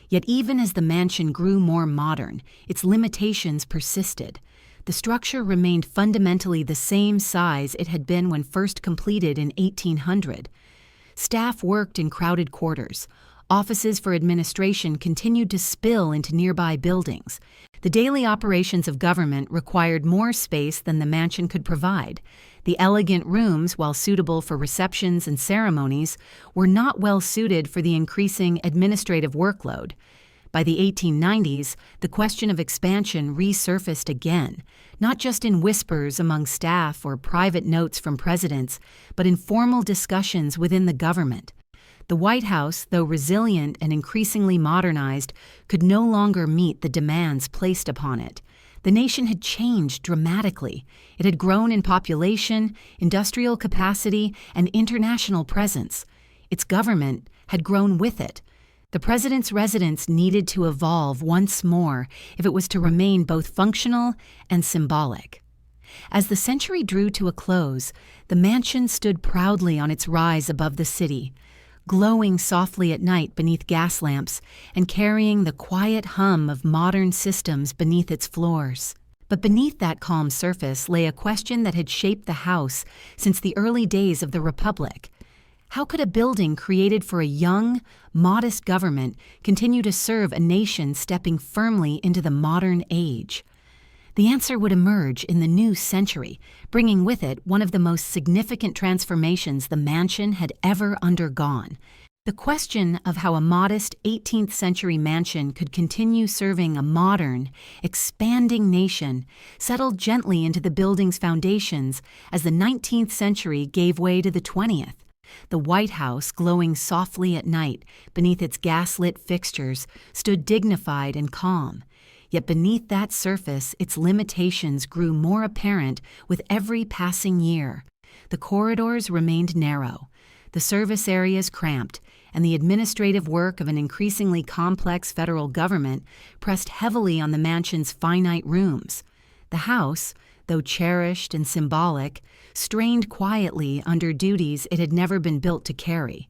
Yet even as the mansion grew more modern, its limitations persisted. The structure remained fundamentally the same size it had been when first completed in 1800. Staff worked in crowded quarters. Offices for administration continued to spill into nearby buildings. The daily operations of government required more space than the mansion could provide. The elegant rooms, while suitable for receptions and ceremonies, were not well suited for the increasing administrative workload. By the 1890s, the question of expansion resurfaced again, not just in whispers among staff or private notes from presidents, but in formal discussions within the government. The White House, though resilient and increasingly modernized, could no longer meet the demands placed upon it. The nation had changed dramatically. It had grown in population, industrial capacity, and international presence. Its government had grown with it. The president's residence needed to evolve once more if it was to remain both functional and symbolic. As the century drew to a close, the mansion stood proudly on its rise above the city, glowing softly at night beneath gas lamps and carrying the quiet hum of modern systems beneath its floors. But beneath that calm surface lay a question that had shaped the house since the early days of the Republic. How could a building created for a young, modest government continue to serve a nation stepping firmly into the modern age? The answer would emerge in the new century, bringing with it one of the most significant transformations the mansion had ever undergone. The question of how a modest 18th century mansion could continue serving a modern, expanding nation settled gently into the building's foundations as the 19th century gave way to the 20th. The White House, glowing softly at night beneath its gas-lit fixtures, stood dignified and calm. Yet beneath that surface, its limitations grew more apparent with every passing year. The corridors remained narrow, the service areas cramped, and the administrative work of an increasingly complex federal government pressed heavily on the mansion's finite rooms. The house, though cherished and symbolic, strained quietly under duties it had never been built to carry.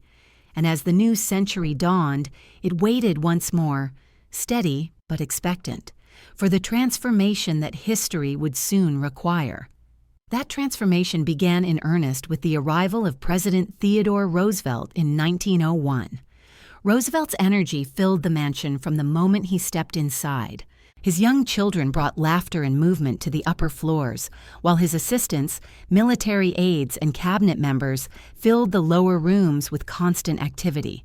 And as the new century dawned, it waited once more, steady but expectant, for the transformation that history would soon require. That transformation began in earnest with the arrival of President Theodore Roosevelt in 1901. Roosevelt's energy filled the mansion from the moment he stepped inside. His young children brought laughter and movement to the upper floors, while his assistants, military aides, and cabinet members filled the lower rooms with constant activity.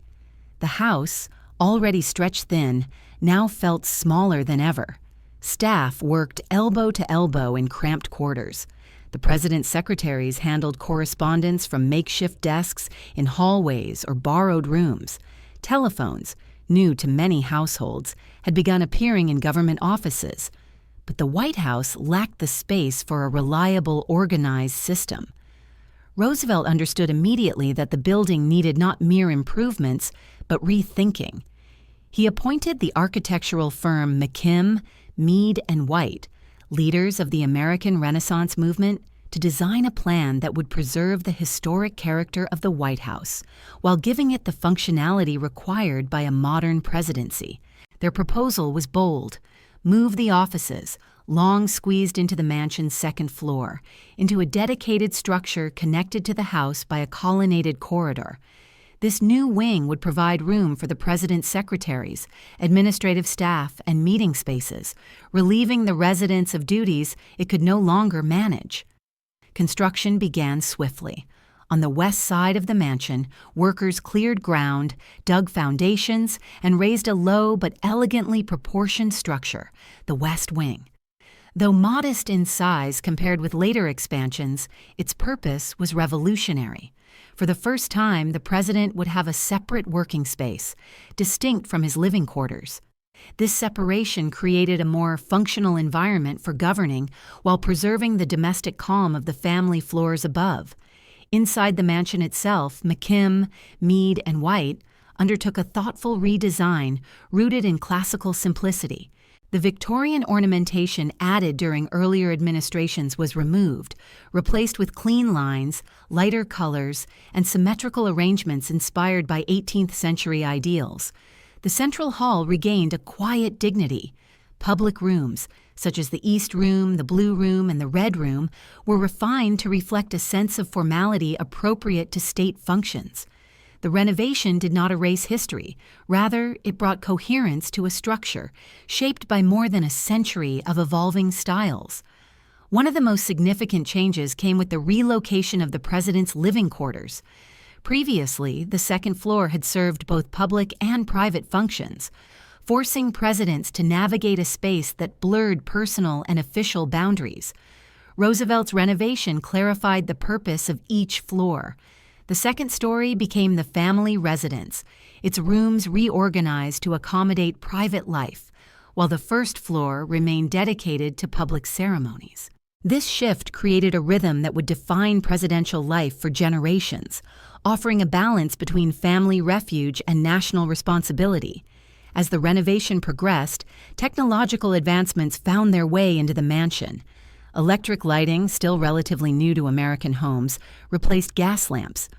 The house, already stretched thin, now felt smaller than ever. Staff worked elbow to elbow in cramped quarters. The president's secretaries handled correspondence from makeshift desks in hallways or borrowed rooms. Telephones, new to many households, had begun appearing in government offices. But the White House lacked the space for a reliable, organized system. Roosevelt understood immediately that the building needed not mere improvements, but rethinking. He appointed the architectural firm McKim, Mead, and White, leaders of the American Renaissance movement, to design a plan that would preserve the historic character of the White House while giving it the functionality required by a modern presidency. Their proposal was bold: move the offices, long squeezed into the mansion's second floor, into a dedicated structure connected to the house by a colonnaded corridor. This new wing would provide room for the president's secretaries, administrative staff, and meeting spaces, relieving the residence of duties it could no longer manage. Construction began swiftly. On the west side of the mansion, workers cleared ground, dug foundations, and raised a low but elegantly proportioned structure, the West Wing. Though modest in size compared with later expansions, its purpose was revolutionary. For the first time, the president would have a separate working space, distinct from his living quarters. This separation created a more functional environment for governing while preserving the domestic calm of the family floors above. Inside the mansion itself, McKim, Mead, and White undertook a thoughtful redesign rooted in classical simplicity. The Victorian ornamentation added during earlier administrations was removed, replaced with clean lines, lighter colors, and symmetrical arrangements inspired by 18th century ideals. The central hall regained a quiet dignity. Public rooms, such as the East Room, the Blue Room, and the Red Room, were refined to reflect a sense of formality appropriate to state functions. The renovation did not erase history. Rather, it brought coherence to a structure shaped by more than a century of evolving styles. One of the most significant changes came with the relocation of the president's living quarters. Previously, the second floor had served both public and private functions, forcing presidents to navigate a space that blurred personal and official boundaries. Roosevelt's renovation clarified the purpose of each floor. The second story became the family residence, its rooms reorganized to accommodate private life, while the first floor remained dedicated to public ceremonies. This shift created a rhythm that would define presidential life for generations, offering a balance between family refuge and national responsibility. As the renovation progressed, technological advancements found their way into the mansion. Electric lighting, still relatively new to American homes, replaced gas lamps.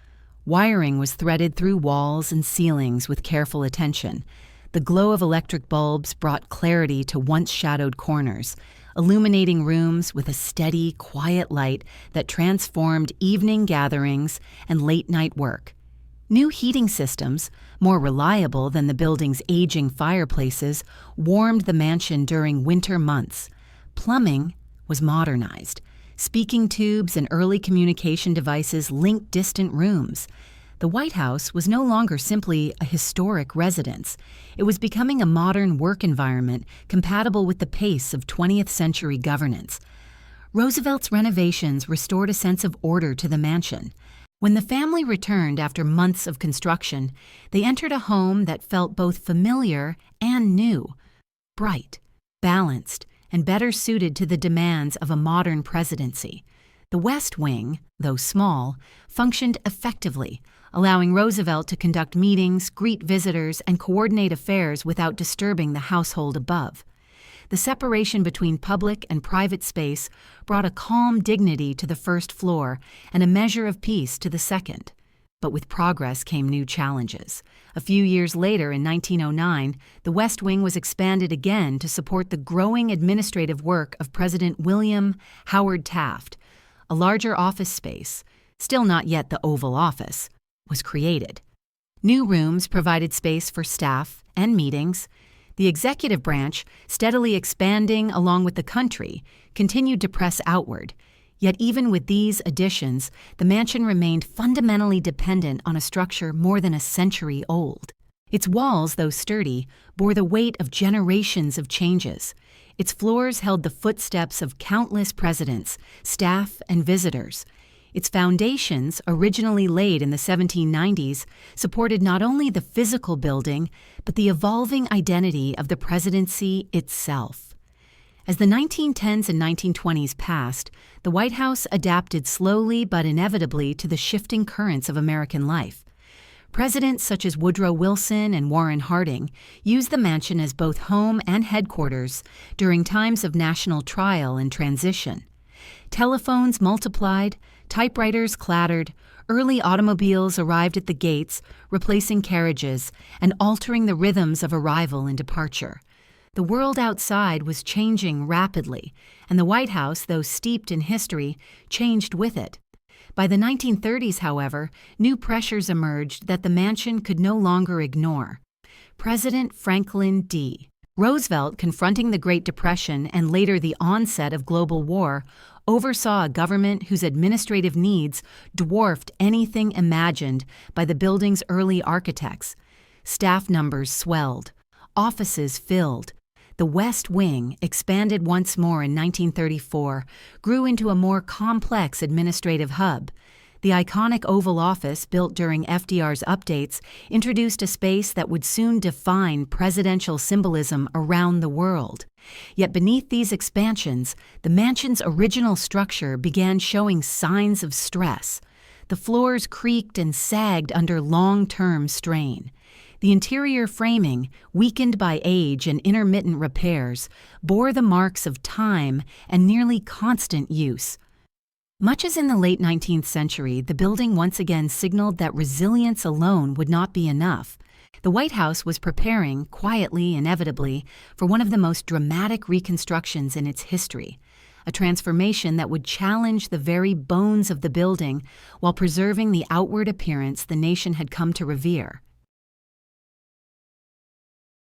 Wiring was threaded through walls and ceilings with careful attention. The glow of electric bulbs brought clarity to once shadowed corners, illuminating rooms with a steady, quiet light that transformed evening gatherings and late-night work. New heating systems, more reliable than the building's aging fireplaces, warmed the mansion during winter months. Plumbing was modernized. Speaking tubes and early communication devices linked distant rooms. The White House was no longer simply a historic residence. It was becoming a modern work environment compatible with the pace of 20th century governance. Roosevelt's renovations restored a sense of order to the mansion. When the family returned after months of construction, they entered a home that felt both familiar and new, bright, balanced, and better suited to the demands of a modern presidency. The West Wing, though small, functioned effectively, allowing Roosevelt to conduct meetings, greet visitors, and coordinate affairs without disturbing the household above. The separation between public and private space brought a calm dignity to the first floor and a measure of peace to the second. But with progress came new challenges. A few years later, in 1909, the West Wing was expanded again to support the growing administrative work of President William Howard Taft. A larger office space, still not yet the Oval Office, was created. New rooms provided space for staff and meetings. The executive branch, steadily expanding along with the country, continued to press outward. Yet even with these additions, the mansion remained fundamentally dependent on a structure more than a century old. Its walls, though sturdy, bore the weight of generations of changes. Its floors held the footsteps of countless presidents, staff, and visitors. Its foundations, originally laid in the 1790s, supported not only the physical building, but the evolving identity of the presidency itself. As the 1910s and 1920s passed, the White House adapted slowly but inevitably to the shifting currents of American life. Presidents such as Woodrow Wilson and Warren Harding used the mansion as both home and headquarters during times of national trial and transition. Telephones multiplied, typewriters clattered, early automobiles arrived at the gates, replacing carriages and altering the rhythms of arrival and departure. The world outside was changing rapidly, and the White House, though steeped in history, changed with it. By the 1930s, however, new pressures emerged that the mansion could no longer ignore. President Franklin D. Roosevelt, confronting the Great Depression and later the onset of global war, oversaw a government whose administrative needs dwarfed anything imagined by the building's early architects. Staff numbers swelled, offices filled. The West Wing, expanded once more in 1934, grew into a more complex administrative hub. The iconic Oval Office, built during FDR's updates, introduced a space that would soon define presidential symbolism around the world. Yet beneath these expansions, the mansion's original structure began showing signs of stress. The floors creaked and sagged under long-term strain. The interior framing, weakened by age and intermittent repairs, bore the marks of time and nearly constant use. Much as in the late 19th century, the building once again signaled that resilience alone would not be enough. The White House was preparing, quietly, inevitably, for one of the most dramatic reconstructions in its history. a transformation that would challenge the very bones of the building while preserving the outward appearance the nation had come to revere.